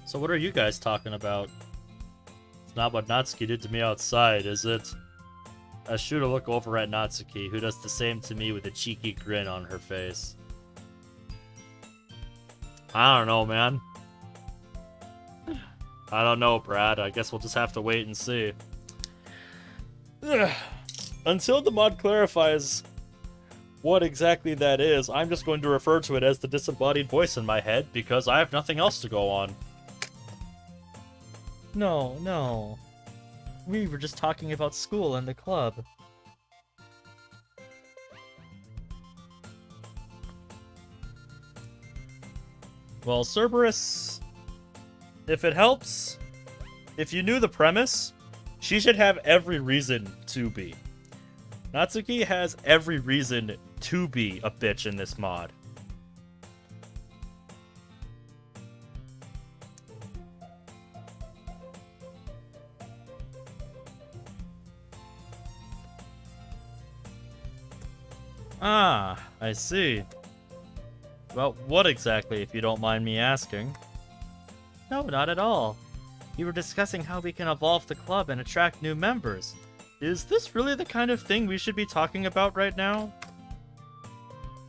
So what are you guys talking about? It's not what Natsuki did to me outside, is it? I shoot a look over at Natsuki, who does the same to me with a cheeky grin on her face. I don't know, man. I don't know, Brad. I guess we'll just have to wait and see. Until the mod clarifies what exactly that is, I'm just going to refer to it as the disembodied voice in my head, because I have nothing else to go on. No. We were just talking about school and the club. Well, Cerberus, if it helps, if you knew the premise, she should have every reason to be. Natsuki has every reason to be a bitch in this mod. Ah, I see. Well, what exactly, if you don't mind me asking? No, not at all. You were discussing how we can evolve the club and attract new members. Is this really the kind of thing we should be talking about right now?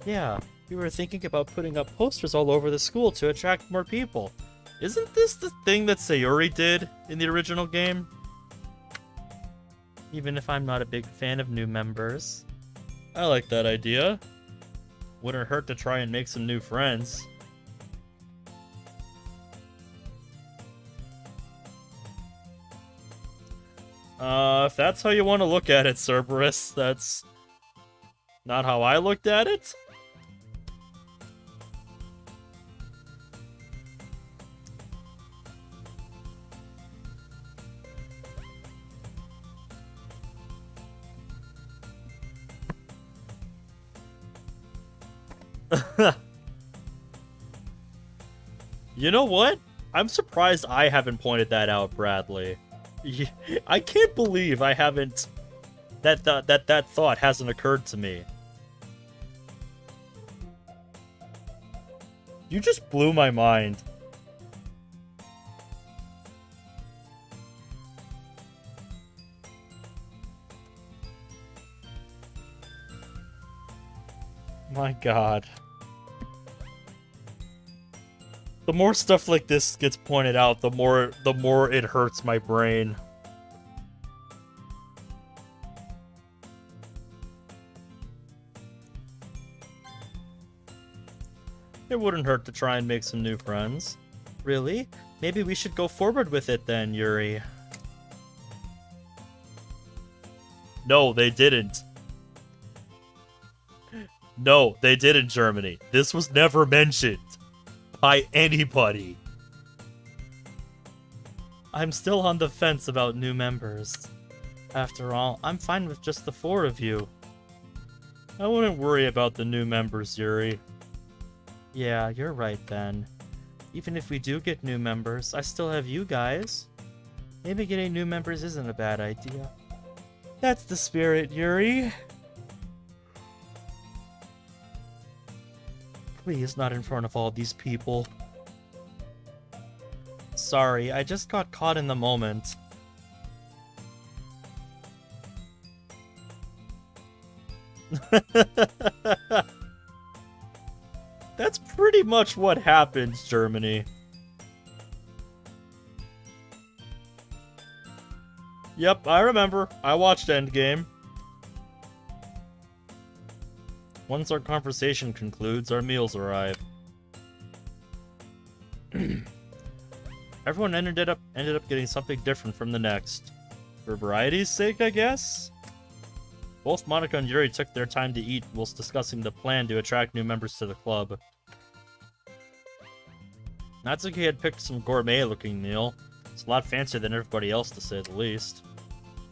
Yeah, we were thinking about putting up posters all over the school to attract more people. Isn't this the thing that Sayori did in the original game? Even if I'm not a big fan of new members. I like that idea. Wouldn't hurt to try and make some new friends. If that's how you want to look at it, Cerberus, that's not how I looked at it. You know what? I'm surprised I haven't pointed that out, Bradley. I can't believe I haven't... That thought hasn't occurred to me. You just blew my mind. My God. The more stuff like this gets pointed out, the more it hurts my brain. It wouldn't hurt to try and make some new friends. Really? Maybe we should go forward with it then, Yuri. No, they didn't. No, they didn't, Germany. This was never mentioned by anybody. I'm still on the fence about new members. After all, I'm fine with just the 4 of you. I wouldn't worry about the new members, Yuri. Yeah, you're right then. Even if we do get new members, I still have you guys. Maybe getting new members isn't a bad idea. That's the spirit, Yuri. Please, not in front of all these people. Sorry, I just got caught in the moment. That's pretty much what happens, Germany. Yep, I remember. I watched Endgame. Once our conversation concludes, our meals arrive. Everyone ended up getting something different from the next. For variety's sake, I guess? Both Monika and Yuri took their time to eat whilst discussing the plan to attract new members to the club. Natsuki had picked some gourmet-looking meal. It's a lot fancier than everybody else, to say the least.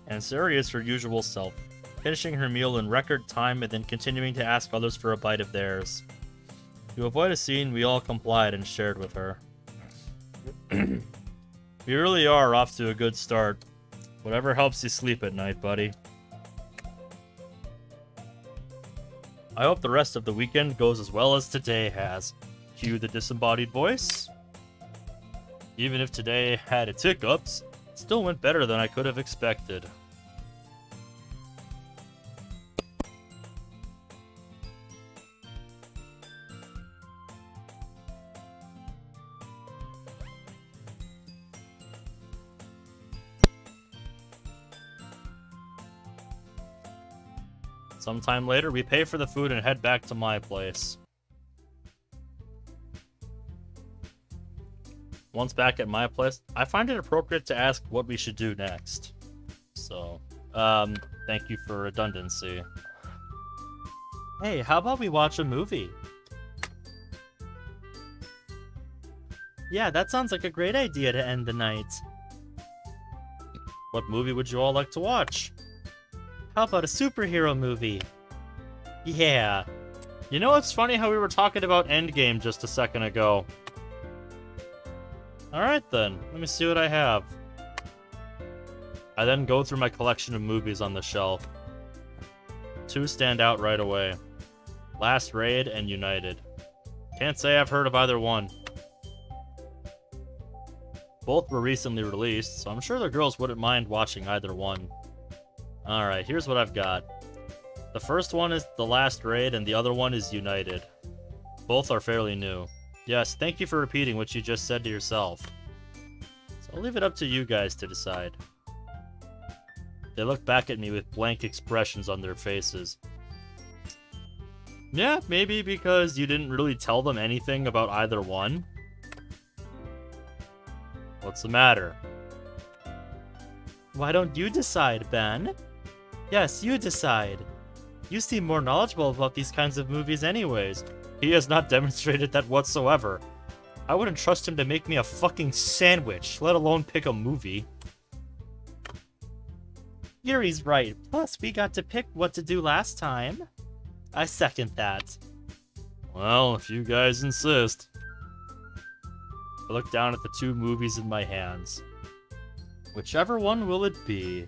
And Sari is her usual self, finishing her meal in record time and then continuing to ask others for a bite of theirs. To avoid a scene, we all complied and shared with her. We really are off to a good start. Whatever helps you sleep at night, buddy. I hope the rest of the weekend goes as well as today has. Cue the disembodied voice. Even if today had its hiccups, it still went better than I could have expected. Sometime later, we pay for the food and head back to my place. Once back at my place, I find it appropriate to ask what we should do next. So, thank you for redundancy. Hey, how about we watch a movie? Yeah, that sounds like a great idea to end the night. What movie would you all like to watch? How about a superhero movie? Yeah. You know, it's funny how we were talking about Endgame just a second ago. Alright then, let me see what I have. I then go through my collection of movies on the shelf. Two stand out right away. Last Raid and United. Can't say I've heard of either one. Both were recently released, so I'm sure the girls wouldn't mind watching either one. Alright, here's what I've got. The first one is The Last Raid, and the other one is United. Both are fairly new. Yes, thank you for repeating what you just said to yourself. So I'll leave it up to you guys to decide. They look back at me with blank expressions on their faces. Yeah, maybe because you didn't really tell them anything about either one. What's the matter? Why don't you decide, Ben? Yes, you decide. You seem more knowledgeable about these kinds of movies anyways. He has not demonstrated that whatsoever. I wouldn't trust him to make me a fucking sandwich, let alone pick a movie. Yuri's right. Plus, we got to pick what to do last time. I second that. Well, if you guys insist. I look down at the two movies in my hands. Whichever one will it be?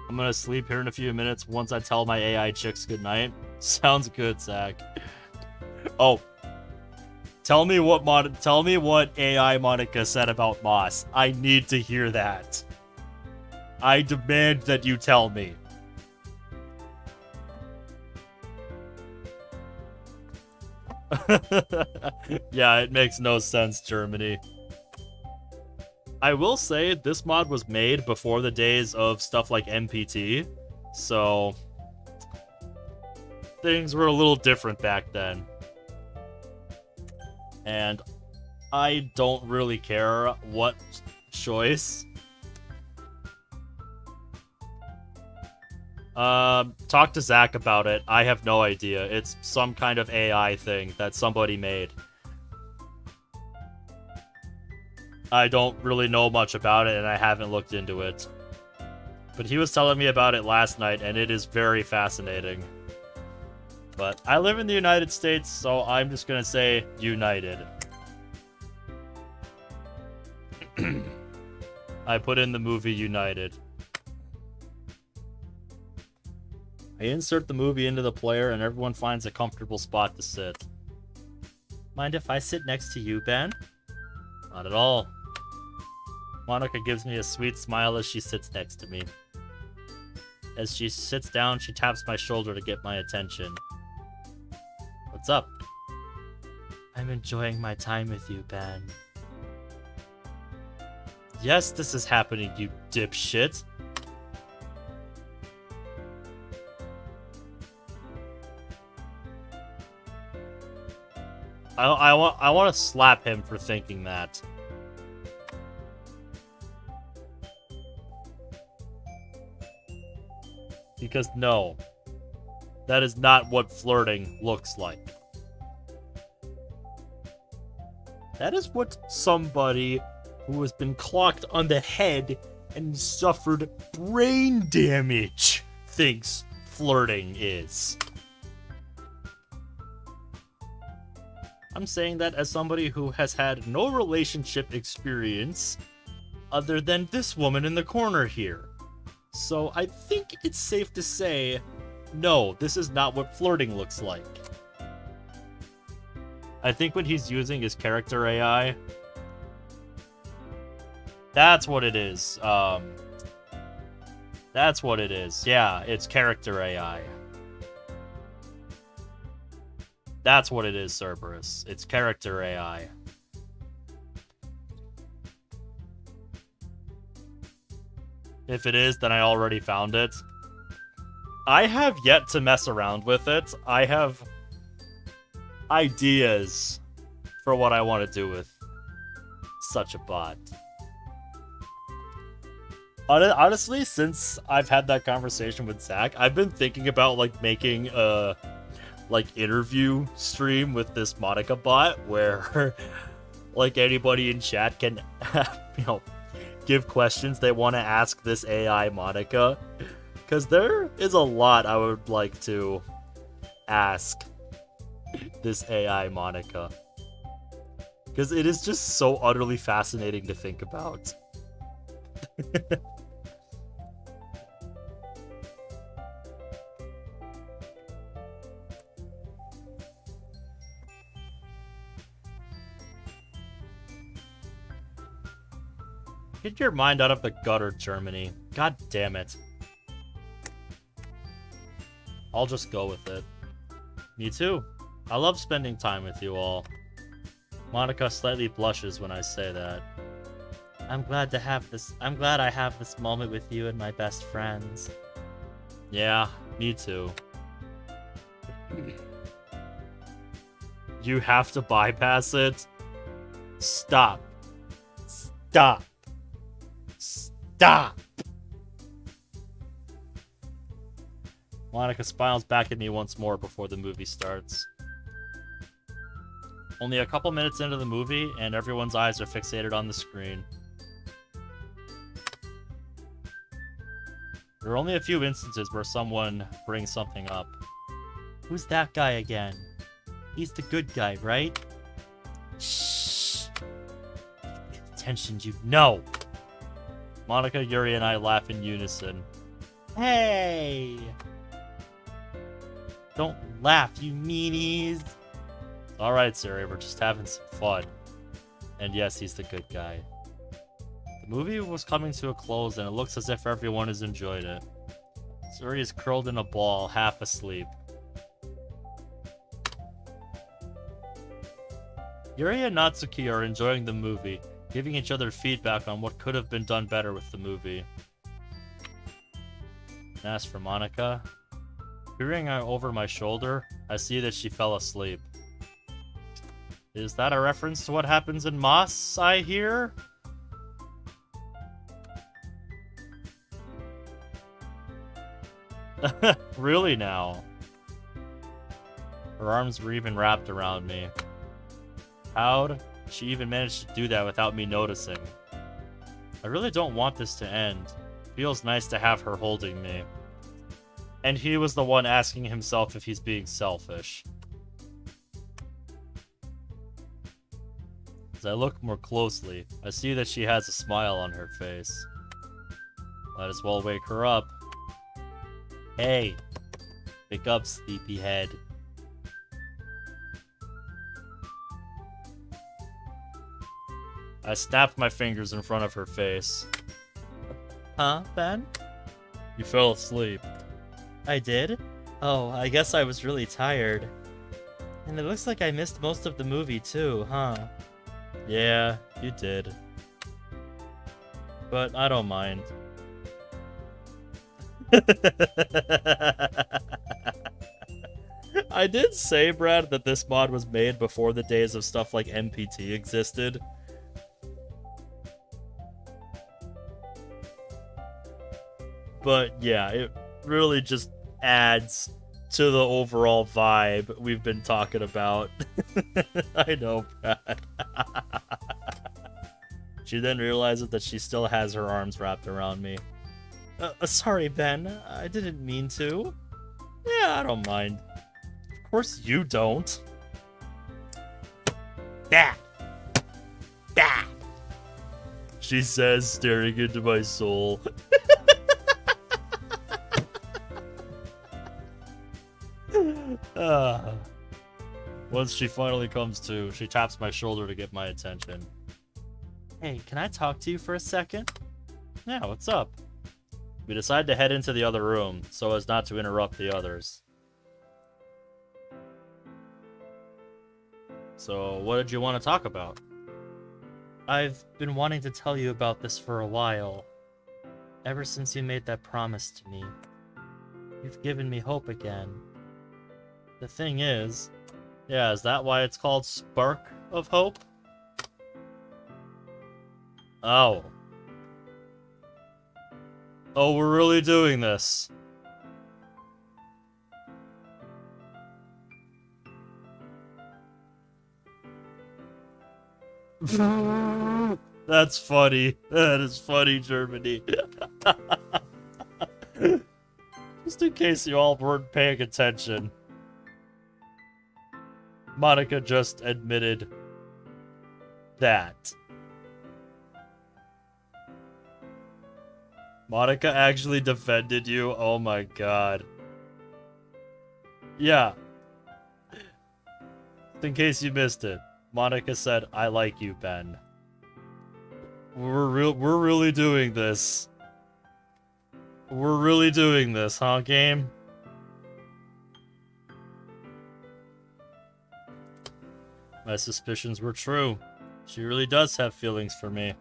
I'm gonna sleep here in a few minutes once I tell my AI chicks goodnight. Sounds good, Zach. Oh. Tell me what AI Monika said about Moss. I need to hear that. I demand that you tell me. Yeah, it makes no sense, Germany. I will say this mod was made before the days of stuff like MPT, so things were a little different back then. And I don't really care what choice. Talk to Zach about it. I have no idea. It's some kind of AI thing that somebody made. I don't really know much about it, and I haven't looked into it. But he was telling me about it last night, and it is very fascinating. But I live in the United States, so I'm just gonna say United. I put in the movie United. I insert the movie into the player, and everyone finds a comfortable spot to sit. Mind if I sit next to you, Ben? Not at all. Monika gives me a sweet smile as she sits next to me. As she sits down, she taps my shoulder to get my attention. What's up? I'm enjoying my time with you, Ben. Yes, this is happening, you dipshit. I want to slap him for thinking that. Because no, that is not what flirting looks like. That is what somebody who has been clocked on the head and suffered brain damage thinks flirting is. I'm saying that as somebody who has had no relationship experience other than this woman in the corner here. So I think it's safe to say, no, this is not what flirting looks like. I think what he's using is character AI. That's what it is. That's what it is. Yeah, it's character AI. That's what it is, Cerberus. It's character AI. If it is, then I already found it. I have yet to mess around with it. I have ideas for what I want to do with such a bot. Honestly, since I've had that conversation with Zach, I've been thinking about like making a interview stream with this Monika bot where like anybody in chat can give questions they want to ask this AI Monika, because there is a lot I would like to ask this AI Monika, because it is just so utterly fascinating to think about. Get your mind out of the gutter, Germany. God damn it. I'll just go with it. Me too. I love spending time with you all. Monika slightly blushes when I say that. I'm glad I have this moment with you and my best friends. Yeah, me too. You have to bypass it? Stop. Stop. Stop! Monika smiles back at me once more before the movie starts. Only a couple minutes into the movie, and everyone's eyes are fixated on the screen. There are only a few instances where someone brings something up. Who's that guy again? He's the good guy, right? Shh! Pay attention, you know! Monika, Yuri, and I laugh in unison. Hey! Don't laugh, you meanies! Alright, Siri, we're just having some fun. And yes, he's the good guy. The movie was coming to a close, and it looks as if everyone has enjoyed it. Suri is curled in a ball, half asleep. Yuri and Natsuki are enjoying the movie, giving each other feedback on what could have been done better with the movie. And as for Monika, peering over my shoulder, I see that she fell asleep. Is that a reference to what happens in Moss, I hear? Really now? Her arms were even wrapped around me. How'd she even manage to do that without me noticing? I really don't want this to end. Feels nice to have her holding me. And he was the one asking himself if he's being selfish. As I look more closely, I see that she has a smile on her face. Might as well wake her up. Hey, wake up, sleepyhead. I snapped my fingers in front of her face. Huh, Ben? You fell asleep. I did? Oh, I guess I was really tired. And it looks like I missed most of the movie too, huh? Yeah, you did. But I don't mind. I did say, Brad, that this mod was made before the days of stuff like MPT existed. But yeah, it really just adds to the overall vibe we've been talking about. I know, Brad. She then realizes that she still has her arms wrapped around me. Sorry, Ben. I didn't mean to. Yeah, I don't mind. Of course you don't. Bah! Bah! She says, staring into my soul. Once she finally comes to, she taps my shoulder to get my attention. Hey, can I talk to you for a second? Yeah, what's up? We decide to head into the other room, so as not to interrupt the others. So, what did you want to talk about? I've been wanting to tell you about this for a while. Ever since you made that promise to me. You've given me hope again. The thing is... Yeah, is that why it's called Spark of Hope? Oh. Oh, we're really doing this. That's funny. That is funny, Germany. Just in case you all weren't paying attention. Monika just admitted that. Monika actually defended you? Oh my god. Yeah. In case you missed it, Monika said, I like you, Ben. We're really doing this. We're really doing this, huh, game? My suspicions were true. She really does have feelings for me.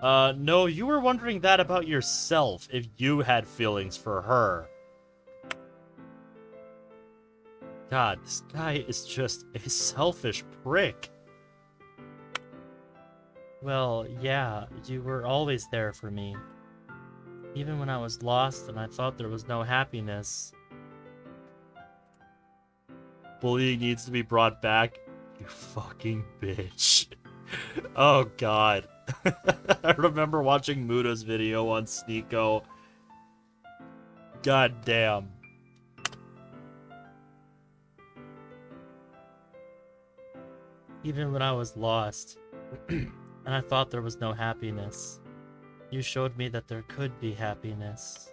No, you were wondering that about yourself, if you had feelings for her. God, this guy is just a selfish prick. Well, yeah, you were always there for me. Even when I was lost and I thought there was no happiness. Bullying needs to be brought back. You fucking bitch. Oh god. I remember watching Muda's video on Sneeko. God damn. Even when I was lost, and I thought there was no happiness, you showed me that there could be happiness.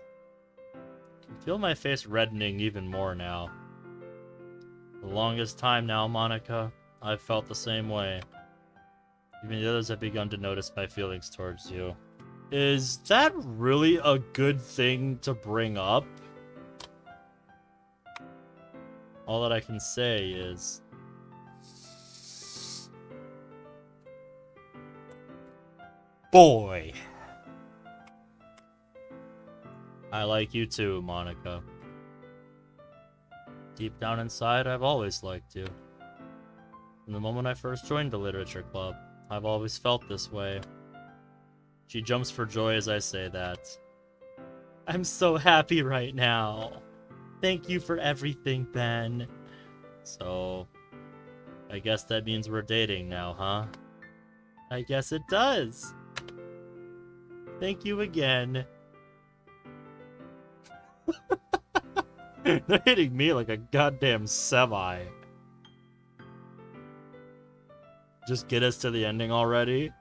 I can feel my face reddening even more now. The longest time now, Monika, I've felt the same way. Even the others have begun to notice my feelings towards you. Is that really a good thing to bring up? All that I can say is... Boy! I like you too, Monika. Deep down inside, I've always liked you. From the moment I first joined the literature club, I've always felt this way. She jumps for joy as I say that. I'm so happy right now. Thank you for everything, Ben. So, I guess that means we're dating now, huh? I guess it does. Thank you again. They're hitting me like a goddamn semi. Just get us to the ending already.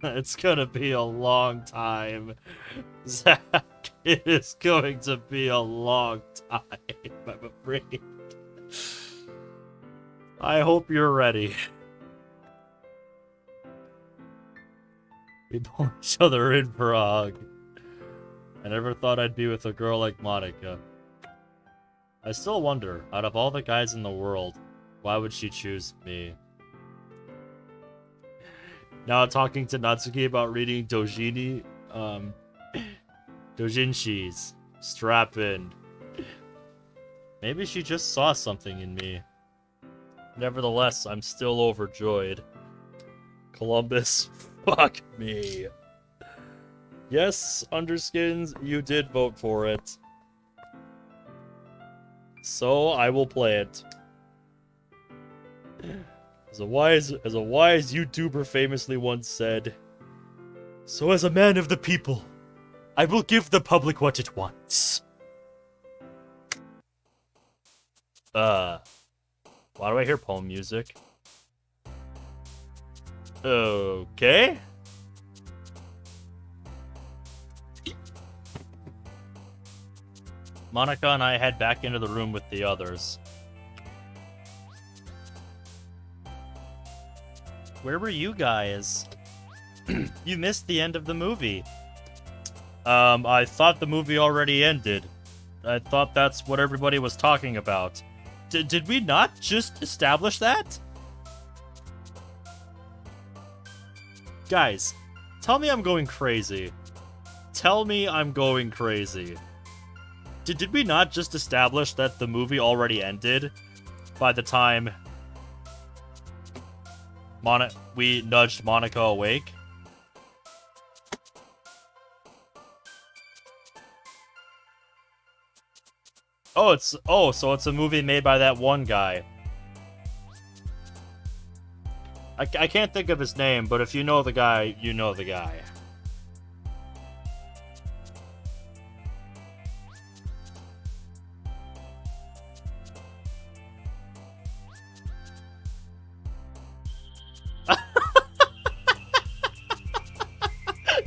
It's gonna be a long time. Zach, it is going to be a long time, I'm afraid. I hope you're ready. We pull each other in for a hug. I never thought I'd be with a girl like Monika. I still wonder, out of all the guys in the world, why would she choose me? Now talking to Natsuki about reading Dojinshi's. Strap in. Maybe she just saw something in me. Nevertheless, I'm still overjoyed. Columbus, fuck me. Yes, Underskins, you did vote for it. So I will play it. As a wise YouTuber famously once said, "So as a man of the people, I will give the public what it wants." Why do I hear poem music? Okay. Monika and I head back into the room with the others. Where were you guys? You missed the end of the movie. I thought the movie already ended. I thought that's what everybody was talking about. Did we not just establish that? Guys, tell me I'm going crazy. Tell me I'm going crazy. Did we not just establish that the movie already ended by the time we nudged Monika awake? So it's a movie made by that one guy. I can't think of his name, but if you know the guy, you know the guy.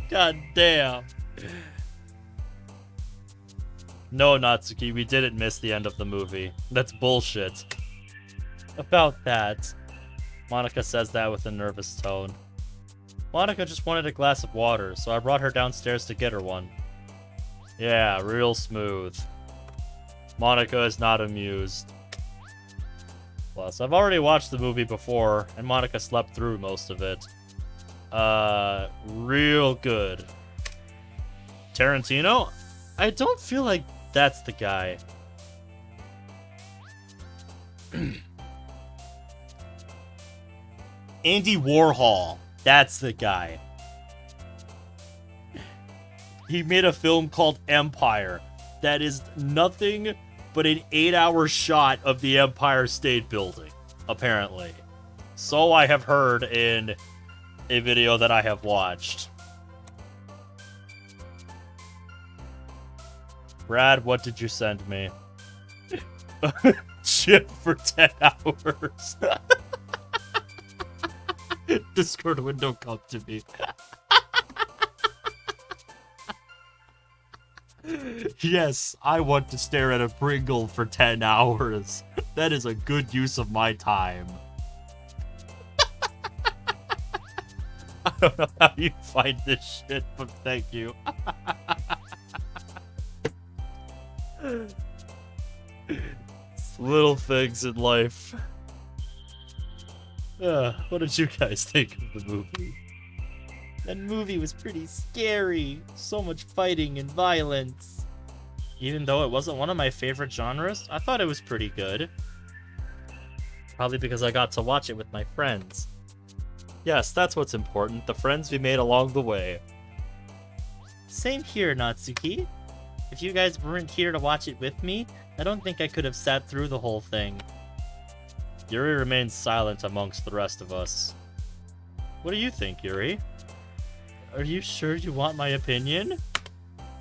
God damn. No, Natsuki, we didn't miss the end of the movie. That's bullshit. About that. Monika says that with a nervous tone. Monika just wanted a glass of water, so I brought her downstairs to get her one. Yeah, real smooth. Monika is not amused. Plus, I've already watched the movie before, and Monika slept through most of it. Real good. Tarantino? I don't feel like that's the guy. Andy Warhol. That's the guy. He made a film called Empire that is nothing but an 8-hour shot of the Empire State Building, apparently. So I have heard in a video that I have watched. Brad, what did you send me? Chip for 10 hours. Discord window, come to me. Yes, I want to stare at a Pringle for 10 hours. That is a good use of my time. I don't know how you find this shit, but thank you. It's little things in life. What did you guys think of the movie? That movie was pretty scary. So much fighting and violence. Even though it wasn't one of my favorite genres, I thought it was pretty good. Probably because I got to watch it with my friends. Yes, that's what's important, the friends we made along the way. Same here, Natsuki. If you guys weren't here to watch it with me, I don't think I could have sat through the whole thing. Yuri remains silent amongst the rest of us. What do you think, Yuri? Are you sure you want my opinion?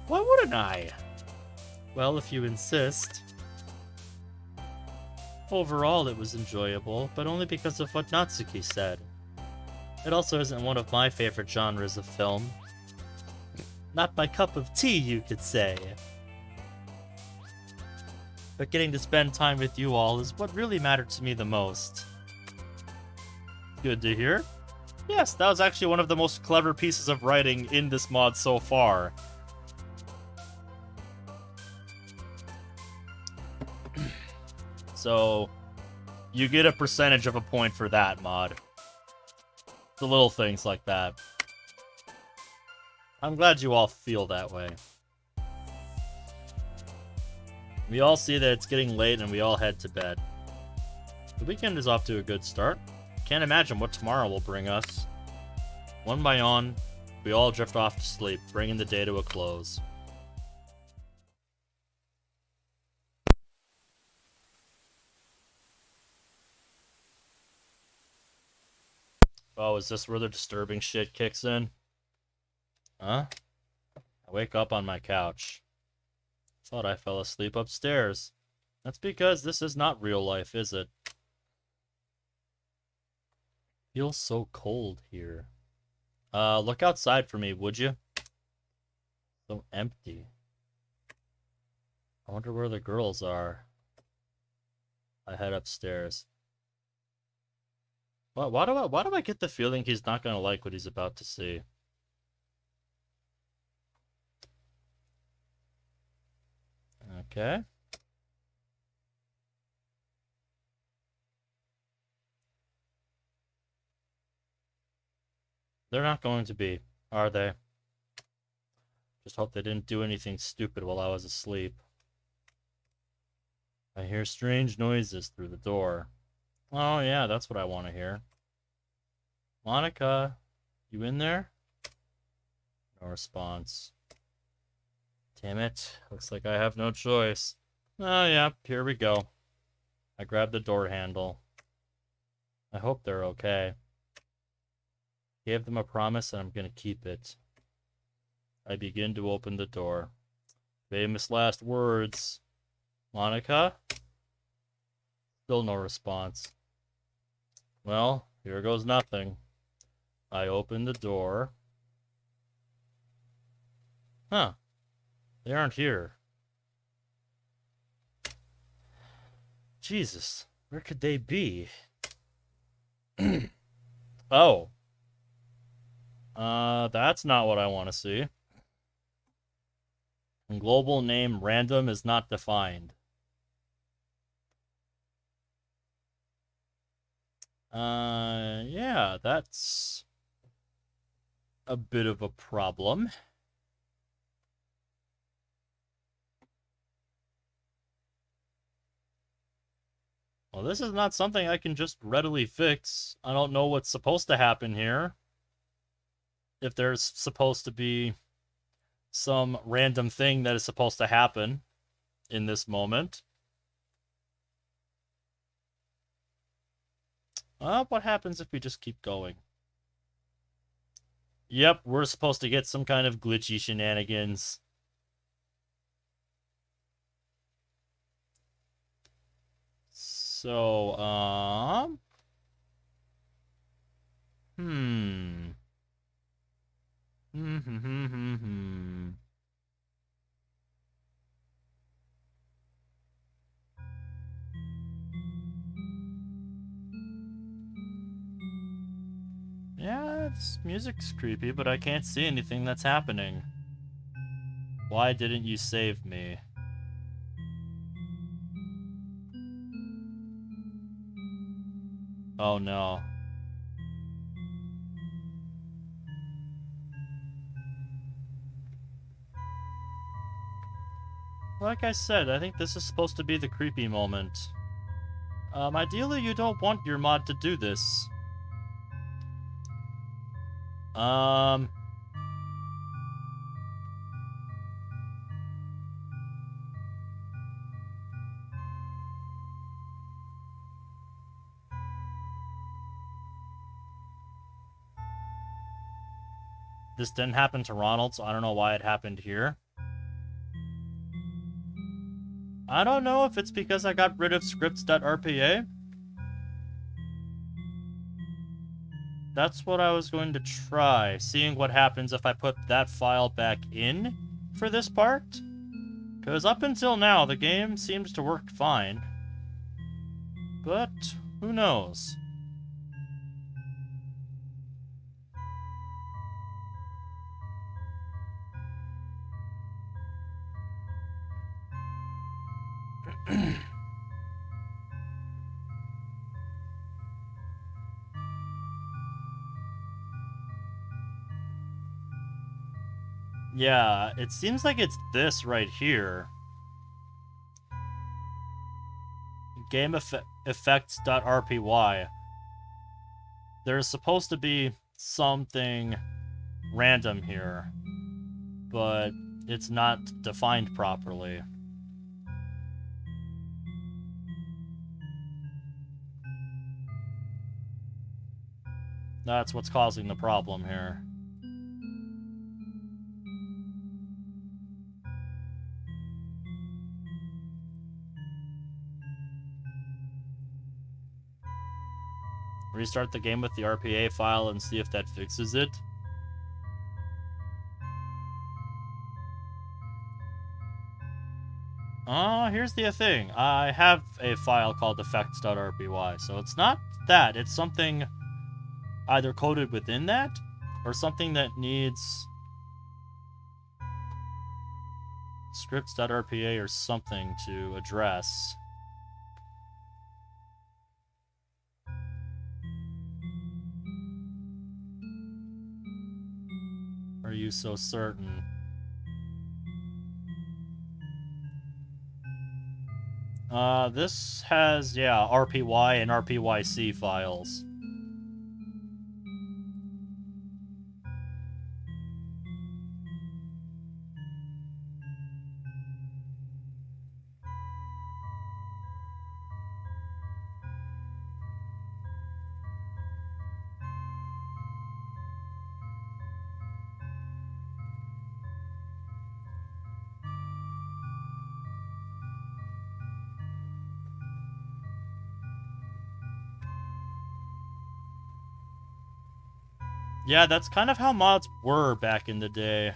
Why wouldn't I? Well, if you insist. Overall, it was enjoyable, but only because of what Natsuki said. It also isn't one of my favorite genres of film. Not my cup of tea, you could say. But getting to spend time with you all is what really mattered to me the most. Good to hear. Yes, that was actually one of the most clever pieces of writing in this mod so far. So, you get a percentage of a point for that mod. The little things like that. I'm glad you all feel that way. We all see that it's getting late and we all head to bed. The weekend is off to a good start. Can't imagine what tomorrow will bring us. One by one, we all drift off to sleep, bringing the day to a close. Oh, is this where the disturbing shit kicks in? Huh? I wake up on my couch. Thought I fell asleep upstairs. That's because this is not real life, is it? Feels so cold here. Look outside for me, would you? So empty. I wonder where the girls are. I head upstairs. Why do I get the feeling he's not gonna like what he's about to see? Okay. They're not going to be, are they? Just hope they didn't do anything stupid while I was asleep. I hear strange noises through the door. Oh yeah, that's what I want to hear. Monika, you in there? No response. Damn it. Looks like I have no choice. Oh yeah, here we go. I grab the door handle. I hope they're okay. Gave them a promise and I'm gonna keep it. I begin to open the door. Famous last words. Monika? Still no response. Well, here goes nothing. I open the door. Huh. They aren't here. Jesus, where could they be? Oh. That's not what I want to see. Global name random is not defined. Yeah, that's a bit of a problem. Well, this is not something I can just readily fix. I don't know what's supposed to happen here. If there's supposed to be some random thing that is supposed to happen in this moment. What happens if we just keep going? Yep, we're supposed to get some kind of glitchy shenanigans. So, Yeah, this music's creepy, but I can't see anything that's happening. Why didn't you save me? Oh no. Like I said, I think this is supposed to be the creepy moment. Ideally you don't want your mod to do this. This didn't happen to Ronald, so I don't know why it happened here. I don't know if it's because I got rid of scripts.rpa. That's what I was going to try, seeing what happens if I put that file back in for this part. Because up until now, the game seems to work fine. But, who knows? Yeah, it seems like it's this right here. effects.rpy. There's supposed to be something random here, but it's not defined properly. That's what's causing the problem here. Restart the game with the RPA file and see if that fixes it. Here's the thing. I have a file called effects.rpy, so it's not that. It's something either coded within that, or something that needs scripts.rpa or something to address. Are you so certain? This has, yeah, RPY and RPYC files. Yeah, that's kind of how mods were back in the day.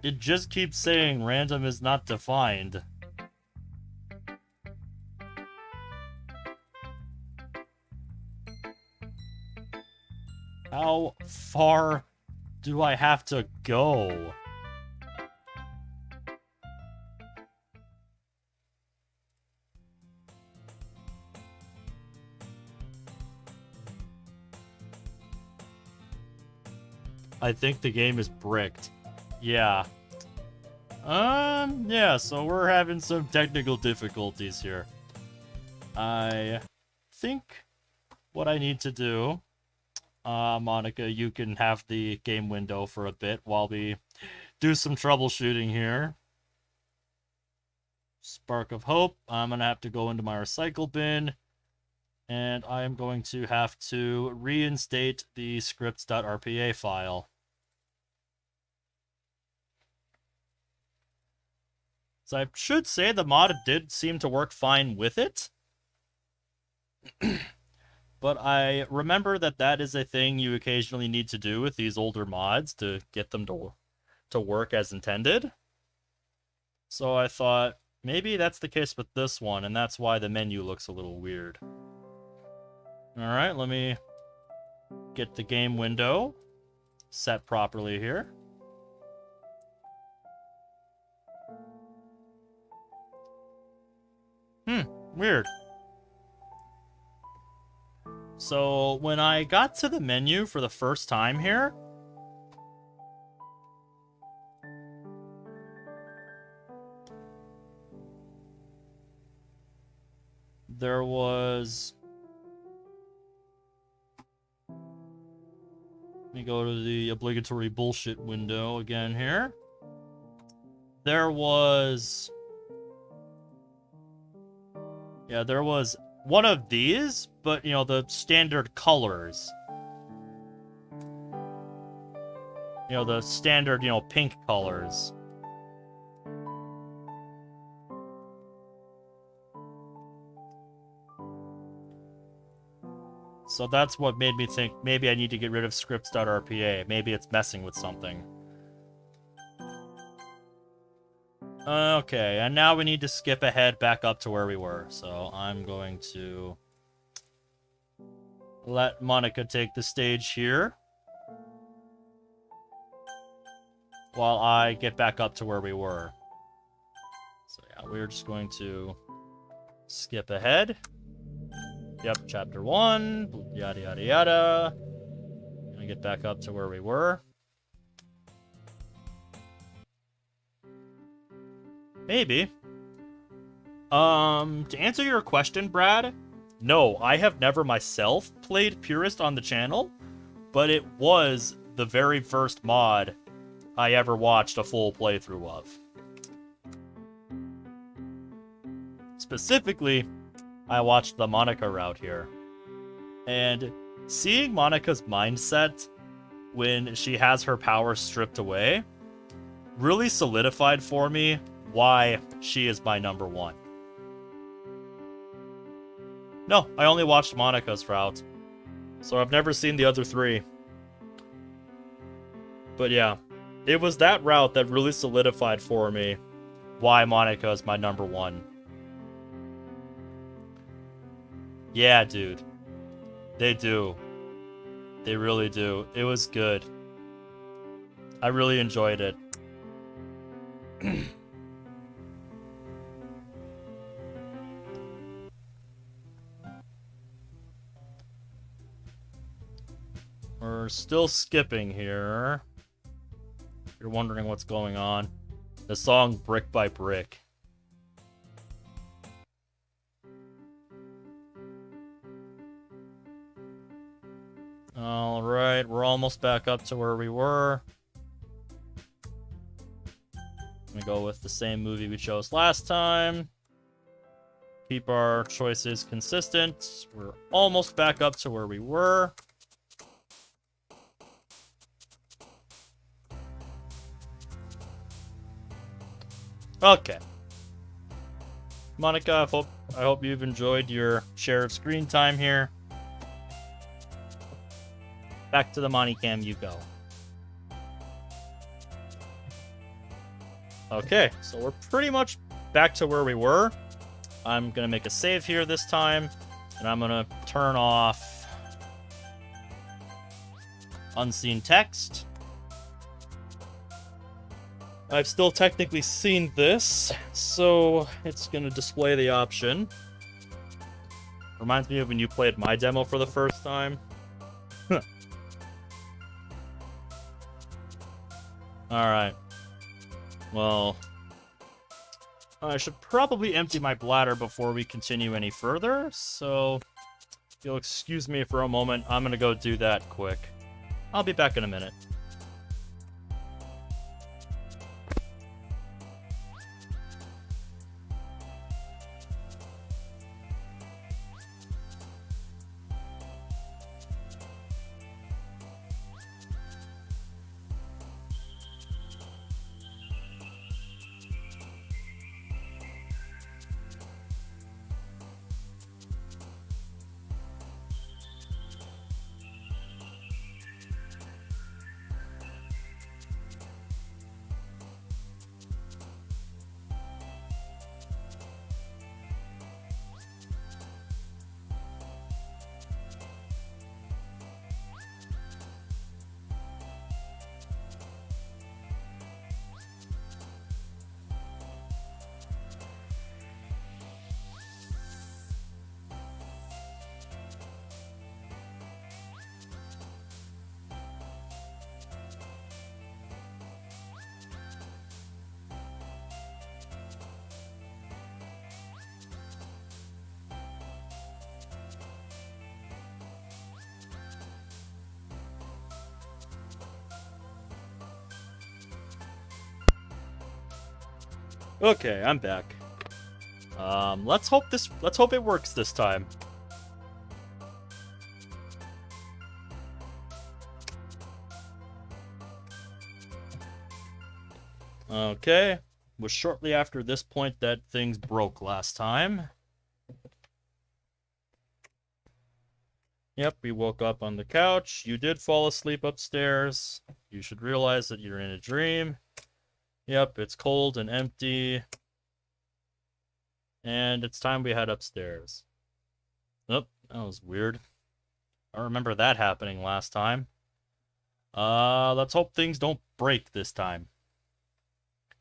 It just keeps saying random is not defined. How far do I have to go? I think the game is bricked. Yeah. Yeah, so we're having some technical difficulties here. I think what I need to do, Monika, you can have the game window for a bit while we do some troubleshooting here. Spark of Hope. I'm going to have to go into my recycle bin, and I am going to have to reinstate the scripts.rpa file. So I should say the mod did seem to work fine with it. But I remember that that is a thing you occasionally need to do with these older mods to get them to work as intended. So I thought, maybe that's the case with this one, and that's why the menu looks a little weird. Alright, let me get the game window set properly here. Weird. So, when I got to the menu for the first time here, there was... Let me go to the obligatory bullshit window again here. There was... Yeah, there was one of these, but, you know, the standard colors. You know, the standard, you know, pink colors. So that's what made me think maybe I need to get rid of scripts.rpa. Maybe it's messing with something. Okay, and now we need to skip ahead back up to where we were. So I'm going to let Monika take the stage here, while I get back up to where we were. So yeah, we're just going to skip ahead. Yep, chapter 1, yada yada yada. Gonna get back up to where we were. Maybe. To answer your question, Brad, no, I have never myself played Purist on the channel, but it was the very first mod I ever watched a full playthrough of. Specifically, I watched the Monika route here. And seeing Monika's mindset when she has her power stripped away really solidified for me why she is my number one. No, I only watched Monika's route, so I've never seen the other three. But yeah, it was that route that really solidified for me why Monika is my number one. Yeah, dude. They do. They really do. It was good. I really enjoyed it. We're still skipping here. If you're wondering what's going on. The song Brick by Brick. Alright, we're almost back up to where we were. I'm gonna go with the same movie we chose last time. Keep our choices consistent. We're almost back up to where we were. Okay. Monika, I hope you've enjoyed your share of screen time here. Back to the Monicam you go. Okay, so we're pretty much back to where we were. I'm gonna make a save here this time, and I'm gonna turn off unseen text. I've still technically seen this, so it's gonna display the option. Reminds me of when you played my demo for the first time. Alright. Well, I should probably empty my bladder before we continue any further, so if you'll excuse me for a moment, I'm gonna go do that quick. I'll be back in a minute. Okay, I'm back. Let's hope it works this time. Okay, it was shortly after this point that things broke last time. Yep, we woke up on the couch. You did fall asleep upstairs. You should realize that you're in a dream. Yep, it's cold and empty. And it's time we head upstairs. Oh, that was weird. I don't remember that happening last time. Let's hope things don't break this time.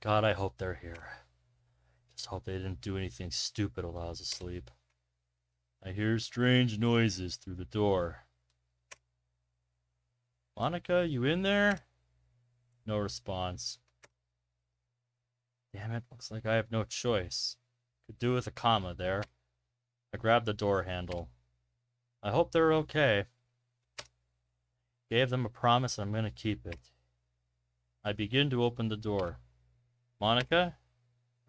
God, I hope they're here. Just hope they didn't do anything stupid while I was asleep. I hear strange noises through the door. Monika, you in there? No response. Damn it, looks like I have no choice. Could do with a comma there. I grabbed the door handle. I hope they're okay. Gave them a promise and I'm gonna keep it. I begin to open the door. Monika?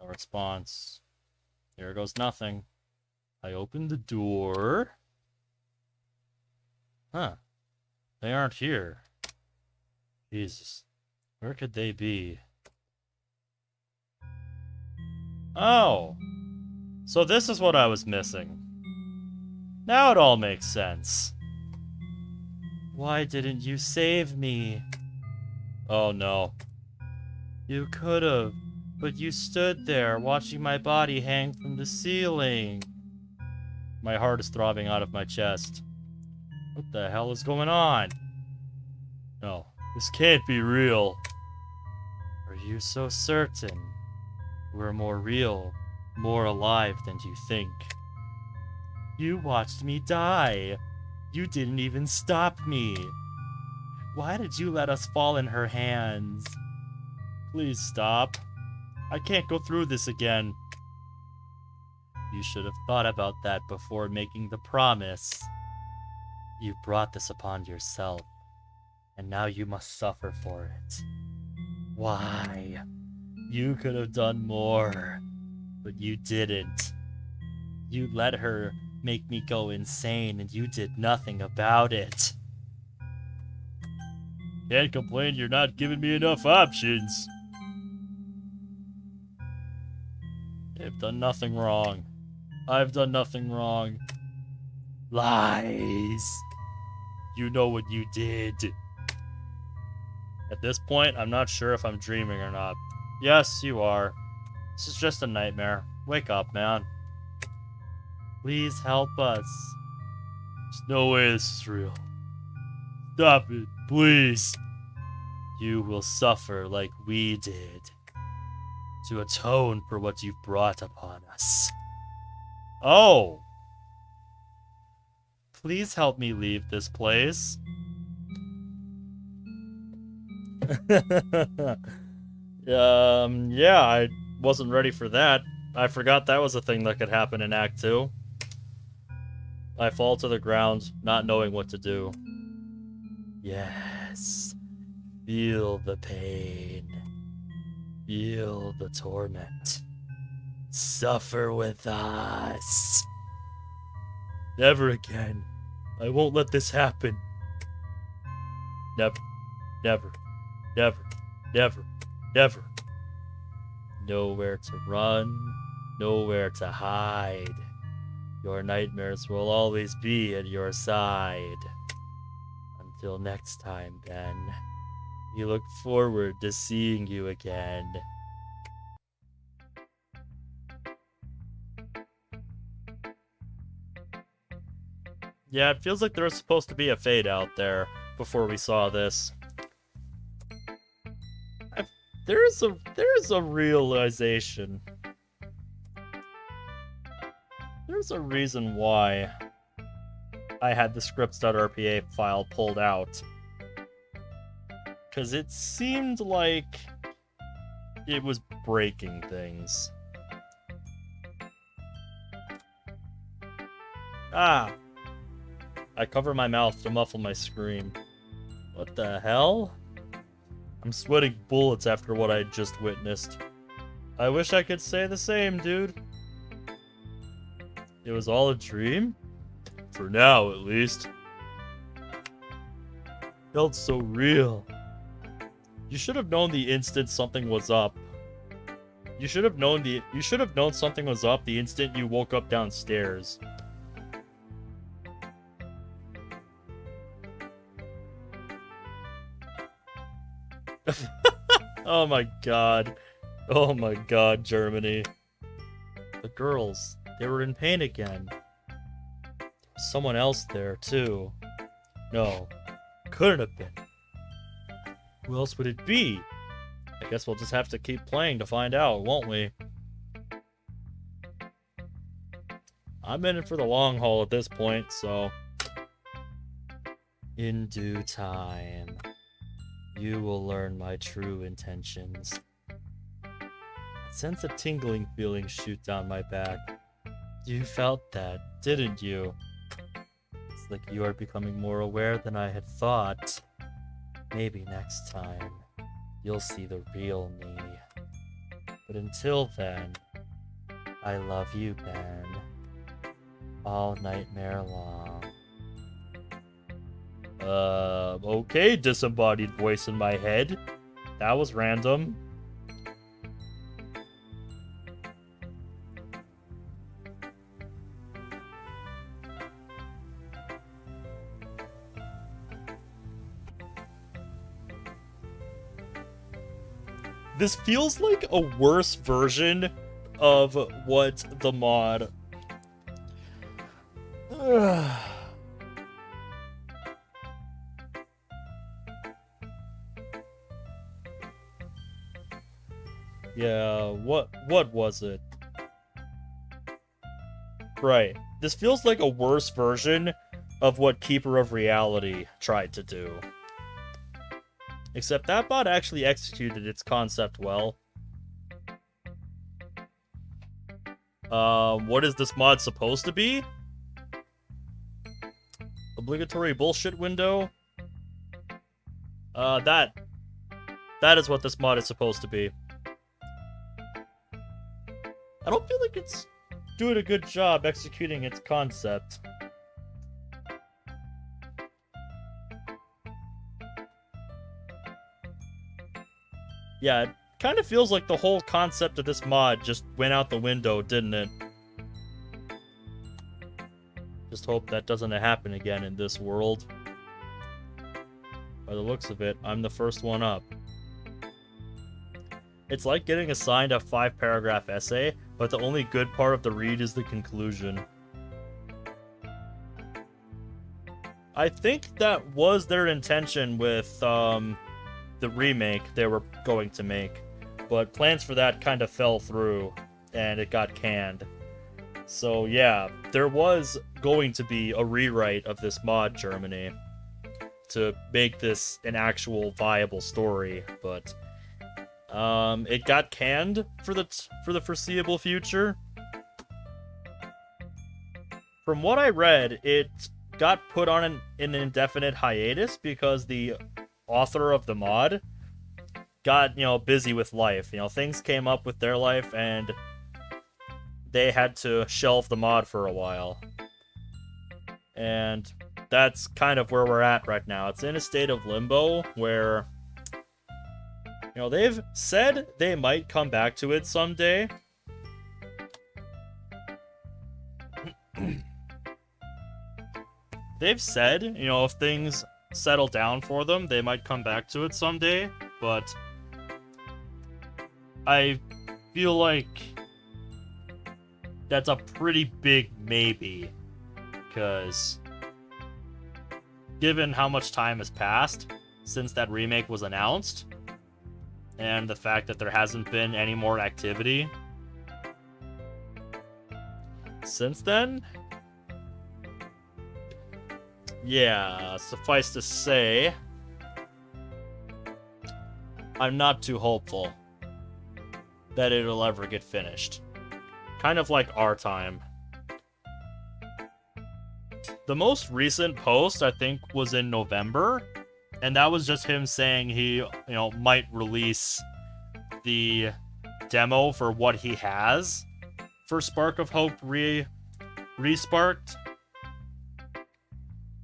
No response. Here goes nothing. I open the door. Huh. They aren't here. Jesus. Where could they be? Oh. So this is what I was missing. Now it all makes sense. Why didn't you save me? Oh no. You could've, but you stood there watching my body hang from the ceiling. My heart is throbbing out of my chest. What the hell is going on? No, this can't be real. Are you so certain? We're more real, more alive than you think. You watched me die. You didn't even stop me. Why did you let us fall in her hands? Please stop. I can't go through this again. You should have thought about that before making the promise. You brought this upon yourself, and now you must suffer for it. Why? You could have done more, but you didn't. You let her make me go insane, and you did nothing about it. Can't complain you're not giving me enough options. I've done nothing wrong. I've done nothing wrong. Lies. You know what you did. At this point, I'm not sure if I'm dreaming or not. Yes, you are. This is just a nightmare. Wake up, man. Please help us. There's no way this is real. Stop it, please. You will suffer like we did, to atone for what you've brought upon us. Oh! Please help me leave this place. Yeah, I wasn't ready for that. I forgot that was a thing that could happen in Act 2. I fall to the ground, not knowing what to do. Yes. Feel the pain. Feel the torment. Suffer with us. Never again. I won't let this happen. Never. Never. Never. Never. Never. Nowhere to run. Nowhere to hide. Your nightmares will always be at your side. Until next time, Ben. We look forward to seeing you again. Yeah, it feels like there was supposed to be a fade out there before we saw this. There's a realization. There's a reason why I had the scripts.rpa file pulled out. Because it seemed like it was breaking things. Ah! I cover my mouth to muffle my scream. What the hell? I'm sweating bullets after what I just witnessed. I wish I could say the same, dude. It was all a dream? For now, at least. Felt so real. You should have known the instant something was up. You should have known something was up the instant you woke up downstairs. Oh my god. Oh my god, Germany. The girls, they were in pain again. There was someone else there, too. No, couldn't have been. Who else would it be? I guess we'll just have to keep playing to find out, won't we? I'm in it for the long haul at this point, so... In due time, you will learn my true intentions. I sense a tingling feeling shoot down my back. You felt that, didn't you? It's like you are becoming more aware than I had thought. Maybe next time, you'll see the real me. But until then, I love you, Ben. All nightmare long. Okay, disembodied voice in my head. That was random. This feels like a worse version of what the mod... Yeah, what was it? Right. This feels like a worse version of what Keeper of Reality tried to do. Except that bot actually executed its concept well. What is this mod supposed to be? Obligatory bullshit window? That is what this mod is supposed to be. I don't feel like it's doing a good job executing its concept. Yeah, it kind of feels like the whole concept of this mod just went out the window, didn't it? Just hope that doesn't happen again in this world. By the looks of it, I'm the first one up. It's like getting assigned a 5-paragraph essay, but the only good part of the read is the conclusion. I think that was their intention with the remake they were going to make, but plans for that kind of fell through, and it got canned. So yeah, there was going to be a rewrite of this mod, Germany, to make this an actual viable story, but it got canned for the foreseeable future. From what I read, it got put on an indefinite hiatus because the author of the mod got, busy with life. Things came up with their life and they had to shelve the mod for a while. And that's kind of where we're at right now. It's in a state of limbo where, they've said they might come back to it someday. They've said, if things settle down for them, they might come back to it someday, but I feel like that's a pretty big maybe, because given how much time has passed since that remake was announced, and the fact that there hasn't been any more activity since then, yeah, suffice to say, I'm not too hopeful that it'll ever get finished. Kind of like our time. The most recent post, I think, was in November, and that was just him saying he, might release the demo for what he has for Spark of Hope Resparked.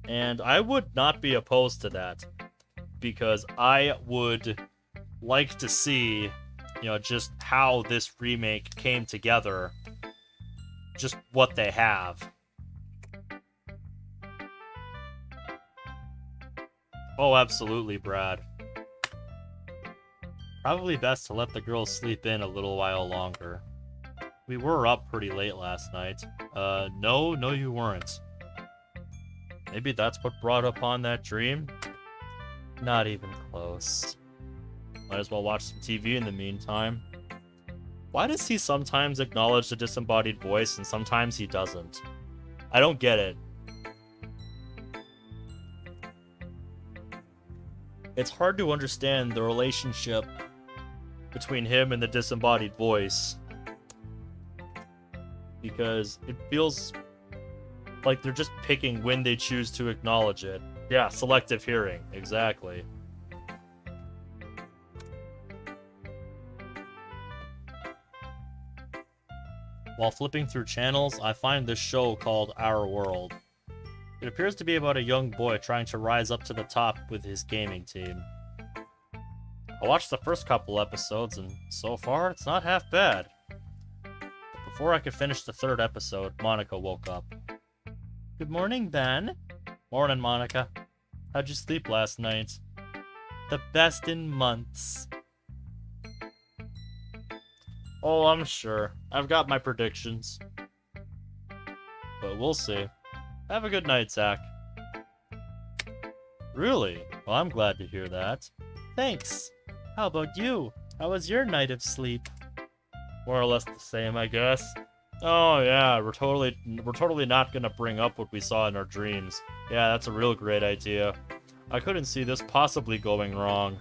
And I would not be opposed to that, because I would like to see, just how this remake came together, just what they have. Oh, absolutely, Brad. Probably best to let the girls sleep in a little while longer. We were up pretty late last night. No, you weren't. Maybe that's what brought upon that dream? Not even close. Might as well watch some TV in the meantime. Why does he sometimes acknowledge the disembodied voice and sometimes he doesn't? I don't get it. It's hard to understand the relationship between him and the disembodied voice, because it feels like they're just picking when they choose to acknowledge it. Yeah, selective hearing, exactly. While flipping through channels, I find this show called Our World. It appears to be about a young boy trying to rise up to the top with his gaming team. I watched the first couple episodes, and so far, it's not half bad. But before I could finish the third episode, Monika woke up. Good morning, Ben. Morning, Monika. How'd you sleep last night? The best in months. Oh, I'm sure. I've got my predictions. But we'll see. Have a good night, Zach. Really? Well, I'm glad to hear that. Thanks. How about you? How was your night of sleep? More or less the same, I guess. Oh yeah, we're totally not gonna bring up what we saw in our dreams. Yeah, that's a real great idea. I couldn't see this possibly going wrong.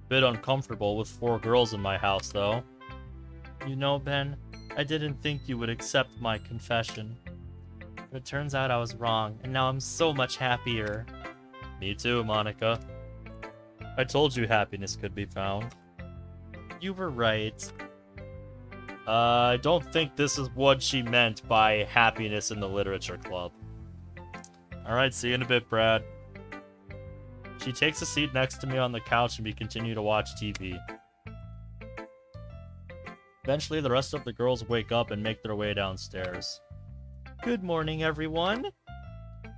Bit uncomfortable with 4 girls in my house, though. You know, Ben, I didn't think you would accept my confession. But it turns out I was wrong, and now I'm so much happier. Me too, Monika. I told you happiness could be found. You were right. I don't think this is what she meant by happiness in the literature club. Alright, see you in a bit, Brad. She takes a seat next to me on the couch and we continue to watch TV. Eventually, the rest of the girls wake up and make their way downstairs. Good morning, everyone.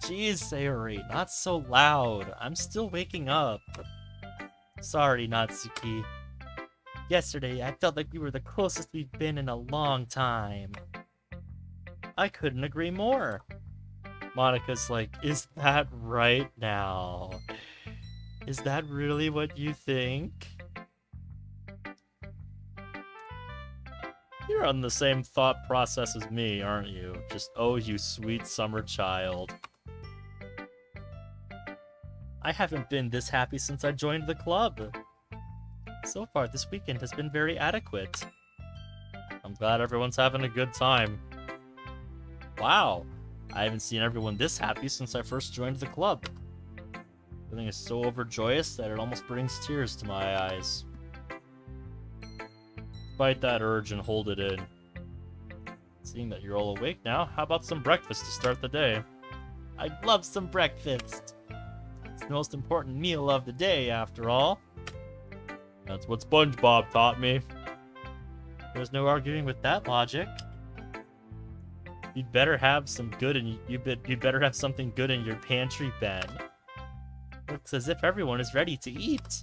Jeez, Sayori, not so loud. I'm still waking up. Sorry, Natsuki. Yesterday, I felt like we were the closest we've been in a long time. I couldn't agree more. Monika's like, is that right now? Is that really what you think? You're on the same thought process as me, aren't you? Just, oh, you sweet summer child. I haven't been this happy since I joined the club. So far, this weekend has been very adequate. I'm glad everyone's having a good time. Wow, I haven't seen everyone this happy since I first joined the club. Everything is so overjoyous that it almost brings tears to my eyes. Fight that urge and hold it in. Seeing that you're all awake now, how about some breakfast to start the day? I'd love some breakfast. It's the most important meal of the day, after all. That's what SpongeBob taught me. There's no arguing with that logic. You'd better have some good in you'd better have something good in your pantry, Ben. Looks as if everyone is ready to eat.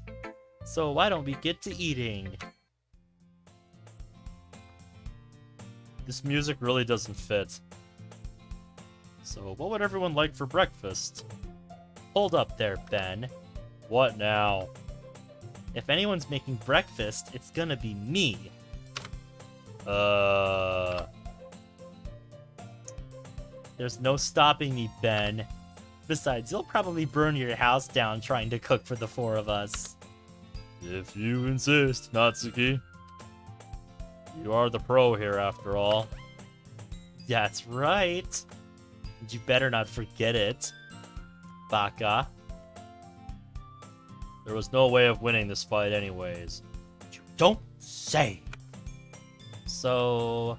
So why don't we get to eating? This music really doesn't fit. So what would everyone like for breakfast? Hold up there, Ben. What now? If anyone's making breakfast, it's gonna be me. There's no stopping me, Ben. Besides, you'll probably burn your house down trying to cook for the 4 of us. If you insist, Natsuki. You are the pro here, after all. That's right. And you better not forget it, Baka. There was no way of winning this fight anyways. You don't say. So,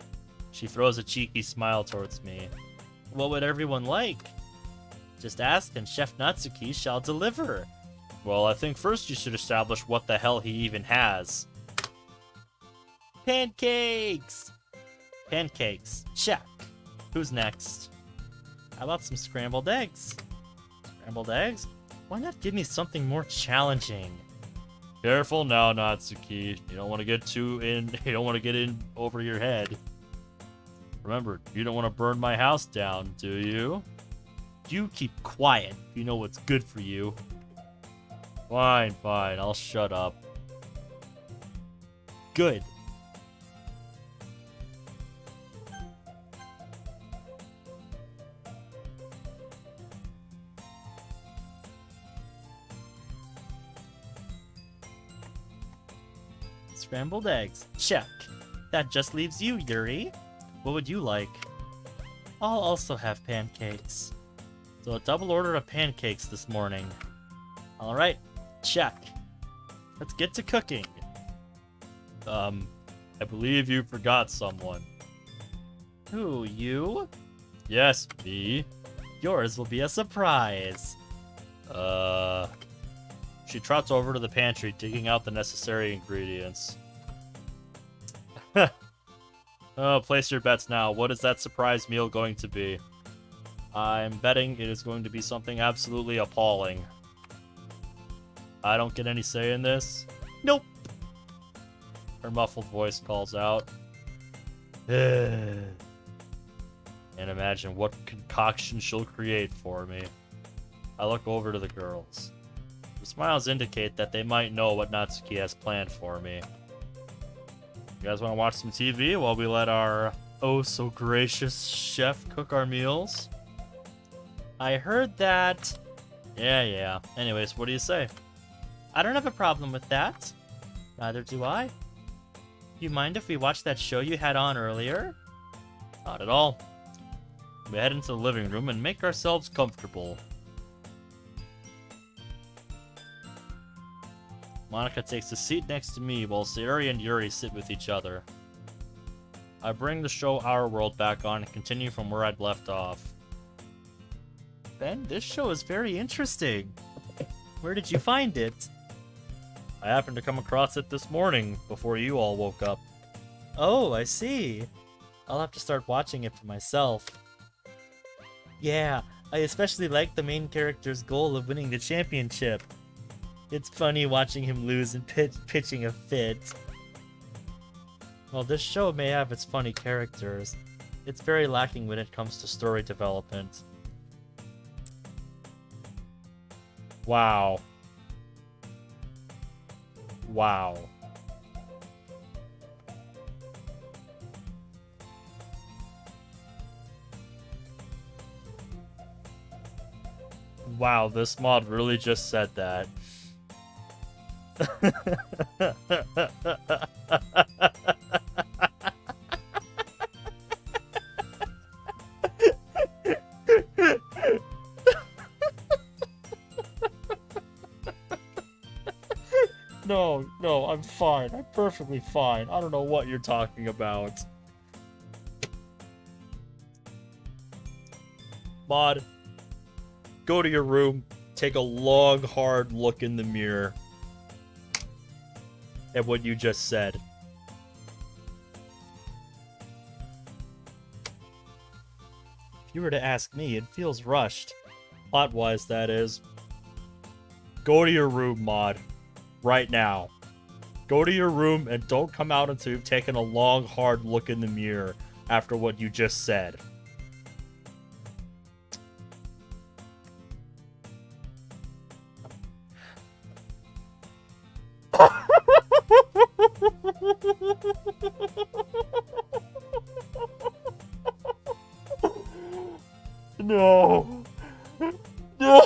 she throws a cheeky smile towards me. What would everyone like? Just ask and Chef Natsuki shall deliver. Well, I think first you should establish what the hell he even has. Pancakes! Pancakes. Check. Who's next? How about some scrambled eggs? Scrambled eggs? Why not give me something more challenging? Careful now, Natsuki. You don't want to get too in. You don't want to get in over your head. Remember, you don't want to burn my house down, do you? You keep quiet if you know what's good for you. Fine, fine. I'll shut up. Good. Scrambled eggs. Check. That just leaves you, Yuri. What would you like? I'll also have pancakes. So a double order of pancakes this morning. Alright. Check. Let's get to cooking. I believe you forgot someone. Who, you? Yes, me. Yours will be a surprise. She trots over to the pantry, digging out the necessary ingredients. Oh, place your bets now. What is that surprise meal going to be? I'm betting it is going to be something absolutely appalling. I don't get any say in this? Nope. Her muffled voice calls out. And imagine what concoction she'll create for me. I look over to the girls. The smiles indicate that they might know what Natsuki has planned for me. You guys want to watch some TV while we let our oh-so-gracious chef cook our meals? I heard that... Yeah. Anyways, what do you say? I don't have a problem with that. Neither do I. You mind if we watch that show you had on earlier? Not at all. We head into the living room and make ourselves comfortable. Monika takes a seat next to me while Sayuri and Yuri sit with each other. I bring the show Our World back on and continue from where I'd left off. Ben, this show is very interesting. Where did you find it? I happened to come across it this morning before you all woke up. Oh, I see. I'll have to start watching it for myself. Yeah, I especially like the main character's goal of winning the championship. It's funny watching him lose and pitching a fit. While this show may have its funny characters, it's very lacking when it comes to story development. Wow. Wow. Wow, this mod really just said that. No, I'm fine. I'm perfectly fine. I don't know what you're talking about. Mod, go to your room, take a long, hard look in the mirror at what you just said. If you were to ask me, it feels rushed. Plot-wise, that is. Go to your room, Mod. Right now. Go to your room and don't come out until you've taken a long, hard look in the mirror after what you just said. No. No.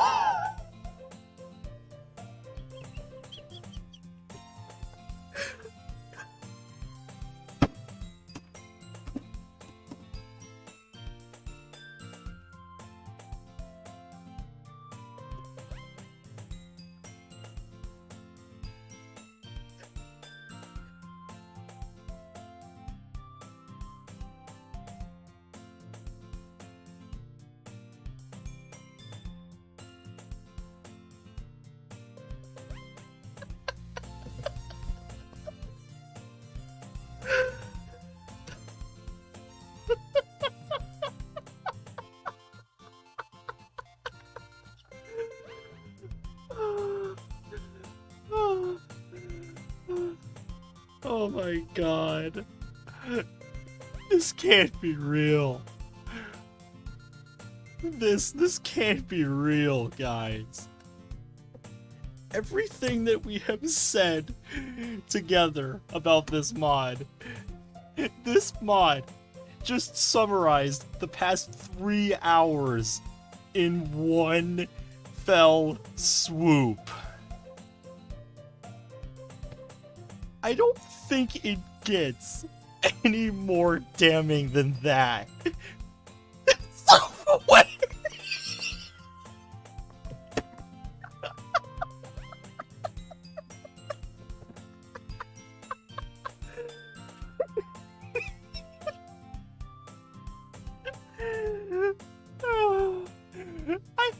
Oh my god. This can't be real. This can't be real, guys. Everything that we have said together about this mod just summarized the past 3 hours in one fell swoop. I don't think it gets any more damning than that. So what?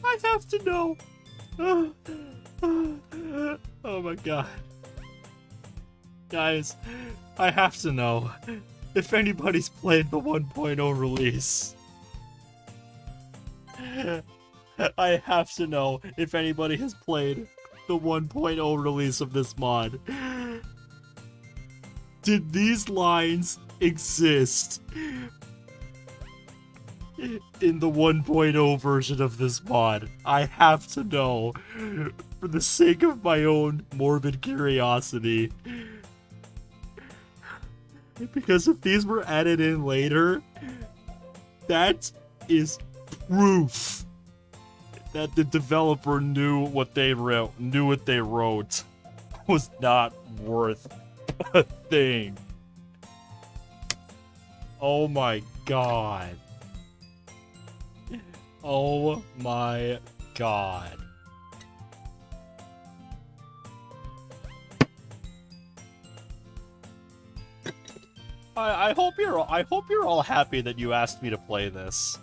I have to know. Oh my god. Guys, I have to know if anybody's played the 1.0 release. I have to know if anybody has played the 1.0 release of this mod. Did these lines exist in the 1.0 version of this mod? I have to know, for the sake of my own morbid curiosity. Because if these were added in later, that is proof that the developer knew what they wrote was not worth a thing. Oh my god. Oh my god. I hope you're all happy that you asked me to play this.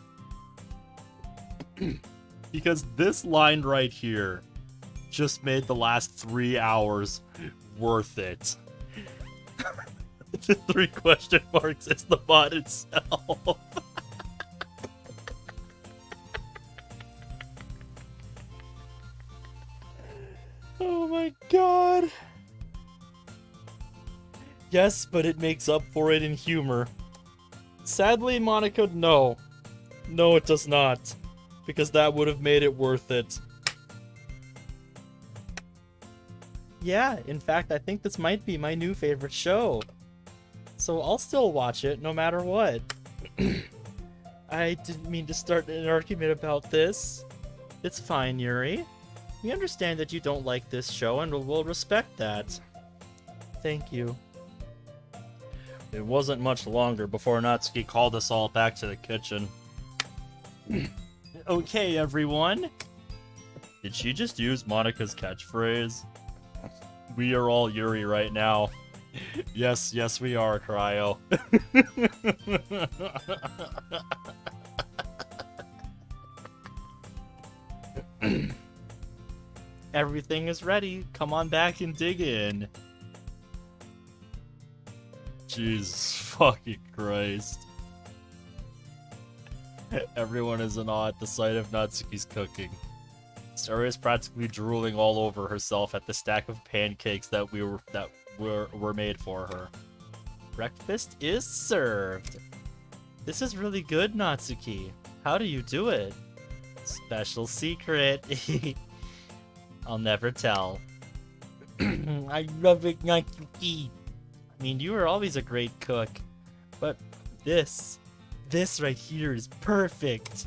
Because this line right here just made the last 3 hours worth it. The 3 question marks is the mod itself. Oh my god. Yes, but it makes up for it in humor. Sadly, Monika, no. No, it does not. Because that would have made it worth it. Yeah, in fact, I think this might be my new favorite show. So I'll still watch it, no matter what. I didn't mean to start an argument about this. It's fine, Yuri. We understand that you don't like this show, and we'll respect that. Thank you. It wasn't much longer before Natsuki called us all back to the kitchen. Okay, everyone. Did she just use Monika's catchphrase? We are all Yuri right now. Yes, we are, Cryo. Everything is ready. Come on back and dig in. Jesus fucking Christ. Everyone is in awe at the sight of Natsuki's cooking. Saria is practically drooling all over herself at the stack of pancakes that were made for her. Breakfast is served. This is really good, Natsuki. How do you do it? Special secret. I'll never tell. I love it, Natsuki. I mean, you were always a great cook, but this right here is perfect.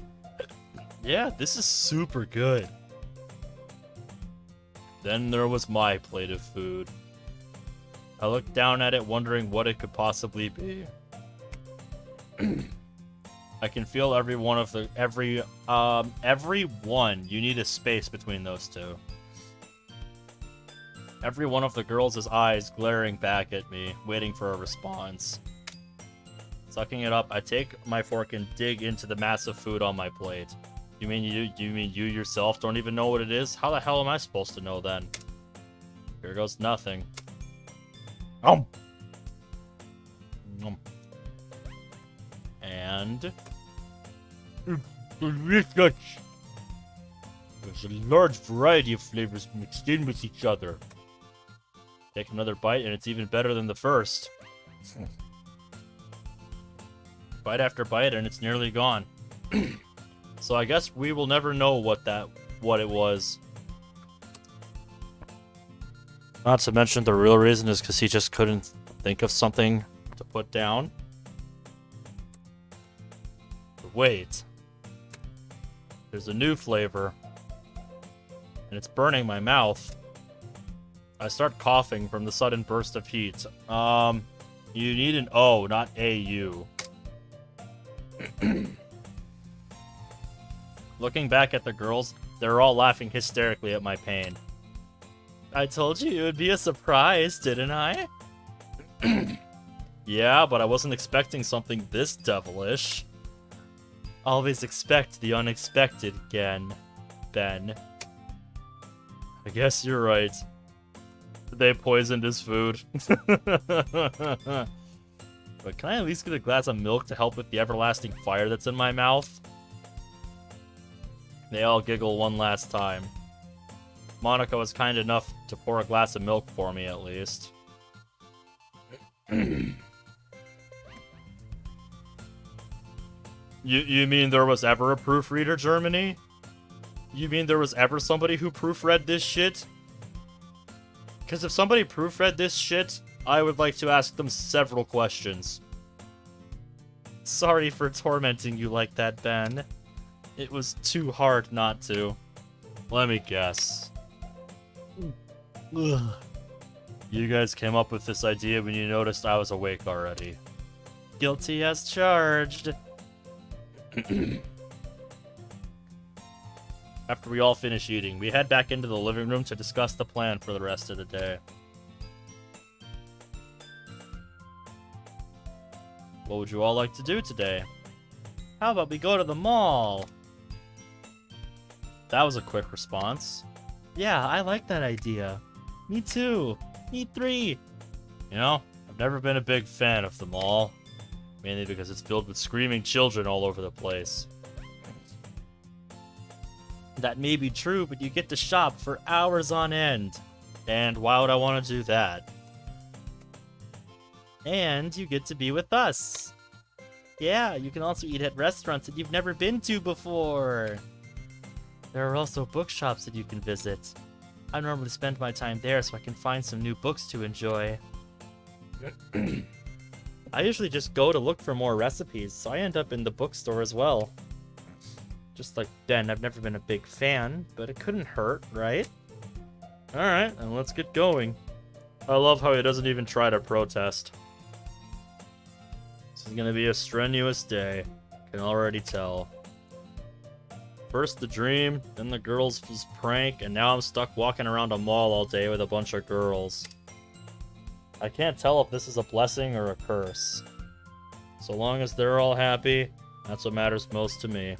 Yeah, this is super good. Then there was my plate of food. I looked down at it, wondering what it could possibly be. I can feel every one. You need a space between those two. Every one of the girls' eyes glaring back at me, waiting for a response. Sucking it up, I take my fork and dig into the massive food on my plate. You mean you yourself don't even know what it is? How the hell am I supposed to know then? Here goes nothing. And delicious. There's a large variety of flavors mixed in with each other. Take another bite, and it's even better than the first. Bite after bite, and it's nearly gone. So I guess we will never know what it was. Not to mention the real reason is because he just couldn't think of something to put down. But wait. There's a new flavor. And it's burning my mouth. I start coughing from the sudden burst of heat. You need an O, not A-U. Looking back at the girls, they're all laughing hysterically at my pain. I told you it would be a surprise, didn't I? Yeah, but I wasn't expecting something this devilish. Always expect the unexpected, Ben. I guess you're right. They poisoned his food. But can I at least get a glass of milk to help with the everlasting fire that's in my mouth? They all giggle one last time. Monika was kind enough to pour a glass of milk for me, at least. You mean there was ever a proofreader, Germany? You mean there was ever somebody who proofread this shit? Because if somebody proofread this shit, I would like to ask them several questions. Sorry for tormenting you like that, Ben. It was too hard not to. Let me guess. Ugh. You guys came up with this idea when you noticed I was awake already. Guilty as charged. After we all finish eating, we head back into the living room to discuss the plan for the rest of the day. What would you all like to do today? How about we go to the mall? That was a quick response. Yeah, I like that idea. Me too. Me three. You know, I've never been a big fan of the mall. Mainly because it's filled with screaming children all over the place. That may be true, but you get to shop for hours on end. And why would I want to do that? And you get to be with us. Yeah, you can also eat at restaurants that you've never been to before. There are also bookshops that you can visit. I normally spend my time there so I can find some new books to enjoy. I usually just go to look for more recipes, so I end up in the bookstore as well. Just like Ben, I've never been a big fan, but it couldn't hurt, right? Alright, then let's get going. I love how he doesn't even try to protest. This is gonna be a strenuous day. Can already tell. First the dream, then the girls' prank, and now I'm stuck walking around a mall all day with a bunch of girls. I can't tell if this is a blessing or a curse. So long as they're all happy, that's what matters most to me.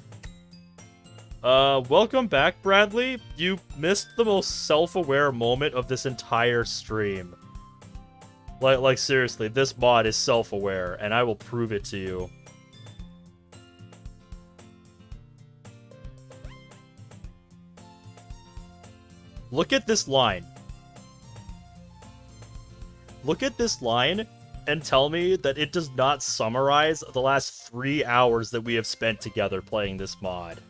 Welcome back, Bradley. You missed the most self-aware moment of this entire stream. Like seriously, this mod is self-aware, and I will prove it to you. Look at this line. Look at this line and tell me that it does not summarize the last 3 hours that we have spent together playing this mod.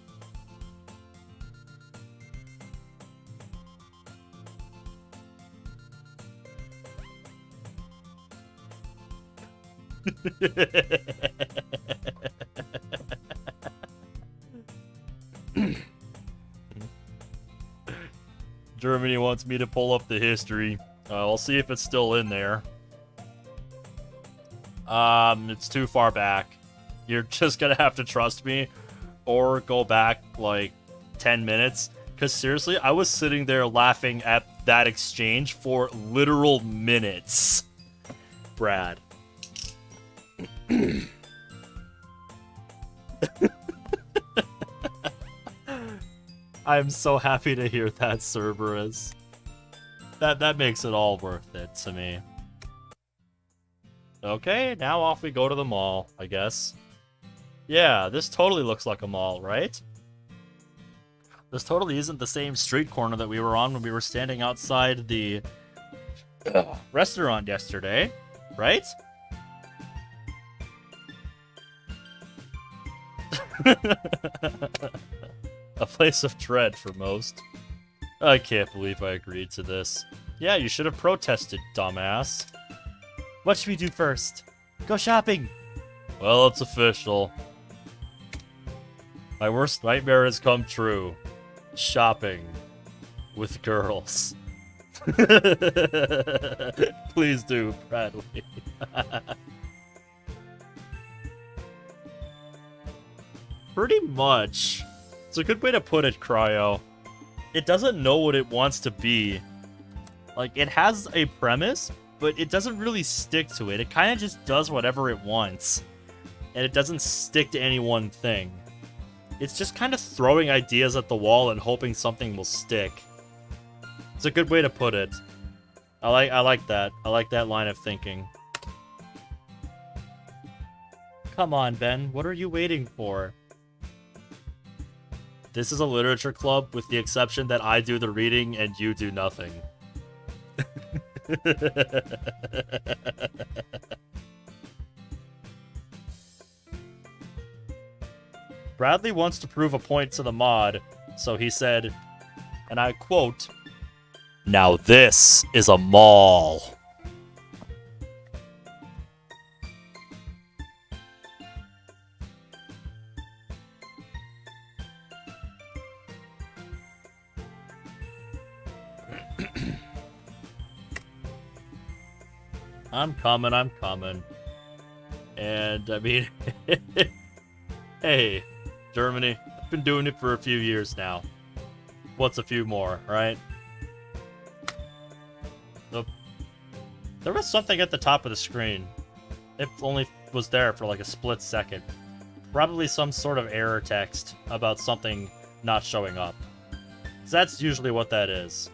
Germany wants me to pull up the history. I'll see if it's still in there. It's too far back. You're just gonna have to trust me or go back like 10 minutes. Because seriously, I was sitting there laughing at that exchange for literal minutes. Brad. I'm so happy to hear that, Cerberus. That makes it all worth it to me. Okay, now off we go to the mall, I guess. Yeah, this totally looks like a mall, right? This totally isn't the same street corner that we were on when we were standing outside the restaurant yesterday, right? A place of dread for most. I can't believe I agreed to this. Yeah, you should have protested, dumbass. What should we do first? Go shopping! Well, it's official. My worst nightmare has come true. Shopping. With girls. Please do, Bradley. Pretty much. It's a good way to put it, Cryo. It doesn't know what it wants to be. Like, it has a premise, but it doesn't really stick to it. It kind of just does whatever it wants. And it doesn't stick to any one thing. It's just kind of throwing ideas at the wall and hoping something will stick. It's a good way to put it. I like that. I like that line of thinking. Come on, Ben. What are you waiting for? This is a literature club with the exception that I do the reading and you do nothing. Bradley wants to prove a point to the mod, so he said, and I quote, "Now this is a mall." I'm coming. And, I mean, hey, Germany, I've been doing it for a few years now. What's a few more, right? There was something at the top of the screen. It only was there for like a split second. Probably some sort of error text about something not showing up. 'Cause that's usually what that is.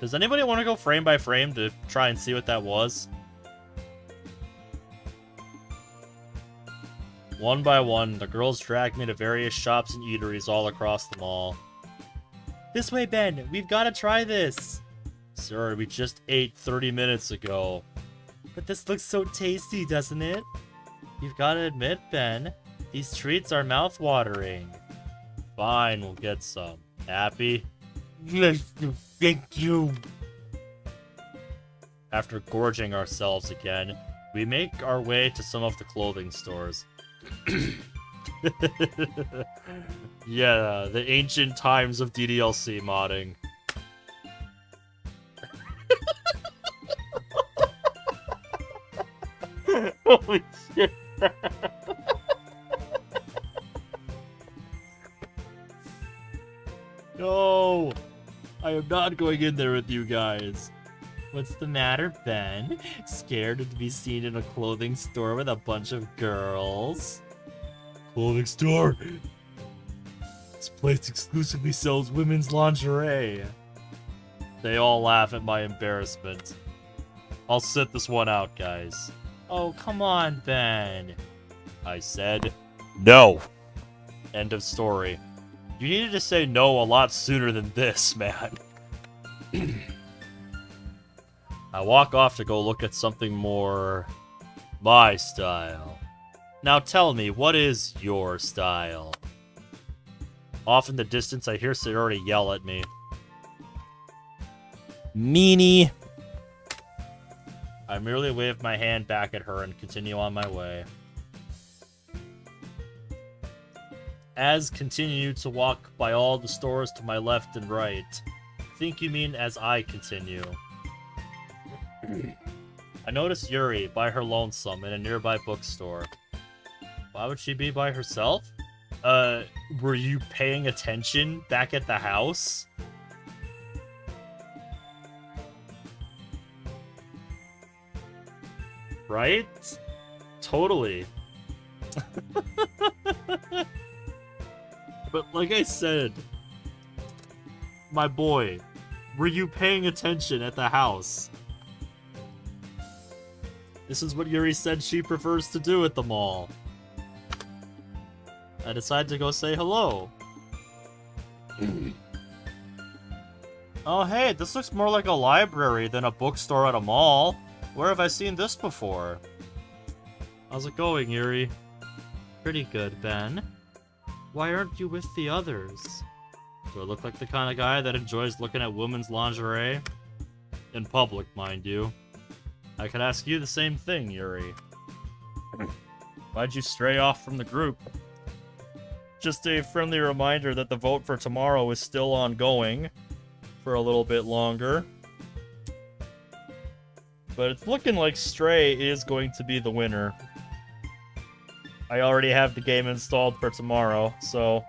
Does anybody want to go frame by frame to try and see what that was? One by one, the girls dragged me to various shops and eateries all across the mall. This way, Ben. We've got to try this. Sir, we just ate 30 minutes ago. But this looks so tasty, doesn't it? You've got to admit, Ben, these treats are mouth-watering. Fine, we'll get some. Happy? Yes, thank you. After gorging ourselves again, we make our way to some of the clothing stores. Yeah, the ancient times of DDLC modding. Holy shit. No! I am not going in there with you guys. What's the matter, Ben? Scared to be seen in a clothing store with a bunch of girls? Clothing store? This place exclusively sells women's lingerie. They all laugh at my embarrassment. I'll sit this one out, guys. Oh, come on, Ben. I said, no. End of story. You needed to say no a lot sooner than this, man. I walk off to go look at something more my style. Now tell me, what is your style? Off in the distance, I hear Sayori yell at me. Meanie. I merely wave my hand back at her and continue on my way. As continue to walk by all the stores to my left and right. Think you mean as I continue. I notice Yuri by her lonesome in a nearby bookstore. Why would she be by herself? Were you paying attention back at the house? Right? Totally. But like I said, my boy, were you paying attention at the house? This is what Yuri said she prefers to do at the mall. I decide to go say hello. Oh hey, this looks more like a library than a bookstore at a mall. Where have I seen this before? How's it going, Yuri? Pretty good, Ben. Why aren't you with the others? Do I look like the kind of guy that enjoys looking at women's lingerie? In public, mind you. I could ask you the same thing, Yuri. Why'd you stray off from the group? Just a friendly reminder that the vote for tomorrow is still ongoing for a little bit longer. But it's looking like Stray is going to be the winner. I already have the game installed for tomorrow, so...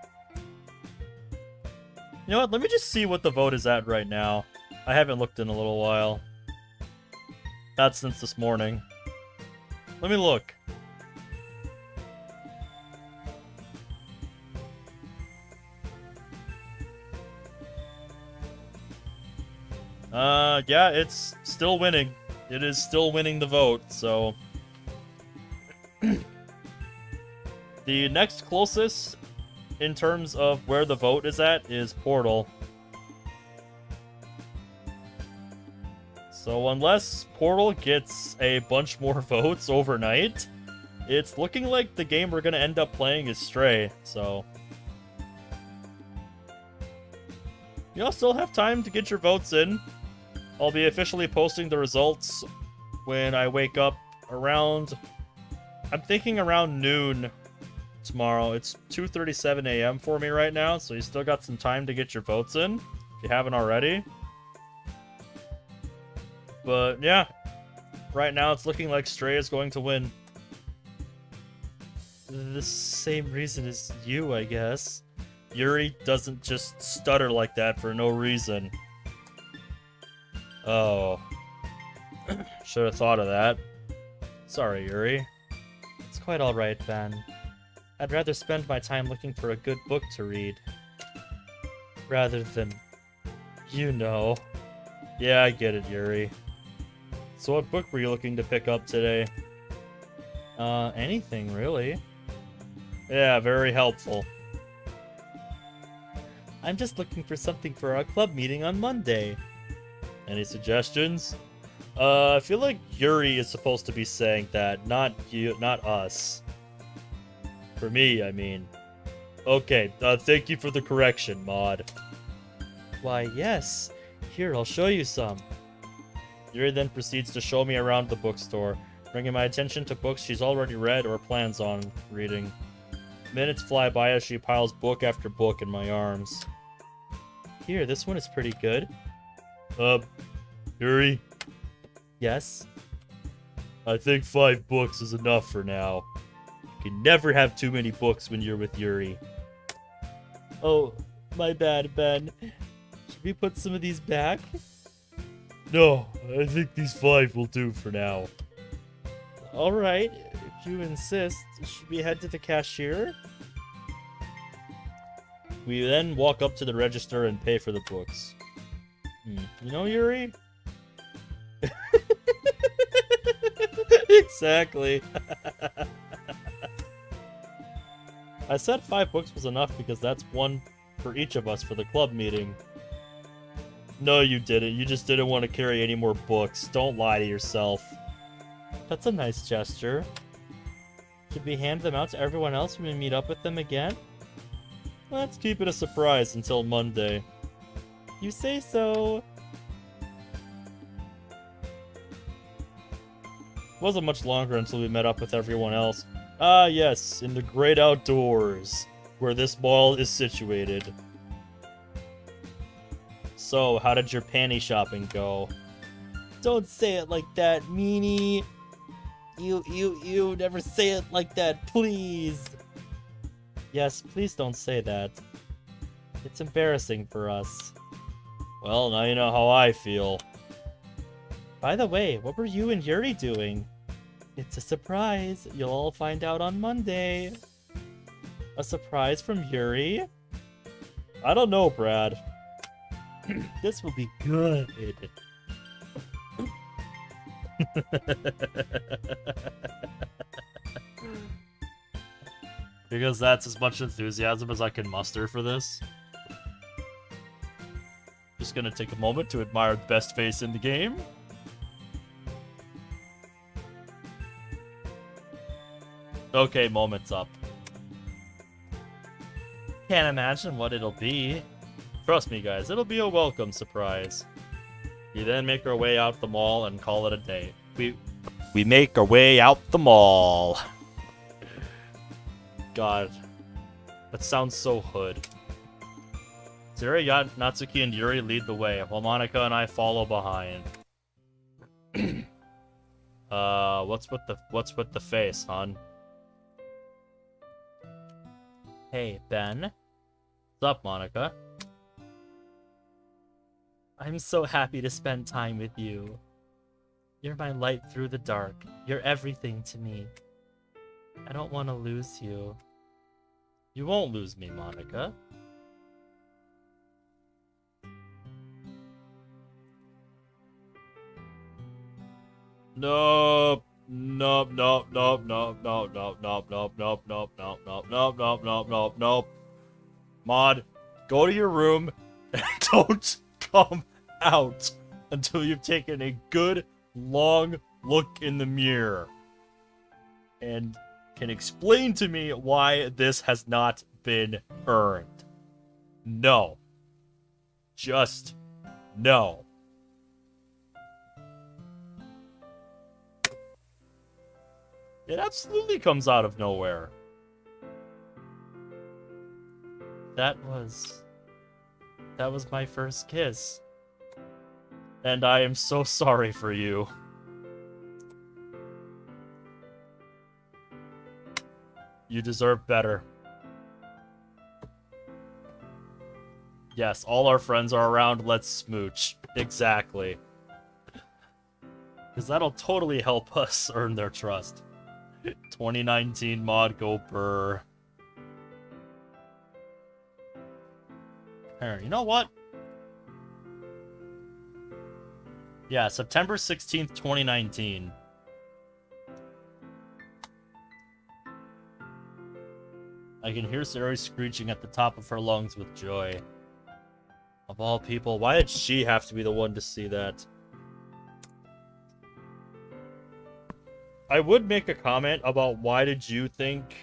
You know what, let me just see what the vote is at right now. I haven't looked in a little while. Not since this morning. Let me look. Yeah, it's still winning. It is still winning the vote, so... The next closest, in terms of where the vote is at, is Portal. So unless Portal gets a bunch more votes overnight, it's looking like the game we're gonna end up playing is Stray, so... Y'all still have time to get your votes in. I'll be officially posting the results when I wake up around... I'm thinking around noon tomorrow. It's 2:37 a.m. for me right now, so you still got some time to get your votes in, if you haven't already. But yeah, right now it's looking like Stray is going to win. The same reason as you, I guess. Yuri doesn't just stutter like that for no reason. Oh. Should have thought of that. Sorry, Yuri. It's quite alright, Ben. I'd rather spend my time looking for a good book to read. Rather than... you know. Yeah, I get it, Yuri. So what book were you looking to pick up today? Anything, really. Yeah, very helpful. I'm just looking for something for our club meeting on Monday. Any suggestions? I feel like Yuri is supposed to be saying that, not you, not us. For me, I mean. Okay, thank you for the correction, Mod. Why, yes. Here, I'll show you some. Yuri then proceeds to show me around the bookstore, bringing my attention to books she's already read or plans on reading. Minutes fly by as she piles book after book in my arms. Here, this one is pretty good. Yuri? Yes? I think 5 books is enough for now. You can never have too many books when you're with Yuri. Oh, my bad, Ben. Should we put some of these back? No, I think these 5 will do for now. Alright, if you insist. Should we head to the cashier? We then walk up to the register and pay for the books. You know, Yuri? Exactly. I said 5 books was enough because that's one for each of us for the club meeting. No, you didn't. You just didn't want to carry any more books. Don't lie to yourself. That's a nice gesture. Should we hand them out to everyone else when we meet up with them again? Let's keep it a surprise until Monday. You say so. Wasn't much longer until we met up with everyone else. Ah, yes, in the great outdoors, where this mall is situated. So, how did your panty shopping go? Don't say it like that, meanie. You never say it like that, please. Yes, please don't say that. It's embarrassing for us. Well, now you know how I feel. By the way, what were you and Yuri doing? It's a surprise. You'll all find out on Monday. A surprise from Yuri? I don't know, Brad. This will be good. Because that's as much enthusiasm as I can muster for this. Just gonna take a moment to admire the best face in the game. Okay, moment's up. Can't imagine what it'll be. Trust me, guys, it'll be a welcome surprise. We then make our way out the mall and call it a day. We make our way out the mall. God, that sounds so hood. Zuri, Natsuki, and Yuri lead the way, while Monika and I follow behind. What's with the face, hon? Hey, Ben. What's up, Monika? I'm so happy to spend time with you. You're my light through the dark. You're everything to me. I don't want to lose you. You won't lose me, Monika. Nope. Nope, nope, nope, nope, nope, nope, nope, nope, nope, nope, nope, nope, nope, nope, nope, nope, nope. Mod, go to your room and don't come out until you've taken a good, long look in the mirror. And can explain to me why this has not been earned. No. Just no. It absolutely comes out of nowhere. That was my first kiss. And I am so sorry for you. You deserve better. Yes, all our friends are around, let's smooch. Exactly. Because that'll totally help us earn their trust. 2019 mod, go burr. Here, you know what? Yeah, September 16th, 2019. I can hear Sari screeching at the top of her lungs with joy. Of all people, why did she have to be the one to see that? I would make a comment about why did you think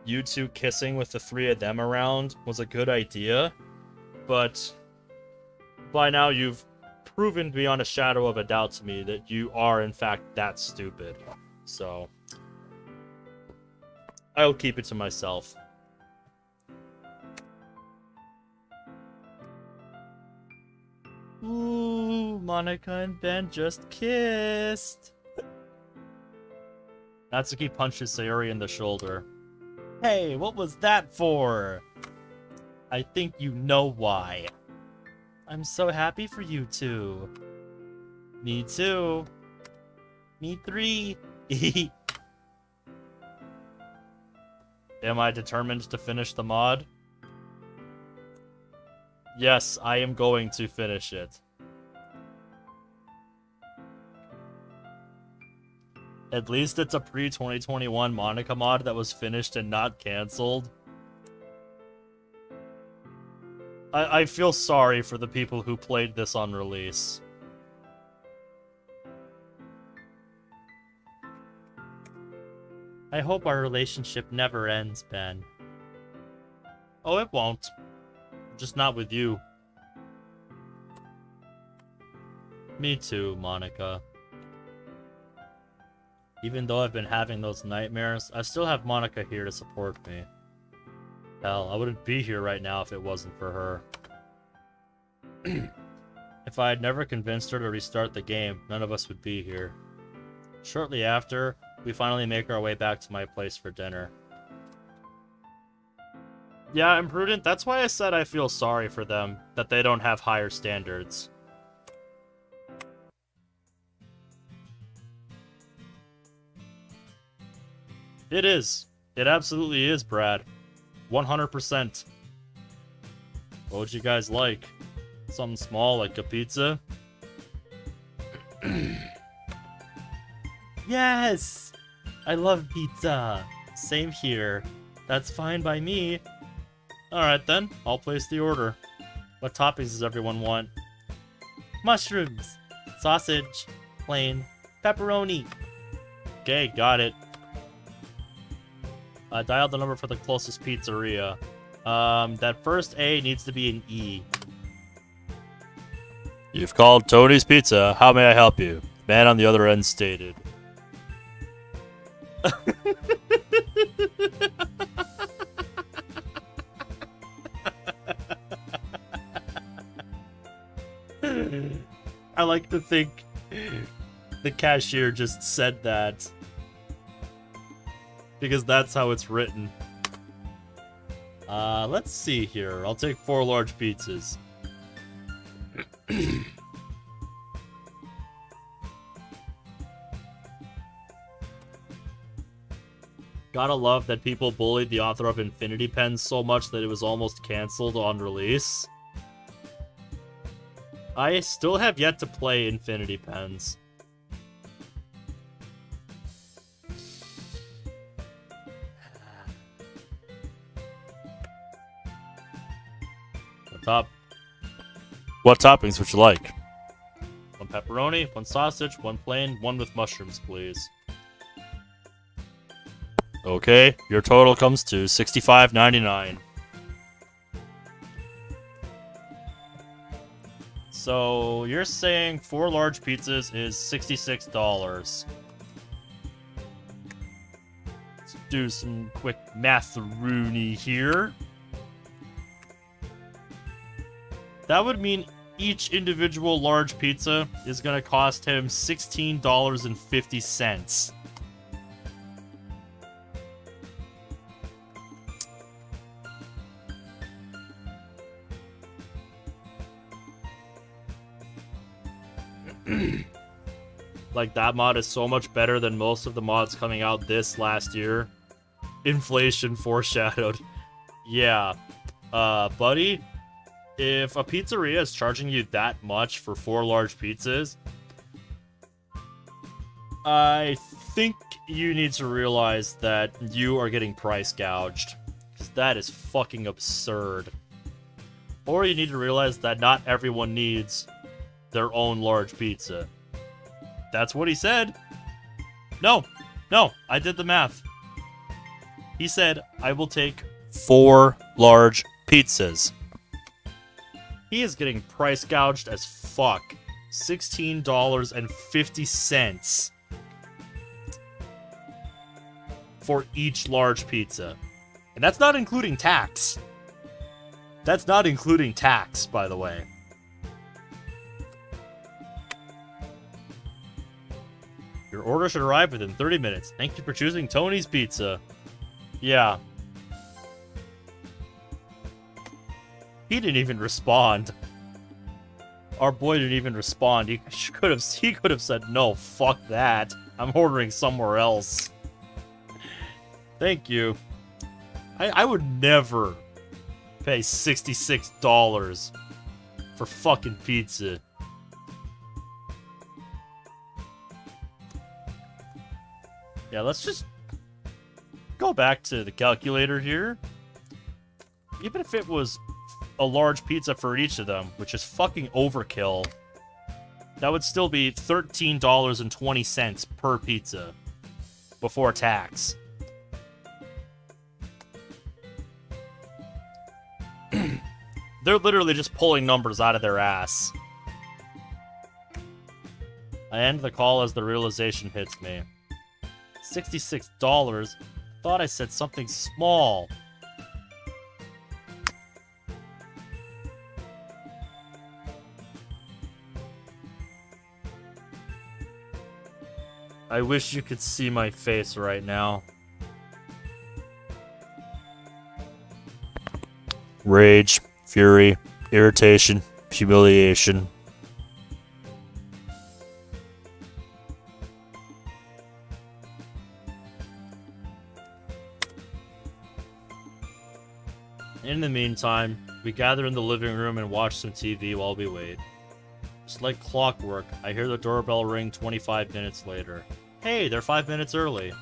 you two kissing with the three of them around was a good idea, but by now you've proven beyond a shadow of a doubt to me that you are in fact that stupid. So I'll keep it to myself. Ooh, Monika and Ben just kissed. Natsuki punches Sayuri in the shoulder. Hey, what was that for? I think you know why. I'm so happy for you two. Me too. Me three. Am I determined to finish the mod? Yes, I am going to finish it. At least it's a pre-2021 Monika mod that was finished and not cancelled. I feel sorry for the people who played this on release. I hope our relationship never ends, Ben. Oh, it won't. Just not with you. Me too, Monika. Even though I've been having those nightmares, I still have Monika here to support me. Hell, I wouldn't be here right now if it wasn't for her. If I had never convinced her to restart the game, none of us would be here. Shortly after, we finally make our way back to my place for dinner. Yeah, Imprudent, that's why I said I feel sorry for them, that they don't have higher standards. It is. It absolutely is, Brad. 100%. What would you guys like? Something small like a pizza? Yes! I love pizza. Same here. That's fine by me. Alright then, I'll place the order. What toppings does everyone want? mushrooms, sausage, plain, pepperoni. Okay, got it. Dial the number for the closest pizzeria. That first A needs to be an E. You've called Tony's Pizza. How may I help you? The man on the other end stated. I like to think the cashier just said that. Because that's how it's written. Let's see here. I'll take 4 large pizzas. Gotta love that people bullied the author of Infinity Pens so much that it was almost cancelled on release. I still have yet to play Infinity Pens. What toppings would you like? 1 pepperoni, 1 sausage, 1 plain, 1 with mushrooms, please. Okay, your total comes to $65.99. So you're saying 4 large pizzas is $66. Let's do some quick math-rooney here. That would mean each individual large pizza is going to cost him $16.50. Like, that mod is so much better than most of the mods coming out this last year. Inflation foreshadowed. Yeah. Buddy, if a pizzeria is charging you that much for 4 large pizzas, I think you need to realize that you are getting price gouged. Because that is fucking absurd. Or you need to realize that not everyone needs their own large pizza. That's what he said. No, I did the math. He said, I will take 4 large pizzas. He is getting price gouged as fuck. $16.50 for each large pizza. And that's not including tax. That's not including tax, by the way. Your order should arrive within 30 minutes. Thank you for choosing Tony's Pizza. Yeah. He didn't even respond. Our boy didn't even respond. He could have said, no, fuck that. I'm ordering somewhere else. Thank you. I would never pay $66 for fucking pizza. Yeah, let's just go back to the calculator here. Even if it was a large pizza for each of them, which is fucking overkill, that would still be $13.20 per pizza before tax. They're literally just pulling numbers out of their ass. I end the call as the realization hits me. $66? Thought I said something small. I wish you could see my face right now. Rage, fury, irritation, humiliation. In the meantime, we gather in the living room and watch some TV while we wait. Just like clockwork, I hear the doorbell ring 25 minutes later. Hey, they're 5 minutes early.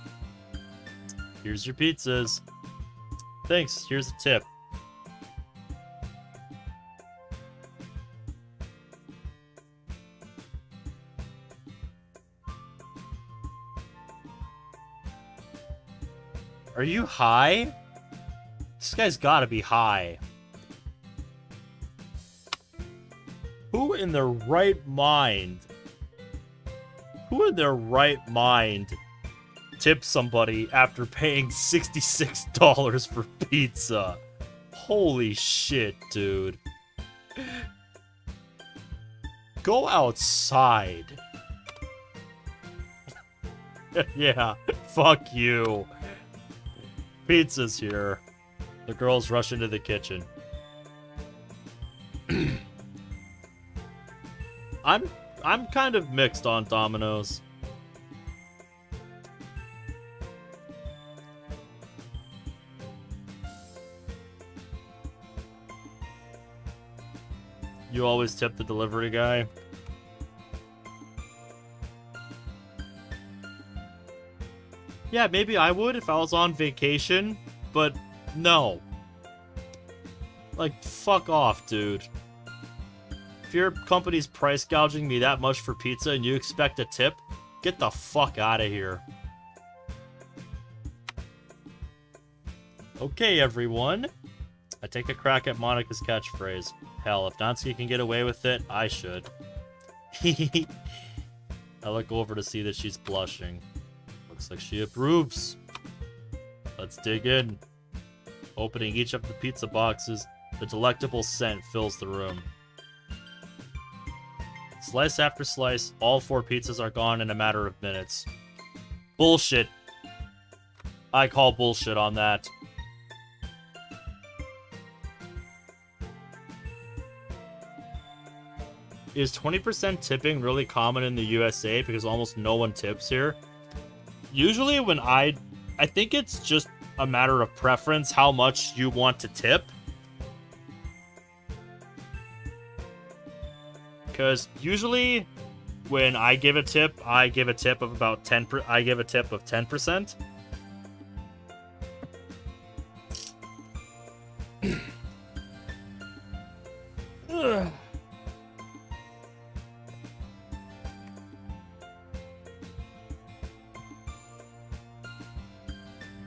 Here's your pizzas. Thanks, here's a tip. Are you high? This guy's gotta be high. Who in their right mind? Who in their right mind tips somebody after paying $66 for pizza? Holy shit, dude. Go outside. Yeah, fuck you. Pizza's here. The girls rush into the kitchen. I'm kind of mixed on Domino's. You always tip the delivery guy. Yeah, maybe I would if I was on vacation, but no. Like, fuck off, dude. If your company's price gouging me that much for pizza and you expect a tip, get the fuck out of here. Okay, everyone. I take a crack at Monika's catchphrase. Hell, if Natsuki can get away with it, I should. I look over to see that she's blushing. Looks like she approves. Let's dig in. Opening each of the pizza boxes, the delectable scent fills the room. Slice after slice, all 4 pizzas are gone in a matter of minutes. Bullshit. I call bullshit on that. Is 20% tipping really common in the USA because almost no one tips here? Usually when I think it's just a matter of preference how much you want to tip. Because usually when I give a tip of about 10%. I give a tip of 10%.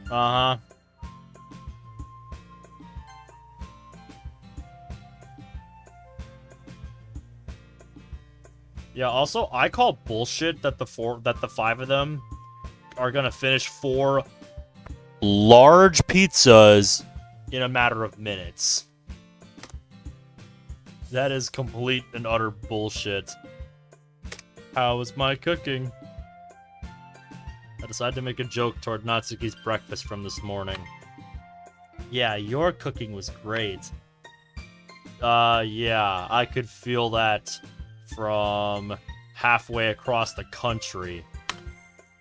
Uh-huh. Yeah, also, I call bullshit that the 5 of them are gonna finish 4 large pizzas in a matter of minutes. That is complete and utter bullshit. How is my cooking? I decided to make a joke toward Natsuki's breakfast from this morning. Yeah, your cooking was great. Yeah, I could feel that from halfway across the country.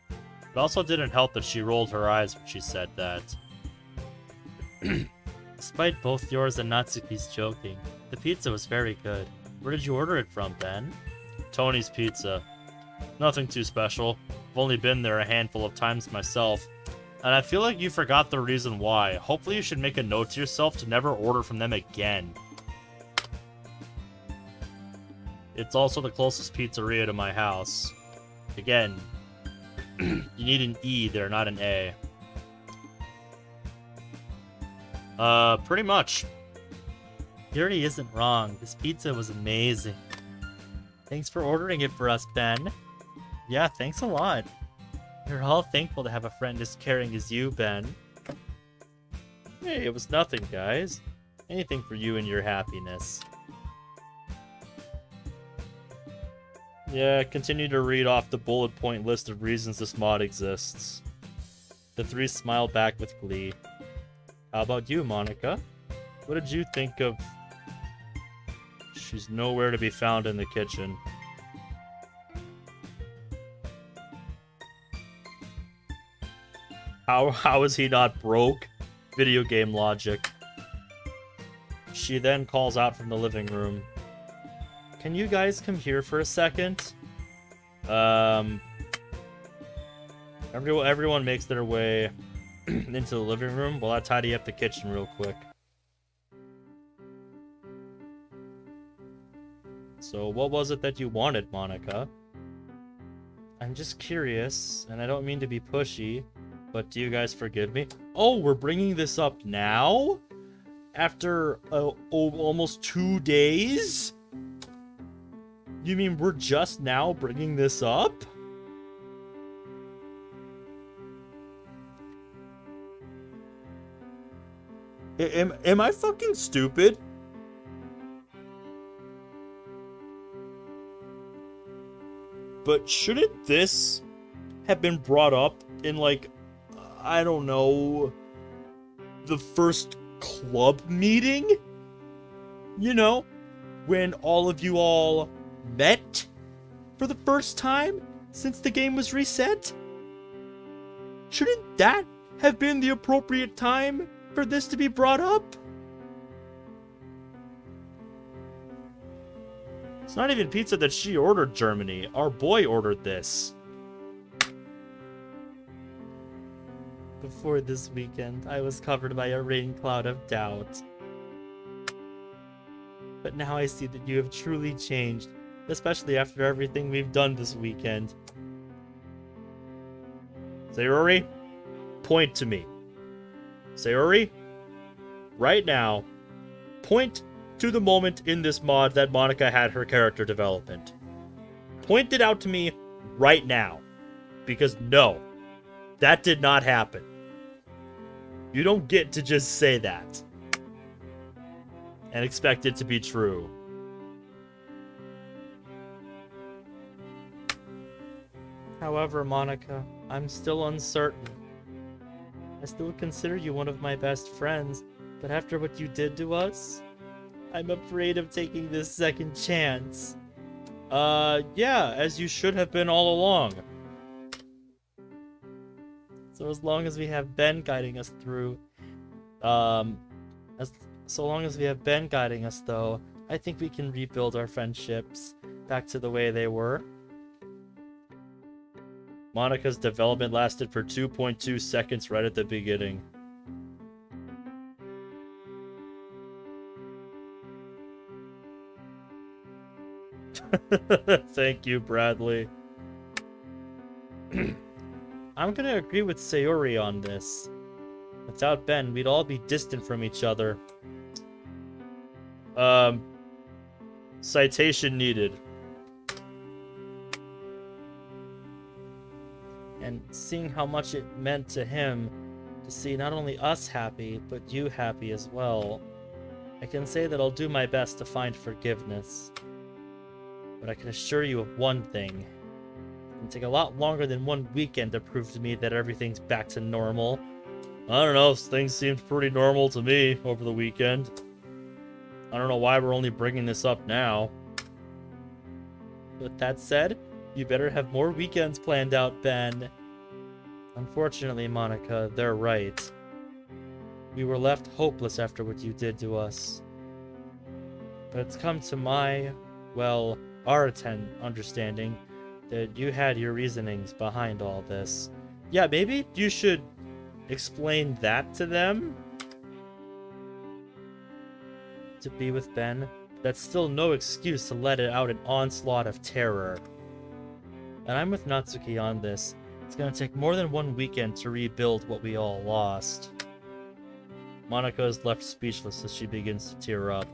It also didn't help that she rolled her eyes when she said that. Despite both yours and Natsuki's joking, the pizza was very good. Where did you order it from, Ben? Tony's Pizza. Nothing too special. I've only been there a handful of times myself, and I feel like you forgot the reason why. Hopefully you should make a note to yourself to never order from them again. It's also the closest pizzeria to my house. Again, you need an E there, not an A. Pretty much. Yuri isn't wrong. This pizza was amazing. Thanks for ordering it for us, Ben. Yeah, thanks a lot. We're all thankful to have a friend as caring as you, Ben. Hey, it was nothing, guys. Anything for you and your happiness. Yeah, continue to read off the bullet point list of reasons this mod exists. The 3 smile back with glee. How about you, Monika? What did you think of... She's nowhere to be found in the kitchen. How is he not broke? Video game logic. She then calls out from the living room. Can you guys come here for a second? Everyone makes their way into the living room while I tidy up the kitchen real quick. So what was it that you wanted, Monika? I'm just curious, and I don't mean to be pushy, But do you guys forgive me? Oh, we're bringing this up now? After almost 2 days? You mean we're just now bringing this up? Am I fucking stupid? But shouldn't this have been brought up in, like, I don't know, the first club meeting? You know, when all of you all met for the first time since the game was reset? Shouldn't that have been the appropriate time for this to be brought up? It's not even pizza that she ordered, Germany. Our boy ordered this. Before this weekend, I was covered by a rain cloud of doubt. But now I see that you have truly changed, especially after everything we've done this weekend. Sayori, point to me. Sayori, right now, point to the moment in this mod that Monika had her character development. Point it out to me right now. Because no, that did not happen. You don't get to just say that and expect it to be true. However, Monika, I'm still uncertain. I still consider you one of my best friends, but after what you did to us, I'm afraid of taking this second chance. Yeah, as you should have been all along. So as long as we have Ben guiding us through, so long as we have Ben guiding us, though, I think we can rebuild our friendships back to the way they were. Monika's development lasted for 2.2 seconds right at the beginning. Thank you, Bradley. I'm gonna agree with Sayori on this. Without Ben, we'd all be distant from each other. Citation needed. And seeing how much it meant to him to see not only us happy, but you happy as well, I can say that I'll do my best to find forgiveness. But I can assure you of one thing. It'll take a lot longer than 1 weekend to prove to me that everything's back to normal. I don't know, things seemed pretty normal to me over the weekend. I don't know why we're only bringing this up now. With that said, you better have more weekends planned out, Ben. Unfortunately, Monika, they're right. We were left hopeless after what you did to us. But it's come to my, well, our understanding that you had your reasonings behind all this. Yeah, maybe you should explain that to them? To be with Ben, that's still no excuse to let it out an onslaught of terror. And I'm with Natsuki on this. It's gonna take more than 1 weekend to rebuild what we all lost. Monika is left speechless as she begins to tear up.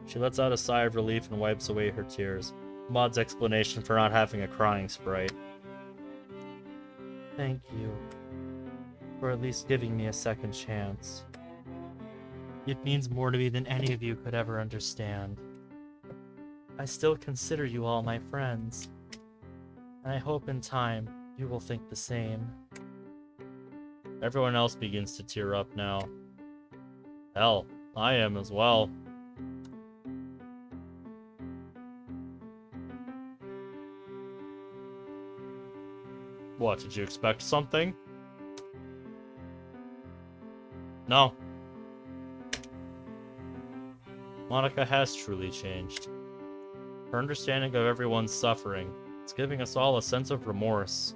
She lets out a sigh of relief and wipes away her tears. Maud's explanation for not having a crying sprite. Thank you for at least giving me a second chance. It means more to me than any of you could ever understand. I still consider you all my friends, and I hope in time you will think the same. Everyone else begins to tear up now. Hell, I am as well. What, did you expect something? No. Monika has truly changed. Her understanding of everyone's suffering is giving us all a sense of remorse.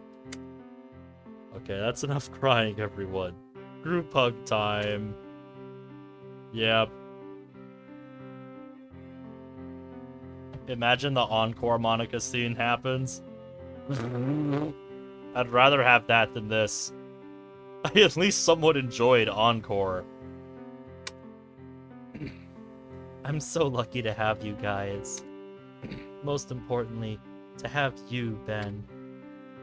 Okay, that's enough crying, everyone. Group hug time. Yep. Imagine the encore Monika scene happens. I'd rather have that than this. I at least somewhat enjoyed Encore. I'm so lucky to have you guys. Most importantly, to have you, Ben.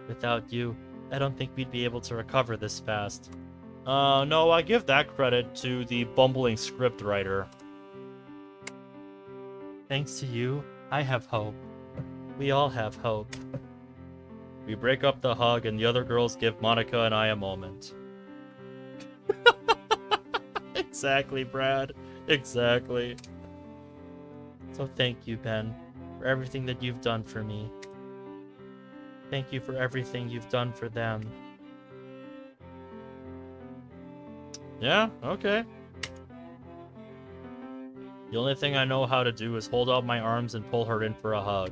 Without you, I don't think we'd be able to recover this fast. No, I give that credit to the bumbling scriptwriter. Thanks to you, I have hope. We all have hope. We break up the hug, and the other girls give Monika and I a moment. Exactly, Brad. Exactly. So thank you, Ben, for everything that you've done for me. Thank you for everything you've done for them. Yeah, okay. The only thing I know how to do is hold out my arms and pull her in for a hug.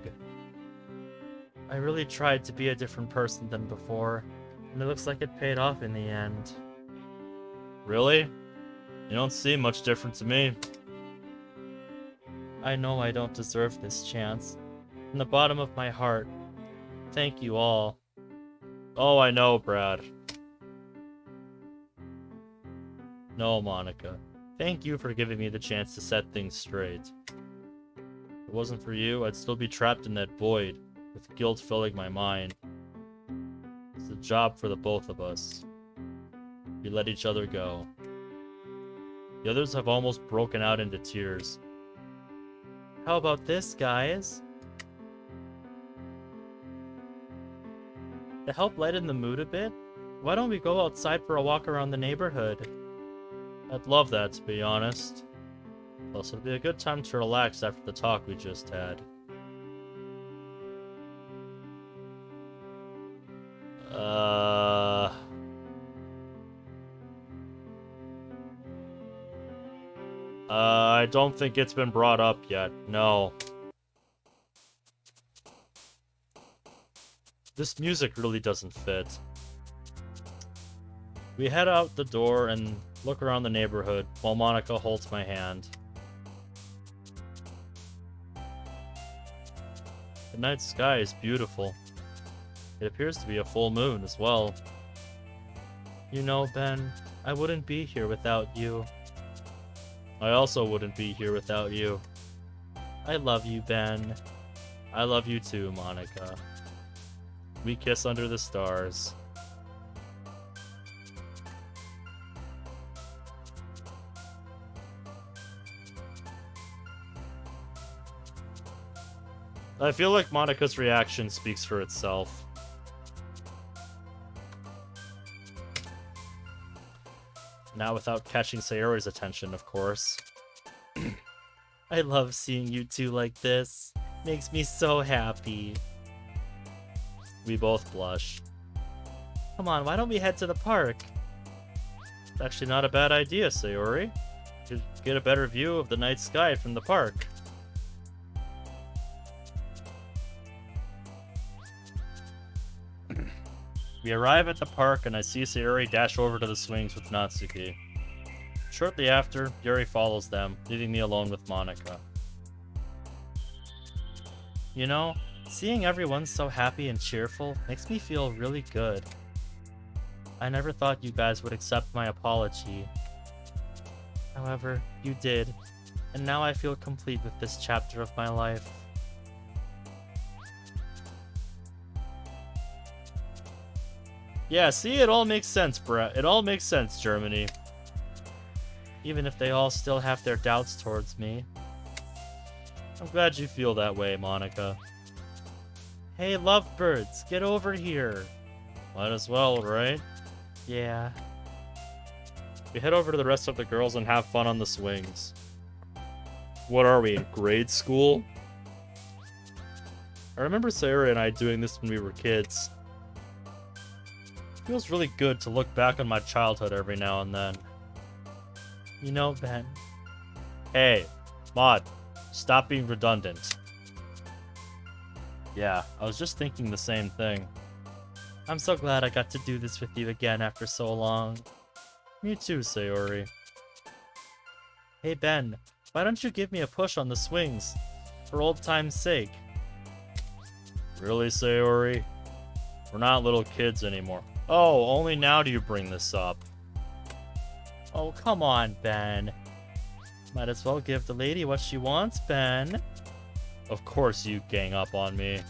I really tried to be a different person than before, and it looks like it paid off in the end. Really? You don't seem much different to me. I know I don't deserve this chance. From the bottom of my heart, thank you all. Oh, I know, Brad. No, Monika. Thank you for giving me the chance to set things straight. If it wasn't for you, I'd still be trapped in that void, with guilt filling my mind. It's a job for the both of us. We let each other go. The others have almost broken out into tears. How about this, guys? To help lighten the mood a bit, why don't we go outside for a walk around the neighborhood? I'd love that, to be honest. Plus, it'd be a good time to relax after the talk we just had. I don't think it's been brought up yet, no. This music really doesn't fit. We head out the door and look around the neighborhood while Monika holds my hand. The night sky is beautiful. It appears to be a full moon as well. You know, Ben, I wouldn't be here without you. I also wouldn't be here without you. I love you, Ben. I love you too, Monika. We kiss under the stars. I feel like Monika's reaction speaks for itself. Now without catching Sayori's attention, of course. I love seeing you two like this. Makes me so happy. We both blush. Come on, why don't we head to the park? It's actually not a bad idea, Sayori. You could get a better view of the night sky from the park. We arrive at the park and I see Sayori dash over to the swings with Natsuki. Shortly after, Yuri follows them, leaving me alone with Monika. You know, seeing everyone so happy and cheerful makes me feel really good. I never thought you guys would accept my apology. However, you did, and now I feel complete with this chapter of my life. Yeah, see, it all makes sense, Brett. It all makes sense, Germany. Even if they all still have their doubts towards me. I'm glad you feel that way, Monika. Hey, lovebirds, get over here. Might as well, right? Yeah. We head over to the rest of the girls and have fun on the swings. What are we, in grade school? I remember Sayori and I doing this when we were kids. It feels really good to look back on my childhood every now and then. You know, Ben. Hey, Maud, stop being redundant. Yeah, I was just thinking the same thing. I'm so glad I got to do this with you again after so long. Me too, Sayori. Hey, Ben, why don't you give me a push on the swings? For old time's sake. Really, Sayori? We're not little kids anymore. Oh, only now do you bring this up. Oh, come on, Ben. Might as well give the lady what she wants, Ben. Of course you gang up on me.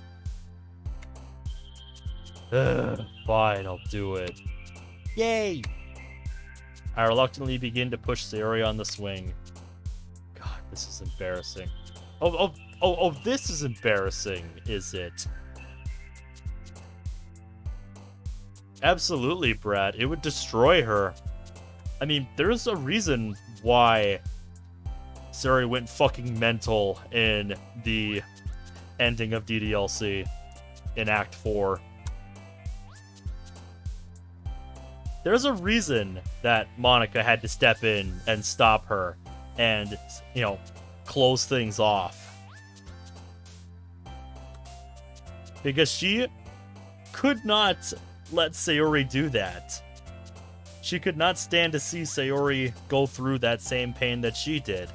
Fine, I'll do it. Yay! I reluctantly begin to push Sayori on the swing. God, this is embarrassing. Oh, this is embarrassing, is it? Absolutely, Brad. It would destroy her. I mean, there's a reason why Sayori went fucking mental in the ending of DDLC in Act 4. There's a reason that Monika had to step in and stop her and, you know, close things off. Because she could not let Sayori do that. She could not stand to see Sayori go through that same pain that she did.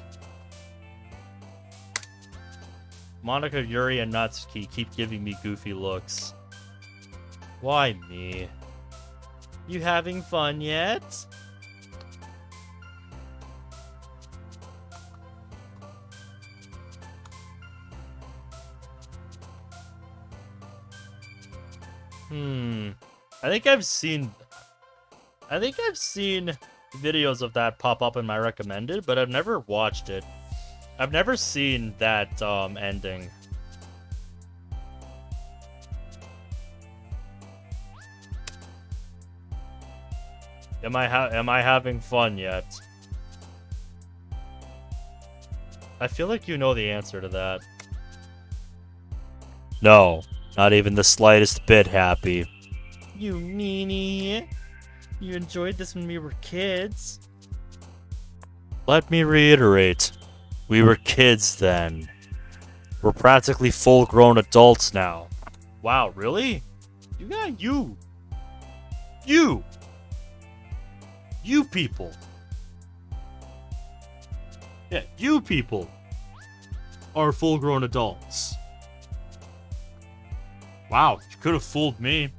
Monika, Yuri, and Natsuki keep giving me goofy looks. Why me? You having fun yet? I think I've seen videos of that pop up in my recommended, but I've never watched it. I've never seen that ending. Am I having fun yet? I feel like you know the answer to that. No, not even the slightest bit happy. You meanie. You enjoyed this when we were kids. Let me reiterate. We were kids then. We're practically full-grown adults now. Wow, really? You got you. You people. Yeah, you people are full-grown adults. Wow, you could have fooled me.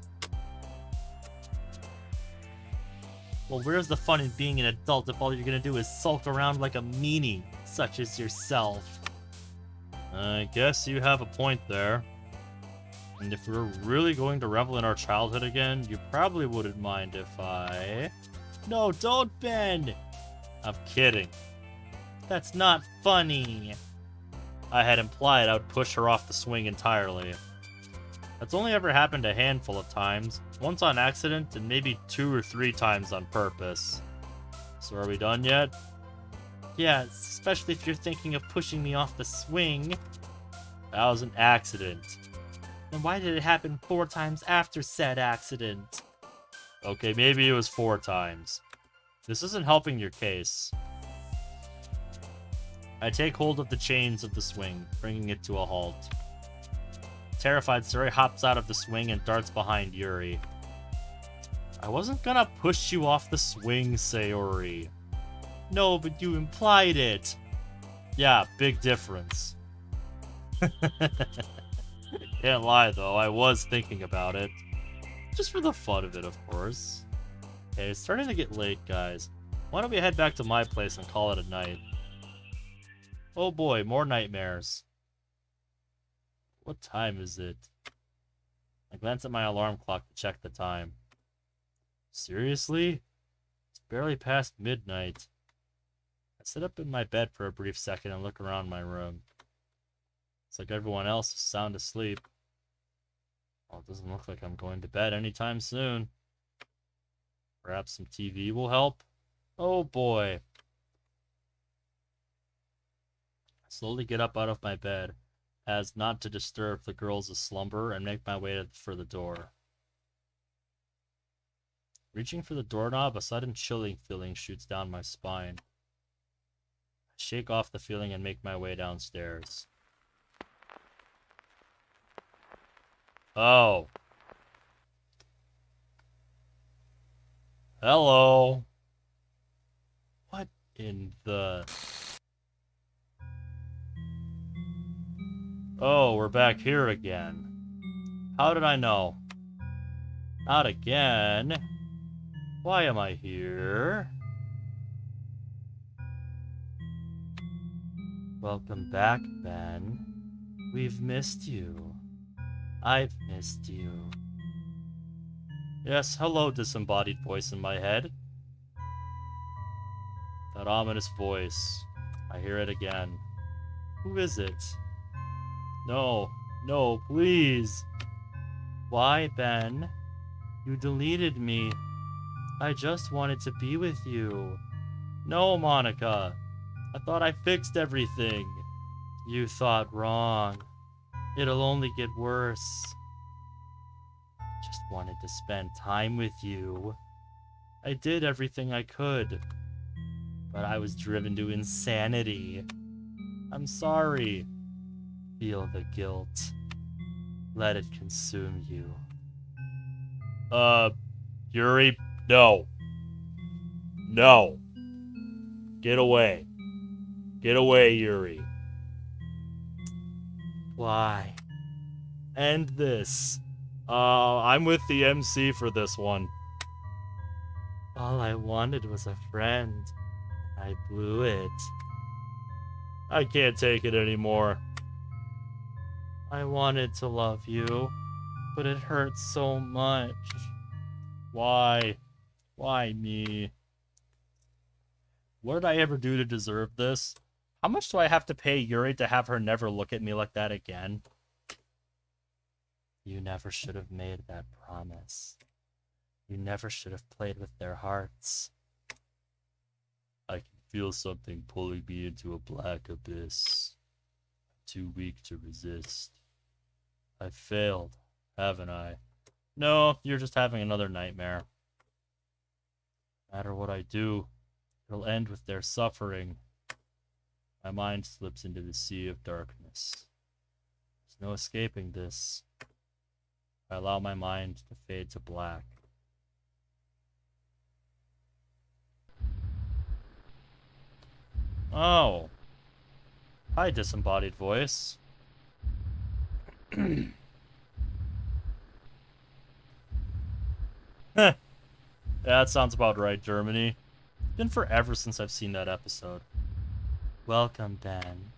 Well, where's the fun in being an adult if all you're gonna do is sulk around like a meanie, such as yourself? I guess you have a point there. And if we're really going to revel in our childhood again, you probably wouldn't mind if I... No, don't, Ben! I'm kidding. That's not funny. I had implied I would push her off the swing entirely. That's only ever happened a handful of times. Once on accident, and maybe 2 or 3 times on purpose. So are we done yet? Yeah, especially if you're thinking of pushing me off the swing. That was an accident. Then why did it happen 4 times after said accident? Okay, maybe it was 4 times. This isn't helping your case. I take hold of the chains of the swing, bringing it to a halt. Terrified, Sayori hops out of the swing and darts behind Yuri. I wasn't gonna push you off the swing, Sayori. No, but you implied it. Yeah, big difference. Can't lie, though, I was thinking about it. Just for the fun of it, of course. Okay, it's starting to get late, guys. Why don't we head back to my place and call it a night? Oh boy, more nightmares. What time is it? I glance at my alarm clock to check the time. Seriously? It's barely past midnight. I sit up in my bed for a brief second and look around my room. It's like everyone else is sound asleep. Well, it doesn't look like I'm going to bed anytime soon. Perhaps some TV will help? Oh boy. I slowly get up out of my bed, as not to disturb the girls' slumber, and make my way for the door. Reaching for the doorknob, a sudden chilling feeling shoots down my spine. I shake off the feeling and make my way downstairs. Oh. Hello. What in the... Oh, we're back here again. How did I know? Not again. Why am I here? Welcome back, Ben. We've missed you. I've missed you. Yes, hello, disembodied voice in my head. That ominous voice. I hear it again. Who is it? No, no, please. Why, Ben? You deleted me. I just wanted to be with you. No, Monika. I thought I fixed everything. You thought wrong. It'll only get worse. Just wanted to spend time with you. I did everything I could. But I was driven to insanity. I'm sorry. Feel the guilt. Let it consume you. Yuri, no. No. Get away. Get away, Yuri. Why? End this. I'm with the MC for this one. All I wanted was a friend. I blew it. I can't take it anymore. I wanted to love you, but it hurts so much. Why? Why me? What did I ever do to deserve this? How much do I have to pay Yuri to have her never look at me like that again? You never should have made that promise. You never should have played with their hearts. I can feel something pulling me into a black abyss. I'm too weak to resist. I failed, haven't I? No, you're just having another nightmare. No matter what I do, it'll end with their suffering. My mind slips into the sea of darkness. There's no escaping this. I allow my mind to fade to black. Oh. Hi, disembodied voice. Heh. Yeah, that sounds about right, Germany. It's been forever since I've seen that episode. Welcome, Ben.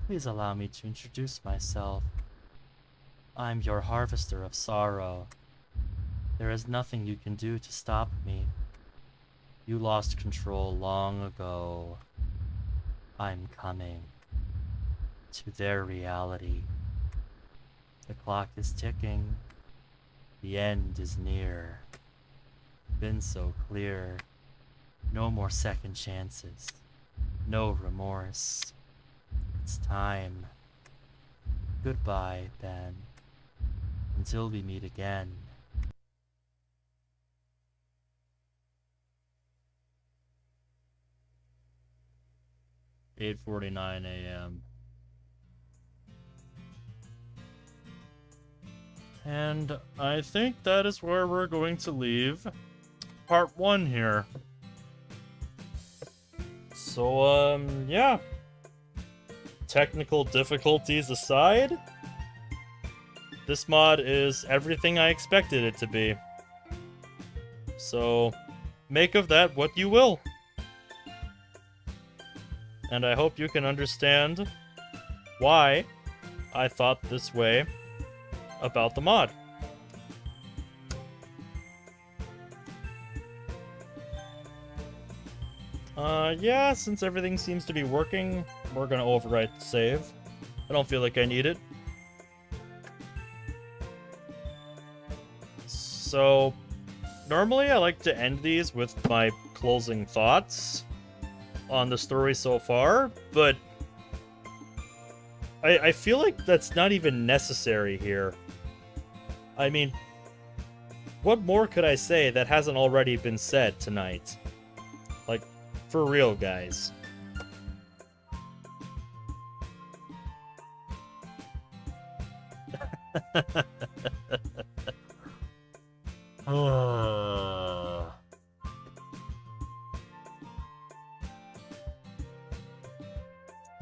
Please allow me to introduce myself. I'm your harvester of sorrow. There is nothing you can do to stop me. You lost control long ago. I'm coming to their reality. The clock is ticking. The end is near. Been so clear. No more second chances. No remorse. It's time. Goodbye, Ben. Until we meet again. (8:49 a.m.) And I think that is where we're going to leave part 1 here. So, yeah. Technical difficulties aside, this mod is everything I expected it to be. So, make of that what you will. And I hope you can understand why I thought this way about the mod. Yeah, since everything seems to be working, we're gonna overwrite the save. I don't feel like I need it. So, normally I like to end these with my closing thoughts on the story so far, but I feel like that's not even necessary here. I mean, what more could I say that hasn't already been said tonight? Like, for real, guys.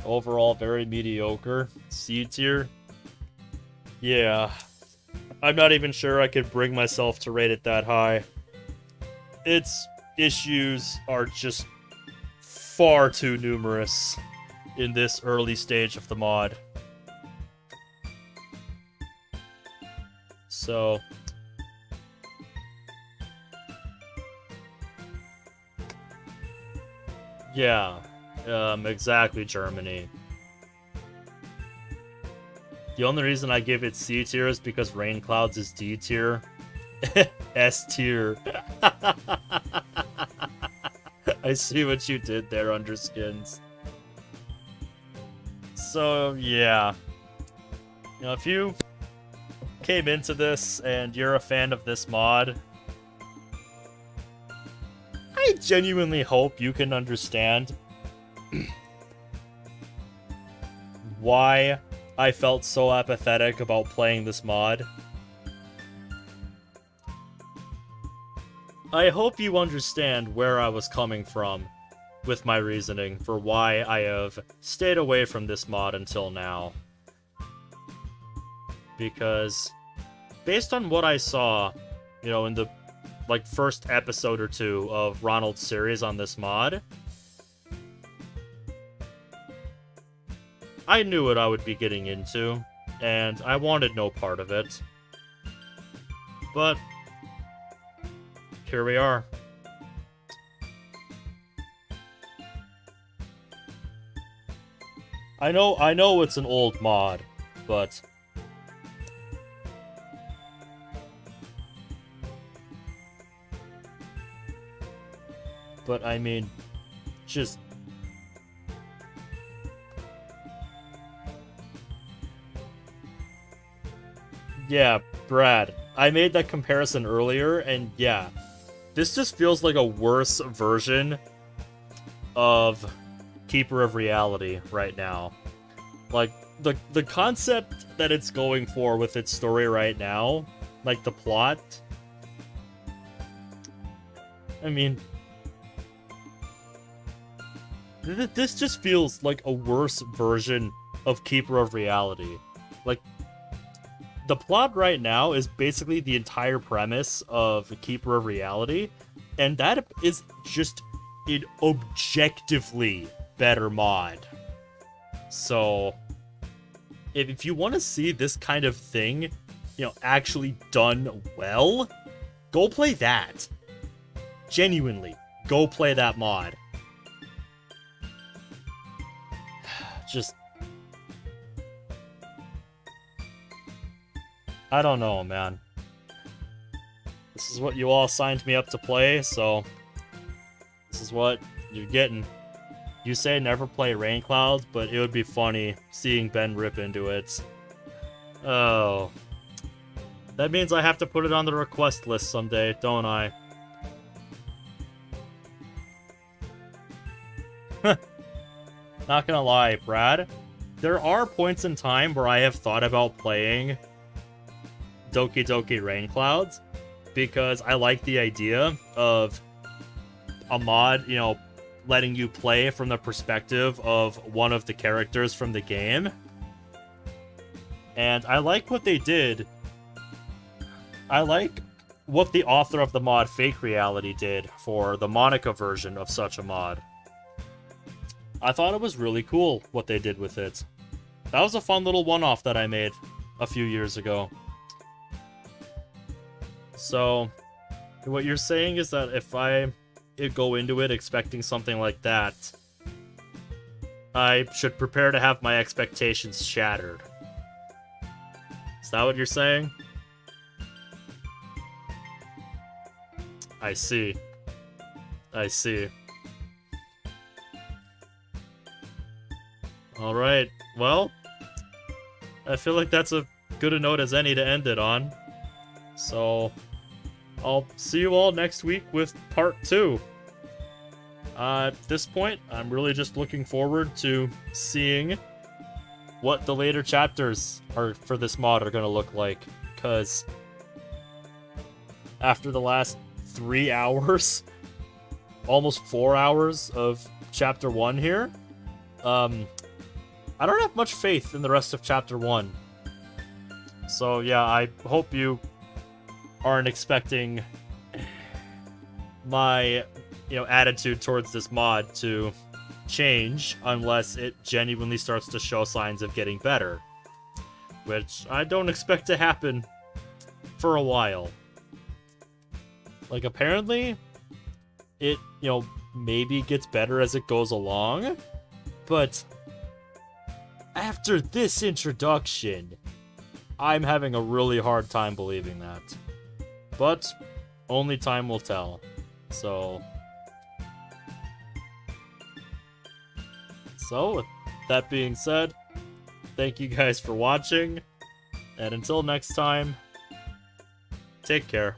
Overall, very mediocre. C tier. Yeah. I'm not even sure I could bring myself to rate it that high. Its issues are just far too numerous in this early stage of the mod. So... yeah, exactly, Germany. The only reason I give it C tier is because Rain Clouds is D tier. S tier. I see what you did there, Underskins. So, yeah. You know, if you came into this and you're a fan of this mod, I genuinely hope you can understand why I felt so apathetic about playing this mod. I hope you understand where I was coming from with my reasoning for why I have stayed away from this mod until now. Because, based on what I saw, you know, in the first episode or two of Ronald's series on this mod, I knew what I would be getting into, and I wanted no part of it. But here we are. I know it's an old mod, but I mean, just... yeah, Brad, I made that comparison earlier, and yeah, this just feels like a worse version of Keeper of Reality right now. Like, the concept that it's going for with its story right now, like the plot, I mean... this just feels like a worse version of Keeper of Reality. Like, the plot right now is basically the entire premise of Keeper of Reality, and that is just an objectively better mod. So, if you want to see this kind of thing, you know, actually done well, go play that. Genuinely, go play that mod. Just... I don't know, man. This is what you all signed me up to play, so... this is what you're getting. You say never play Rain Clouds, but it would be funny seeing Ben rip into it. Oh. That means I have to put it on the request list someday, don't I? Not gonna lie, Brad. There are points in time where I have thought about playing Doki Doki Rain Clouds, because I like the idea of a mod, you know, letting you play from the perspective of one of the characters from the game. And I like what they did. I like what the author of the mod Fake Reality did for the Monika version of such a mod. I thought it was really cool what they did with it. That was a fun little one-off that I made a few years ago. So, what you're saying is that if I go into it expecting something like that, I should prepare to have my expectations shattered. Is that what you're saying? I see. I see. Alright, well, I feel like that's a good a note as any to end it on. So, I'll see you all next week with part 2. At this point, I'm really just looking forward to seeing what the later chapters are for this mod are going to look like. Because after the last 3 hours, almost 4 hours of Chapter 1 here, I don't have much faith in the rest of Chapter 1. So yeah, I hope you aren't expecting my, attitude towards this mod to change unless it genuinely starts to show signs of getting better, which I don't expect to happen for a while. Like, apparently it, maybe gets better as it goes along, but after this introduction, I'm having a really hard time believing that. But only time will tell. So with that being said, thank you guys for watching, and until next time, take care.